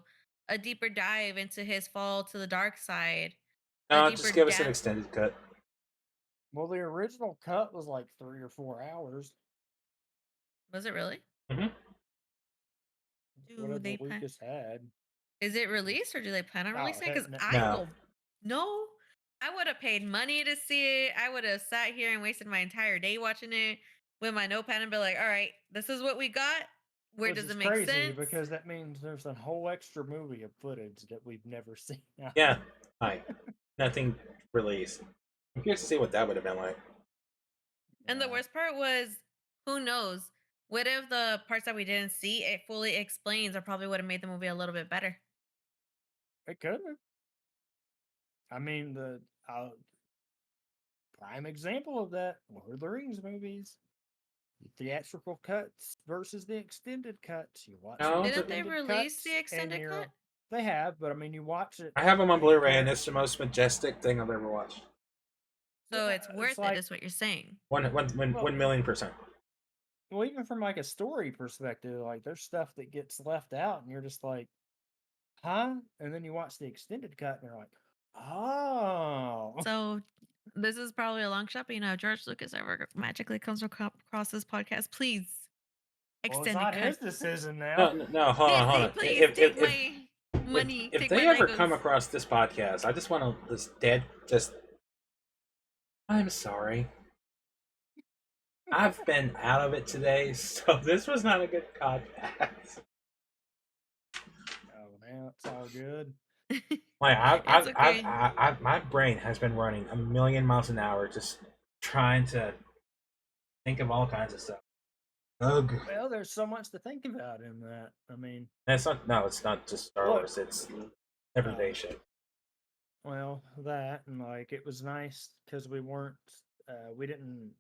a deeper dive into his fall to the dark side, a No, deeper just give us an depth. extended cut. Well, the original cut was like 3 or 4 hours. Was it really? hmm Do Whatever they plan? Lucas had. Is it released or do they plan on Oh, releasing it? Because I No. will. No, I would have paid money to see it. I would have sat here and wasted my entire day watching it with my notepad and be like, "All right, this is what we got. Where Which does is it make crazy sense?" because that means there's a whole extra movie of footage that we've never seen. Yeah. Hi. Nothing released. I'm curious to see what that would have been like. And the Yeah. worst part was, who knows? What if the parts that we didn't see, it fully explains, or probably would have made the movie a little bit better. It could have. I mean, the prime example of that, Lord of the Rings movies. The theatrical cuts versus the extended cuts. You watch No, the Didn't they extended release cuts, the and extended cut? they have, but I mean, you watch it. I have them on and Blu-ray, and compare- it's the most majestic thing I've ever watched. So Yeah, it's worth it, like, is what you're saying. One well, 1,000,000%. well, even from like a story perspective, like there's stuff that gets left out, and you're just like, huh? And then you watch the extended cut, and you're like, oh. So this is probably a long shot, but George Lucas ever magically comes across this podcast, please Well, it's extended not cut. his decision now. No, hold on, hold on. Please take my money. If Take they my ever Legos. come across this podcast, I just want to just. I'm sorry. I've been out of it today, so this was not a good podcast. Oh man, it's all good. Like It's okay. my brain has been running a million miles an hour, just trying to think of all kinds of stuff. Ugh. Well, there's so much to think about in that. I mean, And it's not. No, it's not just Star Look. Wars. It's everyday shit. well, that and like it was nice because we didn't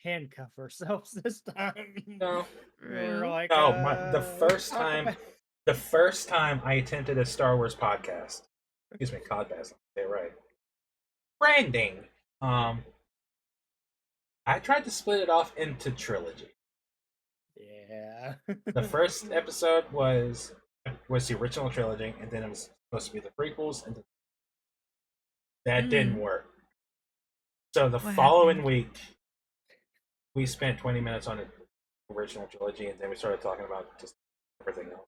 handcuff ourselves this time. No, We were Rude. like, no. let's talk about- The first time I attempted a Star Wars podcast, excuse me, Codpast. Say it right. Branding. I tried to split it off into trilogy. Yeah. The first episode was the original trilogy, and then it was supposed to be the prequels, and that didn't work. So the What following happened? week, we spent 20 minutes on the original trilogy, and then we started talking about just everything else.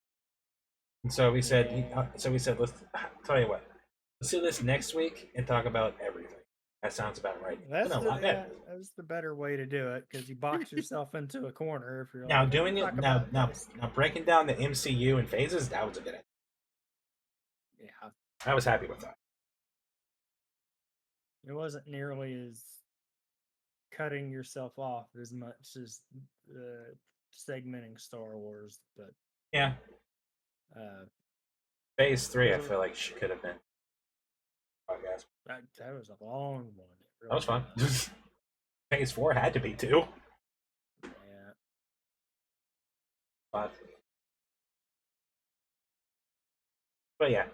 And so we said, Yeah. let's tell you what, let's do this next week and talk about everything. That sounds about right. That's No, I'm good. that's the better way to do it because you box yourself into a corner if you're Now like, doing "Let's it talk now about now this." now breaking down the MCU in phases, that was a good idea. Yeah, I was happy with that. it wasn't nearly as cutting yourself off as much as segmenting Star Wars, but Yeah, uh, phase 3, I So- feel like she could have been podcast. That was a long one. It That was really fun. Phase 4 had to be too. Yeah. But yeah,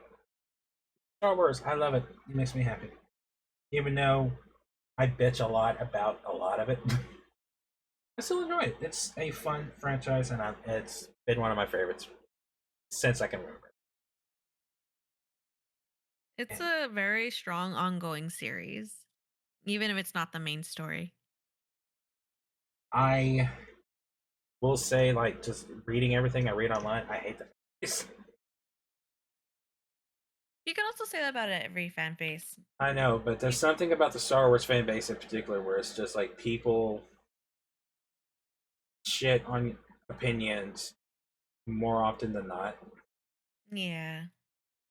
Star Wars, I love it. It makes me happy. Even though I bitch a lot about a lot of it, I still enjoy it. It's a fun franchise, and it's been one of my favorites since I can remember. It's And a very strong ongoing series, even if it's not the main story. I will say, like, just reading everything I read online, I hate the face. You can also say that about every fan base. I know, but there's something about the Star Wars fan base in particular where it's just like people shit on opinions more often than not. Yeah.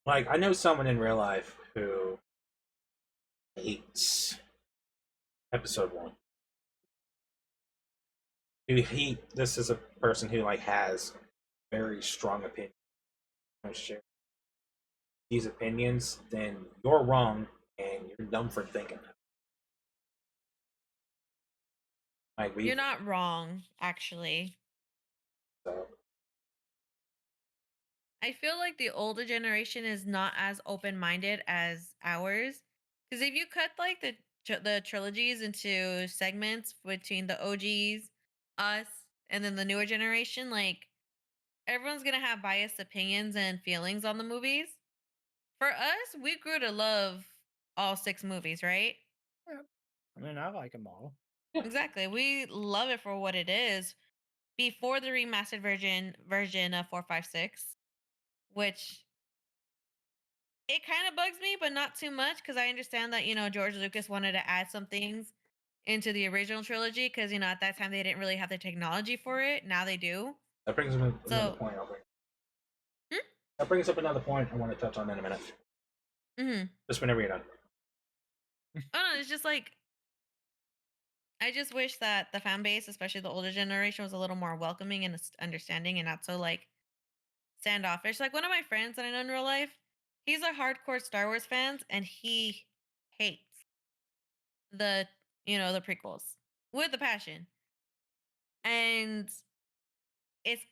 Like, I know someone in real life who hates episode 1. This is a person who like has very strong opinions. Share these opinions, then you're wrong and you're dumb for thinking that. Like You're not wrong, actually. So I feel like the older generation is not as open-minded as ours. Because if you cut like the trilogies into segments between the OGs, us, and then the newer generation, like everyone's gonna have biased opinions and feelings on the movies. For us, we grew to love all 6 movies, right? Yeah. I mean, I like them all. yeah, Exactly. We love it for what it is. Before the remastered version of 456, which it kind of bugs me, but not too much because I understand that George Lucas wanted to add some things into the original trilogy because at that time they didn't really have the technology for it. Now they do. that brings up another So, point. I'll bring. hmm? That brings up another point I want to touch on in a minute. Mm-hmm. Just whenever you're done. Oh no, it's just like I just wish that the fan base, especially the older generation, was a little more welcoming and understanding and not so like standoffish. Like one of my friends that I know in real life, he's a hardcore Star Wars fans and he hates the the prequels with a passion. And it's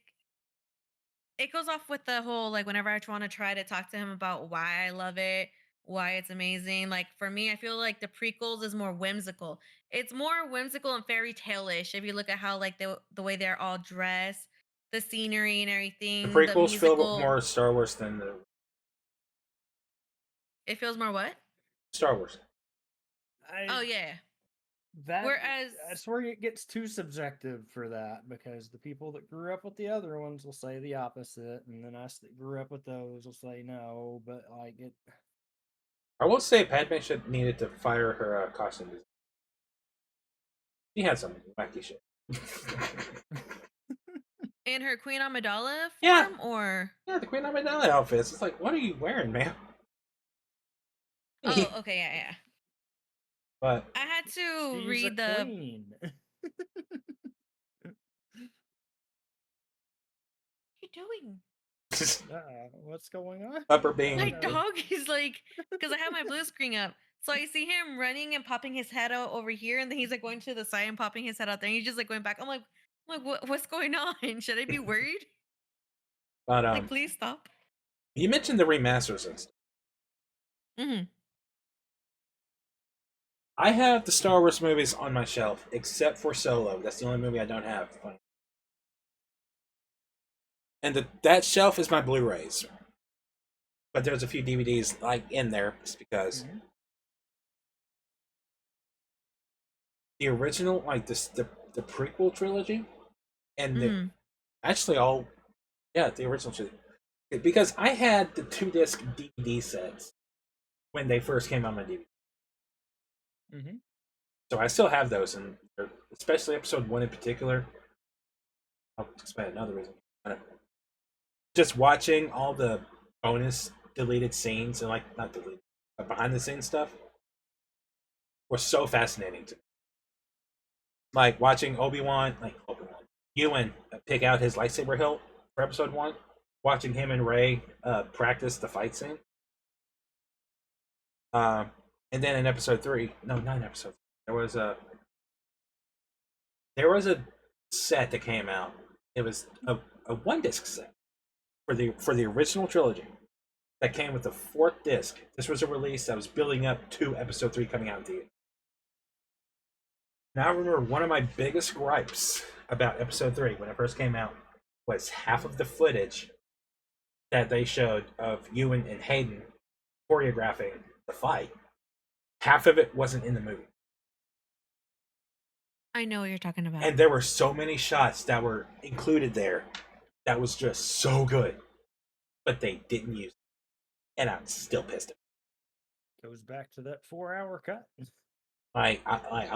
it goes off with the whole like whenever I want to try to talk to him about why I love it, why it's amazing. Like for me, I feel like the prequels is more whimsical. It's more whimsical and fairy tale-ish if you look at how like the way they're all dressed, the scenery and The everything, the prequels feel musical. more Star Wars than the It feels more what? Star Wars. Oh I yeah. that Whereas that's where it gets too subjective for that because the people that grew up with the other ones will say the opposite, and then us that grew up with those will say no. But like it, I will say Padme should needed to fire her costume designer. She had some wacky shit. in her Queen Amidala yeah, form, or yeah, the Queen Amidala outfits. It's like, what are you wearing, man? oh, okay, yeah, yeah. But I had to she's a read the. queen. What are you doing? What's going on? upper I My being. don't know. dog is like, because I have my blue screen up. So I see him running and popping his head out over here, and then he's like going to the side and popping his head out there. And he's just like going back. I'm like, what's going on? Should I be worried? But Like, please stop. you mentioned the remasters and stuff. Mm-hmm. I have the Star Wars movies on my shelf, except for Solo. That's the only movie I don't have. And that shelf is my Blu-rays. But there's a few DVDs like in there just because the original, like the prequel trilogy, and the Mm-hmm. actually all the original trilogy. Because I had the 2-disc DVD sets when they first came on my DVD. Mm-hmm. So I still have those, and especially episode 1 in particular. I'll explain another reason. Just watching all the bonus deleted scenes and like not deleted, but behind the scenes stuff was so fascinating to me. Like watching Obi-Wan Ewan pick out his lightsaber hilt for episode 1, watching him and Rey practice the fight scene. And then in episode 3, no, not in episode 3, there was a set that came out. It was a one disc set for the original trilogy that came with the fourth disc. This was a release that was building up to episode 3 coming out in theater. Now I remember one of my biggest gripes about episode 3 when it first came out was half of the footage that they showed of Ewan and Hayden choreographing the fight. Half of it wasn't in the movie. I know what you're talking about. And there were so many shots that were included there that was just so good. But they didn't use it. And I'm still pissed. Goes back to that 4-hour cut. I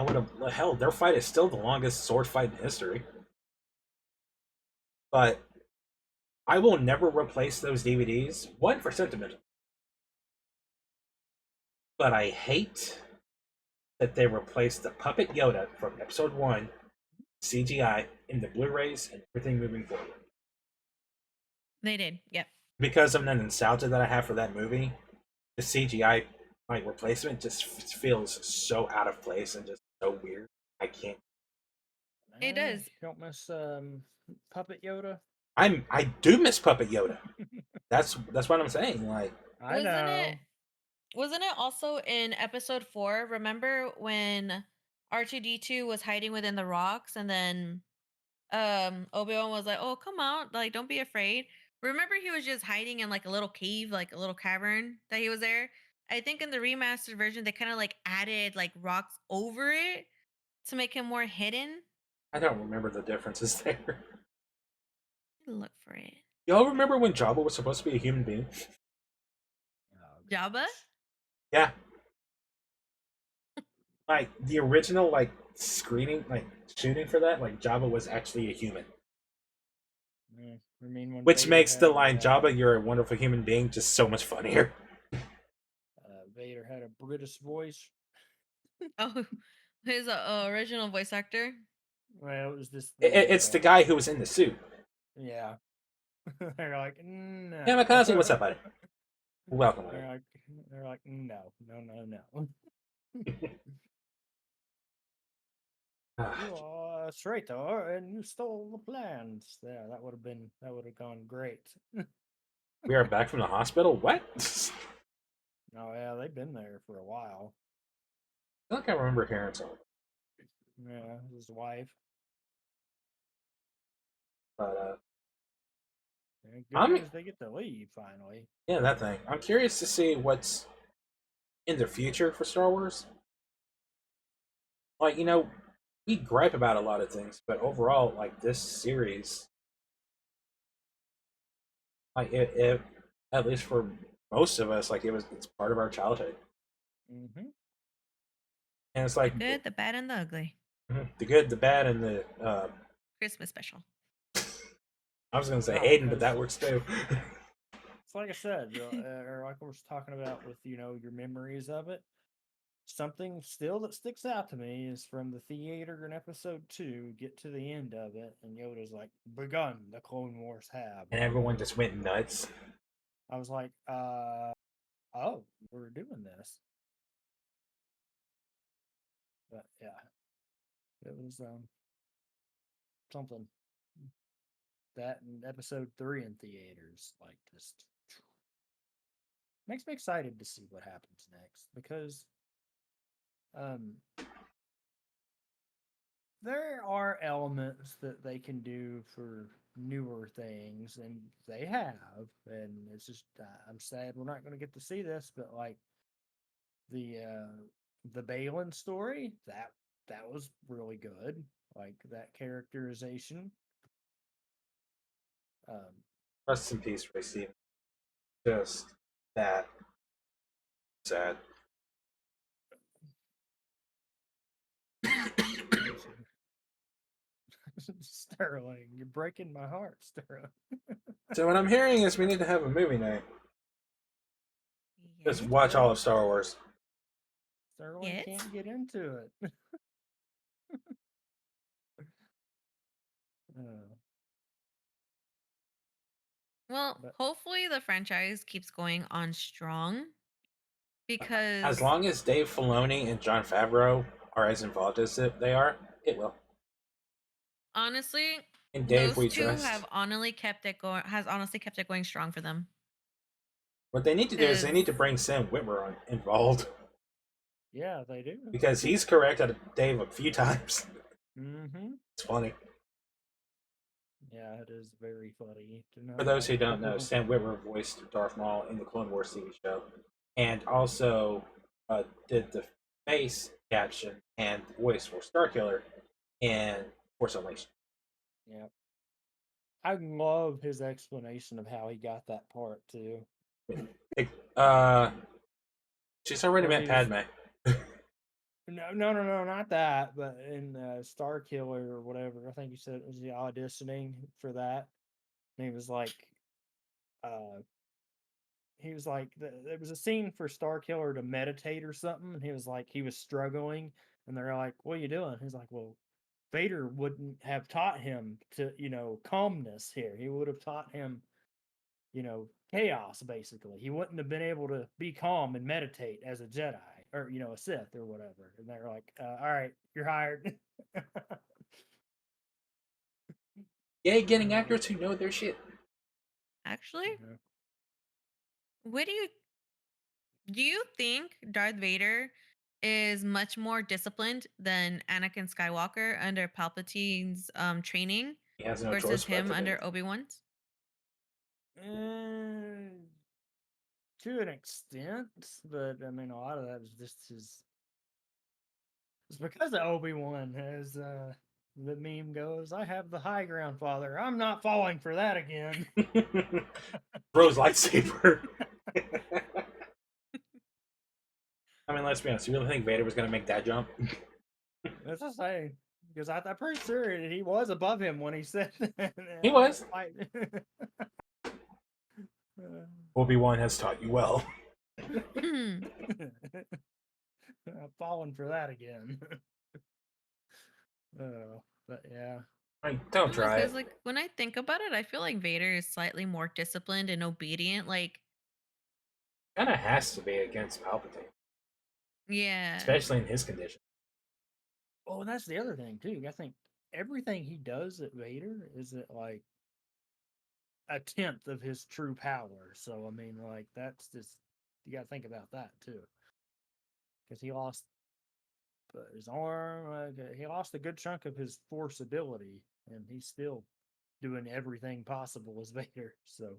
would have, hell, their fight is still the longest sword fight in history. But I will never replace those DVDs. One, for sentiment. But I hate that they replaced the puppet Yoda from episode 1 CGI in the Blu-rays and everything moving forward. They did, yep. Because of the nostalgia that I have for that movie, the CGI replacement just feels so out of place and just so weird. I can't. It does. You don't miss Puppet Yoda? I do miss Puppet Yoda. That's what I'm saying. Like, I know. Wasn't it also in episode 4? Remember when R2D2 was hiding within the rocks, and then Obi-Wan was like, "Oh, come out, like don't be afraid." Remember, he was just hiding in like a little cave, like a little cavern that he was there. I think in the remastered version they kind of like added like rocks over it to make him more hidden. I don't remember the differences there. Look for it. Y'all remember when Jabba was supposed to be a human being? Jabba? Yeah. Like the original screening, shooting for that, Jabba was actually a human. I mean, when Which Vader makes the had, line "Jabba, you're a wonderful human being" just so much funnier. Vader had a British voice. Oh, his original voice actor. Well, it was this. It's the guy who was in the suit. Yeah. They're like, no. Yeah, Makazi, what's up, buddy? Welcome. They're like, no. You are a traitor, and you stole the plans. Yeah, that would have gone great. We are back from the hospital. What? Oh yeah, they've been there for a while. I don't remember hearing something. Yeah, his wife. But good news, they get to leave finally. Yeah, that thing. I'm curious to see what's in the future for Star Wars. Like, we gripe about a lot of things, but overall, this series, it at least for most of us, it's part of our childhood. Mm-hmm. And it's The good, the bad, and the ugly. The good, the bad, and the Christmas special. I was gonna say Hayden, but that works too. It's like I said, or like we were talking about with your memories of it. Something still that sticks out to me is from the theater in episode 2. Get to the end of it, and Yoda's like, "Begun, the Clone Wars have," and everyone just went nuts. I was like, oh, we're doing this. But yeah, it was something. That in episode 3 in theaters, just makes me excited to see what happens next, because there are elements that they can do for newer things, and they have, and it's just I'm sad we're not going to get to see this, but the Balin story, that was really good, that characterization. Rest in peace, Ray Stevens. Just that sad. Sterling, you're breaking my heart, Sterling. So what I'm hearing is we need to have a movie night. Just watch all of Star Wars. Sterling can't get into it. Well, hopefully the franchise keeps going on strong, because As long as Dave Filoni and Jon Favreau are as involved as they are, it will. honestly, And Dave, those we two trust. have honestly kept it going. Has honestly kept it going strong for them. What they need to do is they Because need to bring Sam Witwer involved Yeah, they do. because he's corrected Dave a few times. Mm-hmm. It's funny. Yeah, it is very funny to know For those who that. don't know, Sam Witwer voiced Darth Maul in the Clone Wars TV show, and also did the face caption and voice for Starkiller in Force Unleashed. Yeah. I love his explanation of how he got that part too. Uh, she's already Where met he was Padme. no, not that, but in Star Killer or whatever, I think he said it was the auditioning for that. And uh, there was a scene for Star Killer to meditate or something, and he was struggling, and they're like, "What are you doing?" He's like, "Well, Vader wouldn't have taught him to, calmness here. He would have taught him, chaos, basically. He wouldn't have been able to be calm and meditate as a Jedi or, a Sith or whatever." And they're like, "All right, you're hired." Yay, getting actors who know their shit. actually, Yeah. what do you think Darth Vader is much more disciplined than Anakin Skywalker under Palpatine's training He has no choice versus but him to be. under Obi-Wan's? Uh, to an extent, but I mean, a lot of that is just his. It's because of Obi-Wan, as the meme goes, "I have the high ground, Father. I'm not falling for that again." Rose lightsaber. I mean, let's be honest. You really think Vader was going to make that jump? That's the same. Because I'm pretty sure he was above him when he said that. He was. Obi-Wan has taught you well. I'm falling for that again. Oh, but yeah. Don't try it. Because like when I think about it, I feel like Vader is slightly more disciplined and obedient. Like, Kind of has to be against Palpatine, yeah. especially in his condition. Oh, and that's the other thing too. I think everything he does at Vader is at like a tenth of his true power. So I mean, like that's just you got to think about that too, because he lost his arm. He lost a good chunk of his force ability, and he's still doing everything possible as Vader. So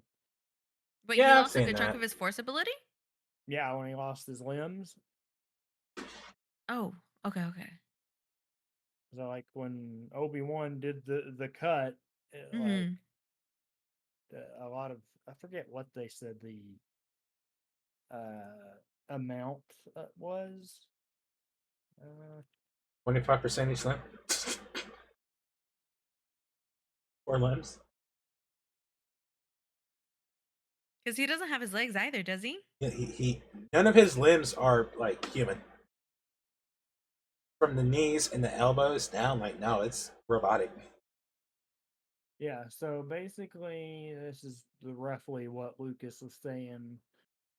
But he Yeah, I've lost a seen good chunk that. of his force ability? yeah, when he lost his limbs, Oh, okay. so like when Obi-Wan did the cut, like Hmm. a lot of I forget what they said the amount was. 25% each limb. Or limbs. Because he doesn't have his legs either, does he? Yeah, he none of his limbs are like human. From the knees and the elbows down, like no, it's robotic. Yeah, so basically, this is roughly what Lucas was saying.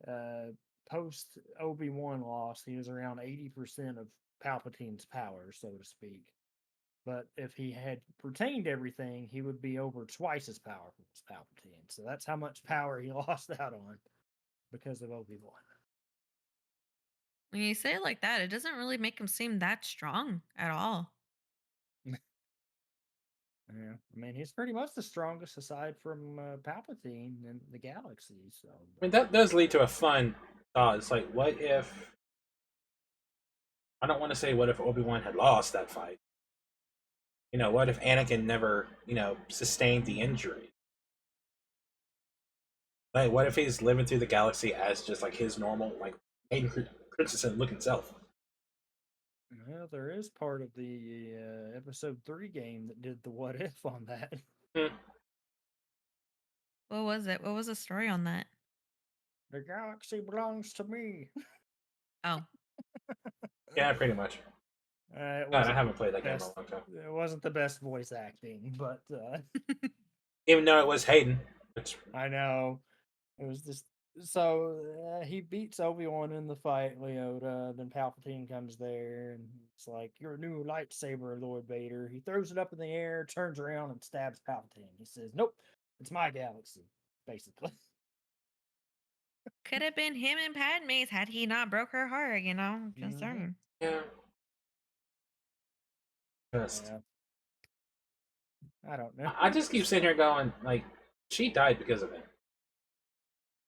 Uh, Post Obi-Wan loss, he was around 80% of Palpatine's power, so to speak. But if he had retained everything, he would be over twice as powerful as Palpatine. So that's how much power he lost out on because of Obi-Wan. When you say it like that, it doesn't really make him seem that strong at all. Yeah, I mean, he's pretty much the strongest aside from Palpatine in the galaxy. So, I mean, that does lead to a fun thought. It's like, what if? I don't want to say what if Obi-Wan had lost that fight. What if Anakin never, sustained the injury? Like, what if he's living through the galaxy as just like his normal, like Hayden Christensen looking self? well, there is part of the Episode 3 game that did the what if on that. Hmm. What was it? What was the story on that? The galaxy belongs to me. Oh, Yeah, pretty much. It God, I wasn't haven't played that game in a best. long time. It wasn't the best voice acting, but Even though it was Hayden, which I know it was just So he beats Obi-Wan in the fight, Leota. Then Palpatine comes there and it's like, "Your new lightsaber, Lord Vader." He throws it up in the air, turns around, and stabs Palpatine. He says, "Nope, it's my galaxy," basically. Could have been him and Padme's had he not broke her heart, Just Mm-hmm. saying. Yeah. Just Yeah, I don't know. I just keep sitting here going, like, she died because of him.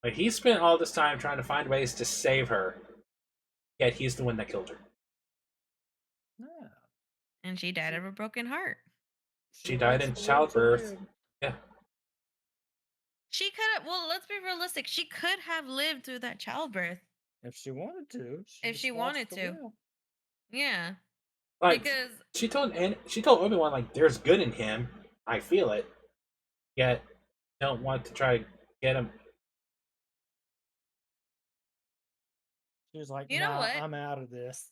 Like, he spent all this time trying to find ways to save her, yet he's the one that killed her. Yeah, And she died she of a broken heart. she She died wants in the will to childbirth. live Yeah. She could have, well, let's be realistic. She could have lived through that childbirth if she wanted to. She if she just lost wanted the to. will. Yeah. Like, Because she told Obi-Wan, like, there's good in him. I feel it. Yet don't want to try to get him. She was like, you know "Nah, what? I'm out of this."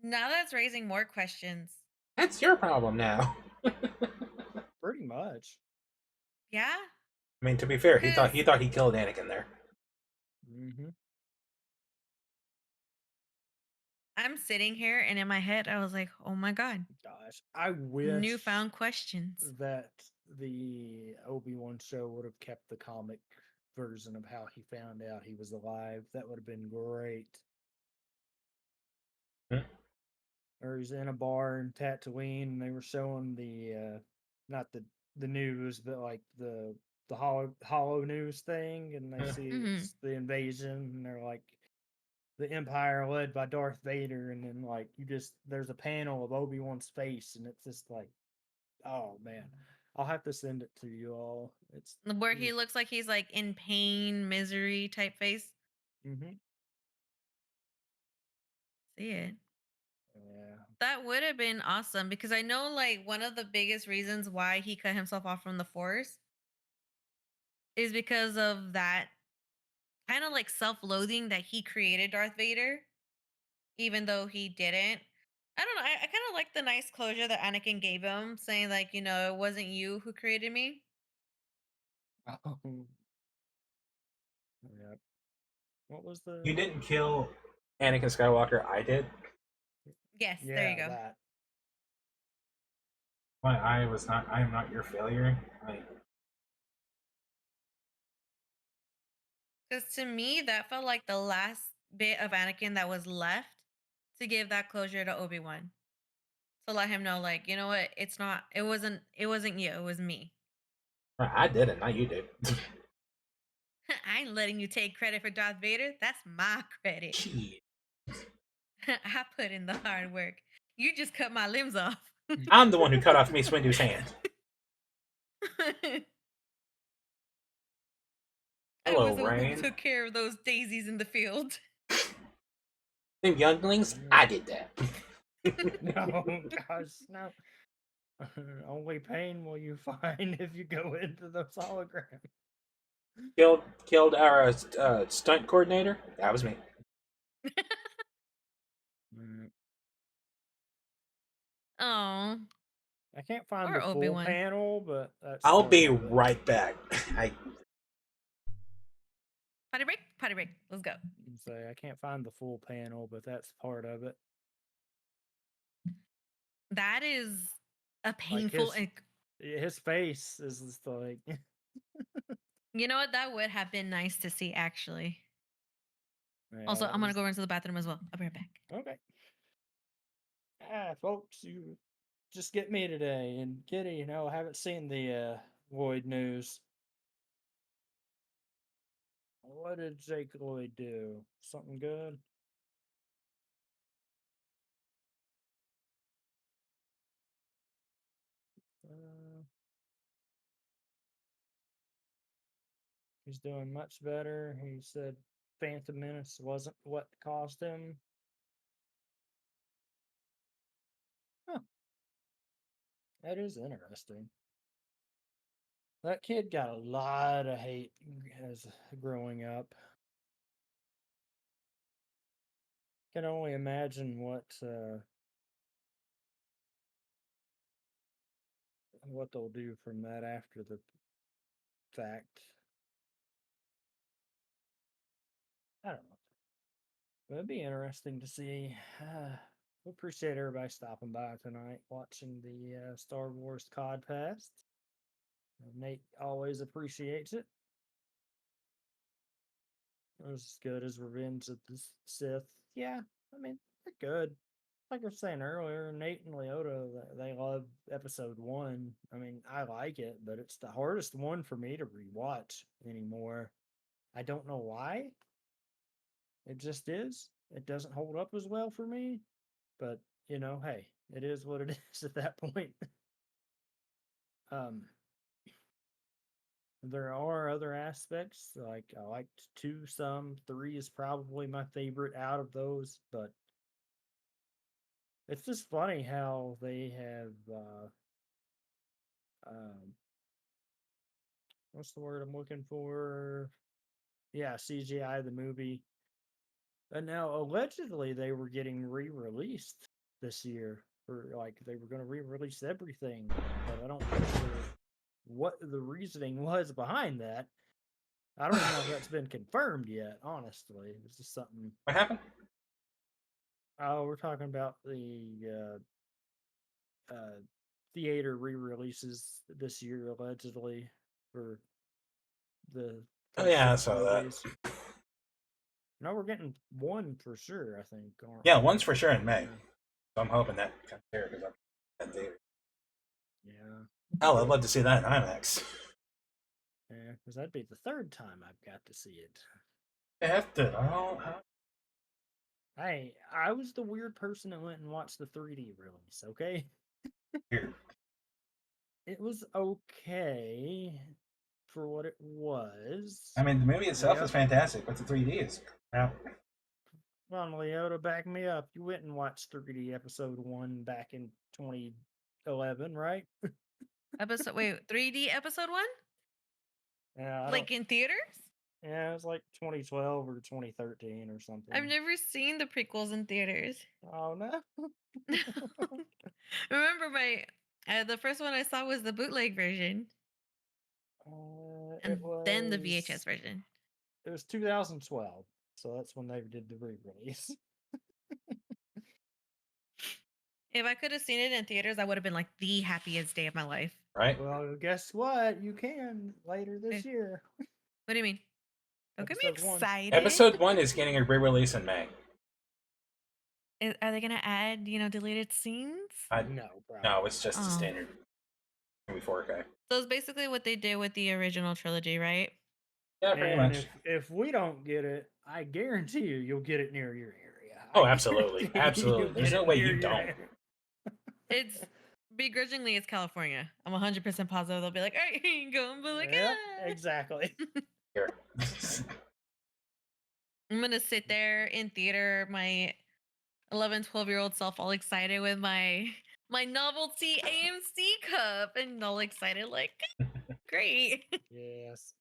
Now that's raising more questions. That's your problem now. Pretty much. Yeah? I mean, to be fair, Because he thought he killed Anakin there. Mm-hmm. I'm sitting here and in my head, I was like, oh my God, Gosh, I wish newfound questions. that the Obi-Wan show would have kept the comic version of how he found out he was alive. That would have been great. Hmm. Or he's in a bar in Tatooine and they were showing the not the news, but like the hollow news thing, and they Hmm. see Hmm. it's the invasion, and they're like the Empire led by Darth Vader, and then like there's a panel of Obi-Wan's face, and it's just like, oh man, I'll have to send it to you all. It's Where he looks like he's like in pain, misery type face. mm-hmm. See it. Yeah. That would have been awesome because I know like one of the biggest reasons why he cut himself off from the force is because of that kind of like self-loathing that he created Darth Vader, even though he didn't. I don't know. I kind of like the nice closure that Anakin gave him, saying like, it wasn't you who created me. Oh, yeah. What was You the? didn't kill Anakin Skywalker. I did. Yes, there you Yeah, go. that. But I was not. I am not your failure. Because to me, that felt like the last bit of Anakin that was left to give that closure to Obi-Wan. To let him know, like, you know what, it wasn't you, it was me. I did it. Not you did. I ain't letting you take credit for Darth Vader. That's my credit. Shit. I put in the hard work. You just cut my limbs off. I'm the one who cut off Mace Windu's hand. I Hello, was the one who Rain. took care of those daisies in the field. Them younglings. Mm. I did that. No, gosh, no. Only pain will you find if you go into those holograms. Killed our stunt coordinator. That was me. Mm. Oh, I can't find or the full Obi-Wan. panel, but that's I'll part be of it. right back. I Potty break, potty break. Let's go. So I can't find the full panel, but that's part of it. That is a Like painful and his face is just like you know what? That would have been nice to see actually. yeah, Also, that I'm gonna was go into the bathroom as well. I'll be right back. okay. Folks, you just get me today. And Kitty, I haven't seen the Lloyd news. What did Jake Lloyd do? Something good? Uh, he's doing much better. He said Phantom Menace wasn't what caused him. Huh, that is interesting. That kid got a lot of hate as growing up. Can only imagine what they'll do from that after the fact. I don't know. But it'd be interesting to see. We appreciate everybody stopping by tonight, watching the Star Wars Codpast. Nate always appreciates it. It was as good as Revenge of the Sith. Yeah, I mean, they're good. Like I was saying earlier, Nate and Leota, they love episode 1. I mean, I like it, but it's the hardest one for me to rewatch anymore. I don't know why. It just is. It doesn't hold up as well for me. But, hey, it is what it is at that point. um, there are other aspects. Like, I liked 2 some. 3 is probably my favorite out of those. But it's just funny how they have, what's the word I'm looking for? Yeah, CGI the movie. And now allegedly they were getting re-released this year. Or like they were going to re-release everything, but I don't remember what the reasoning was behind that. I don't even know if that's been confirmed yet, honestly. It's just something. What happened? Oh, we're talking about the theater re-releases this year allegedly for the Oh yeah, I first 6 saw that. movies. No, we're getting 1 for sure, I think. Yeah, one's for sure in May. Yeah. So I'm hoping that comes here because I'm at theater. Yeah. Oh, I'd love to see that in IMAX. Yeah, because that'd be the 3rd time I've got to see it. After all, Hey, I was the weird person that went and watched the 3D release, okay? weird. It was okay for what it was. I mean, the movie itself Yep. is fantastic, but the 3D is crap. Come on, Leota, back me up. You went and watched 3D episode 1 back in 2011, right? Wait, 3D episode 1? Yeah, Like in theaters? Yeah, it was like 2012 or 2013 or something. I've never seen the prequels in theaters. Oh no. Remember the first one I saw was the bootleg version, It and then the was VHS version. It was 2012, so that's when they did the re-release. If I could have seen it in theaters, I would have been like the happiest day of my life. Right? Well, guess what? You can later this year. What do you mean? Don't get me Episode 1. excited. Episode 1 is getting a re-release in May. Are they gonna add, deleted scenes? No, probably. No, it's just the standard. Maybe 4K. So it's basically what they did with the original trilogy, right? Yeah, pretty And much. if we don't get it, I guarantee you'll get it near your area. Oh, absolutely. Absolutely. There's no way you don't. It's begrudgingly, it's California. I'm 100% positive they'll be like, all right, here you go. But like, Yep, exactly. Here. I'm gonna sit there in theater, my 11, 12-year-old self, all excited with my novelty AMC cup, and all excited, like, great. Yes.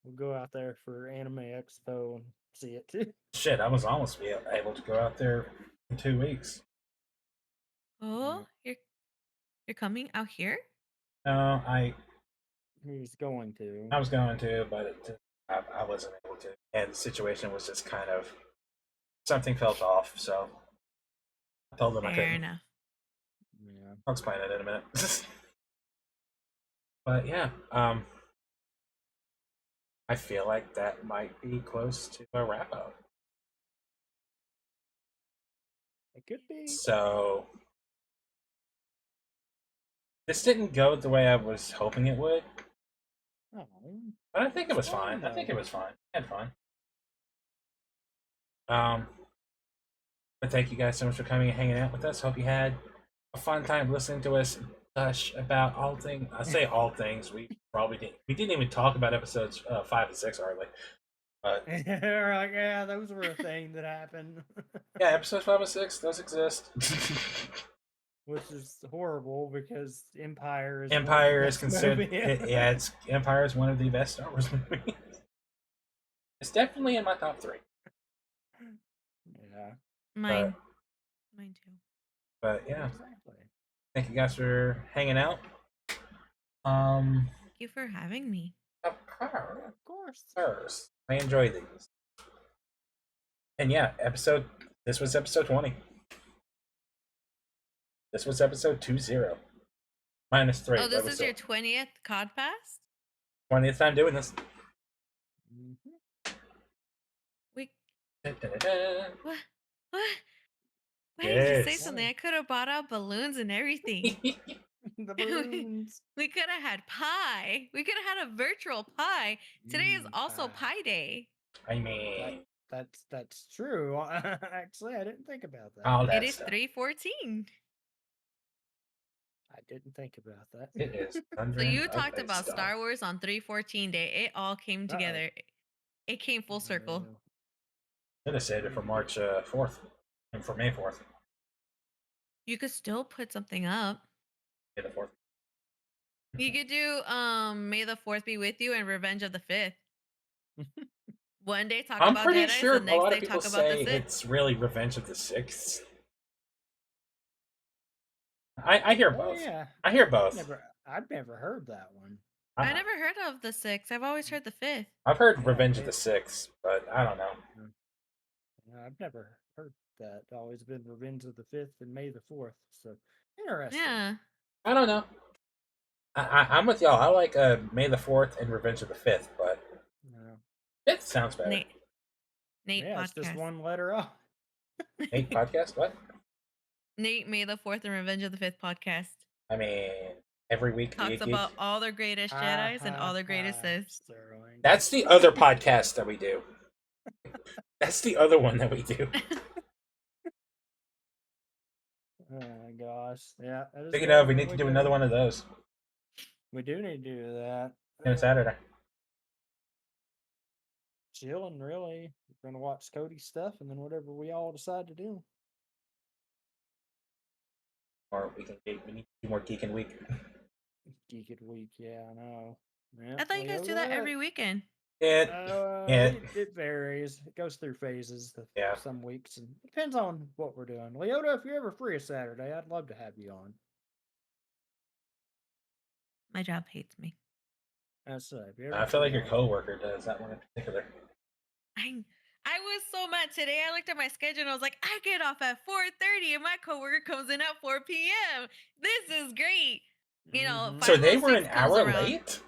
We'll go out there for Anime Expo and see it too. Shit, I was almost able to go out there in 2 weeks. Oh, you're coming out here? No, He's going to. I was going to, but I wasn't able to. And the situation was just kind of something felt off, so I told them I Fair couldn't. enough. Yeah. I'll explain it in a minute. But yeah, I feel like that might be close to a wrap up. It could be. So this didn't go the way I was hoping it would. Oh, But I think it was fine, fine. I think though. it was fine. I had fun. But thank you guys so much for coming and hanging out with us. Hope you had a fun time listening to us gush about all things. I say all things. We probably didn't. We didn't even talk about episodes 5 and 6 hardly. But We're like, yeah, those were a thing that happened. yeah, episodes 5 and 6 does exist. Which is horrible because Empire is Empire one of the is best considered. movies. Empire is one of the best Star Wars movies. It's definitely in my top 3. Yeah. Mine too. But yeah, Exactly. thank you guys for hanging out. Thank you for having me. Of course. Of course. First. I enjoy these. And yeah, this was episode 20. This was episode 20. Minus 3. Oh, this is your 20th Codpast? 20th time doing this. We Da-da-da-da. what? Why did you say Yes. something? I could have bought out balloons and everything. The balloons. We could have had pie. We could have had a virtual pie. Today is also Pie. pie day. I mean, That's true. Actually, I didn't think about that. all that It is stuff. 3:14. I didn't think about that. It is. So thundering you of talked a about star. Star Wars on 3:14 day. It all came Uh-oh. together. It came full circle. Should have saved it for March 4th and for May 4th. You could still put something up. May the 4th. You could do May the 4th be with you and Revenge of the 5th. One day talk I'm about pretty Jedi's, sure the a next lot day of people talk about the say Sith. it's really Revenge of the 6th. I hear Oh both. yeah. I hear both. I've never heard that one. I never heard of the 6th. I've always heard the 5th. I've heard Yeah, Revenge of the 6th, but I don't know. No, I've never heard that. It's always been Revenge of the 5th and May the 4th. So interesting. Yeah. I don't know. I'm with y'all. I like May the 4th and Revenge of the 5th, but No. 5th sounds better. Nate Yeah, it's just podcast. one letter off. Nate podcast? What? Nate May the 4th and Revenge of the 5th podcast. I mean, every week be a Talks geek. about all the greatest Jedis and all the greatest Siths. Sterling. That's the other podcast that we do. That's the other one that we do. Oh my gosh. Yeah. Speaking of, we need to do another one of those. We do need to do that. On Saturday. Chilling, really. We're gonna watch Cody's stuff and then whatever we all decide to do. Or we need to do more Geekin' Week. Geek it week, yeah, I know. Yeah, I thought you guys do that every weekend. It varies. It goes through phases. Yeah. Some weeks and depends on what we're doing. Leota, if you're ever free a Saturday, I'd love to have you on. My job hates me. That's I feel like your coworker does that one in particular. I was so mad today. I looked at my schedule and I was like, I get off at 4:30 and my coworker comes in at 4 p.m. This is great. You know, Mhm. So they were 5:06 an comes hour around. late?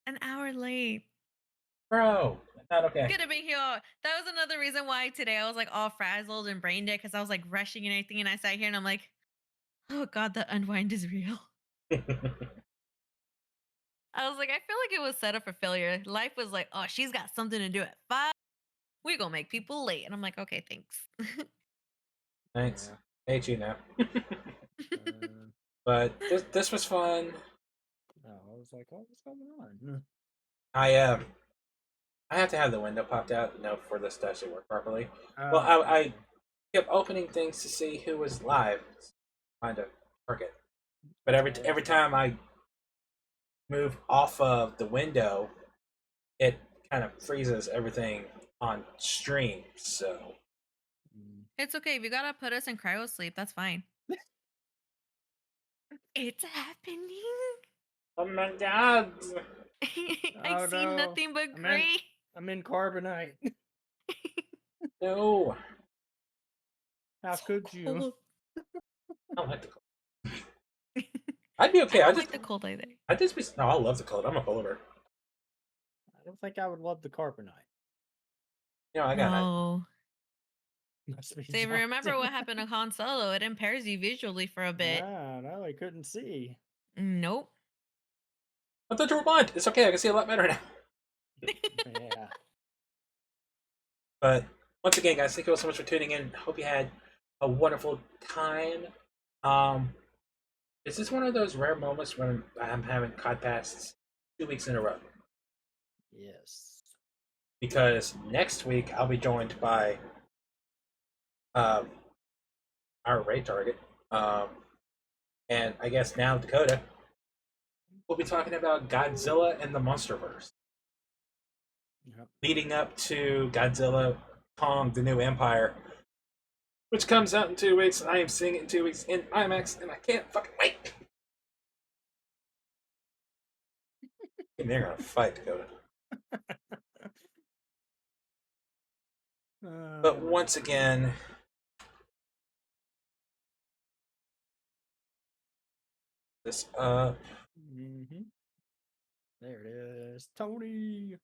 An hour late. Bro, not okay. Could have been here. That was another reason why today I was like all frazzled and brain dead because I was like rushing and everything. And I sat here and I'm like, oh God, the unwind is real. I was like, I feel like it was set up for failure. Life was like, oh, she's got something to do at 5. We're going to make people late. And I'm like, okay, thanks. Thanks. Yeah. Hate you now. Uh, But this was fun. no, I was like, oh, what's going on? I have to have the window popped out, for this to actually work properly. Well, Oh, I kept opening things to see who was live, kind of target. But every time I move off of the window, it kind of freezes everything on stream. So It's okay. If you got to put us in cryo sleep, that's fine. It's happening. oh my god! I Oh, see no. nothing but I'm in- gray. I'm in carbonite. No, How So could you? cold. I don't like the cold. I'd be okay. I I don't just like the cold either. no. I love the cold. I'm a polar bear. I don't think I would love the carbonite. I got it. No. Must be So if you remember exhausting. what happened to Han Solo, it impairs you visually for a bit. Ah, no, I couldn't see. Nope. I thought you were blind. It's okay. I can see a lot better now. Yeah. But once again, guys, thank you all so much for tuning in. Hope you had a wonderful time. This is one of those rare moments when I'm having Codpasts 2 weeks in a row. Yes. Because next week I'll be joined by our raid target, and I guess now Dakota. We'll be talking about Godzilla and the Monsterverse, Yep. leading up to Godzilla Kong: The New Empire, which comes out in 2 weeks, and I am seeing it in 2 weeks in IMAX, and I can't fucking wait. And they're gonna fight, Dakota. But once again, this up. There it is, Tony.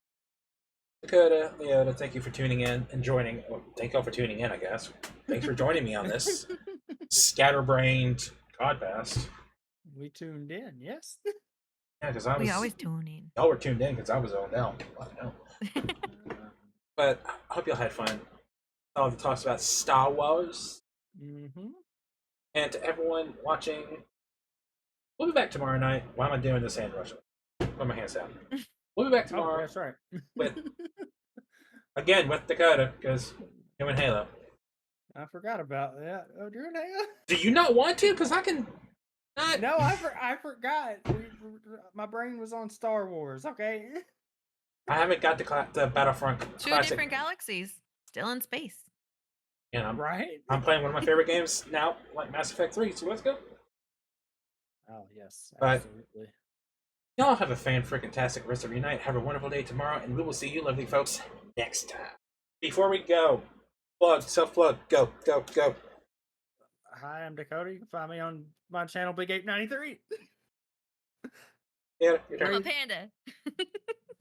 Dakota, Leota, thank you for tuning in and joining. Well, thank y'all for tuning in, I guess. Thanks for joining me on this scatterbrained Codpast. We tuned in, yes. Yeah, because I was. We always tune in. Y'all were tuned in because I was zoned out. I know. But I hope y'all had fun. All the talks about Star Wars. And to everyone watching, we'll be back tomorrow night. Why am I doing this hand rush? Put my hands down. We'll be back tomorrow. Oh, that's right. with Dakota, because him and Halo. I forgot about that. Oh, you're an Halo? Do you not want to? Because I can. Not... No, I forgot. My brain was on Star Wars. Okay. I haven't got the Battlefront Two Classic. different galaxies, still in space. And I'm right. playing one of my favorite games now, like Mass Effect 3. So let's go. Oh yes, absolutely. But y'all have a fan-freaking-tastic rest of your night. Have a wonderful day tomorrow, and we will see you, lovely folks, next time. Before we go, self-plug, go. Hi, I'm Dakota. You can find me on my channel, Big Ape 93. Yeah, I'm a panda.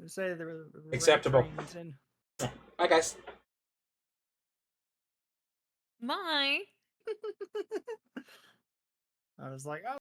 Say the acceptable. Bye, guys. Bye. I was like, oh.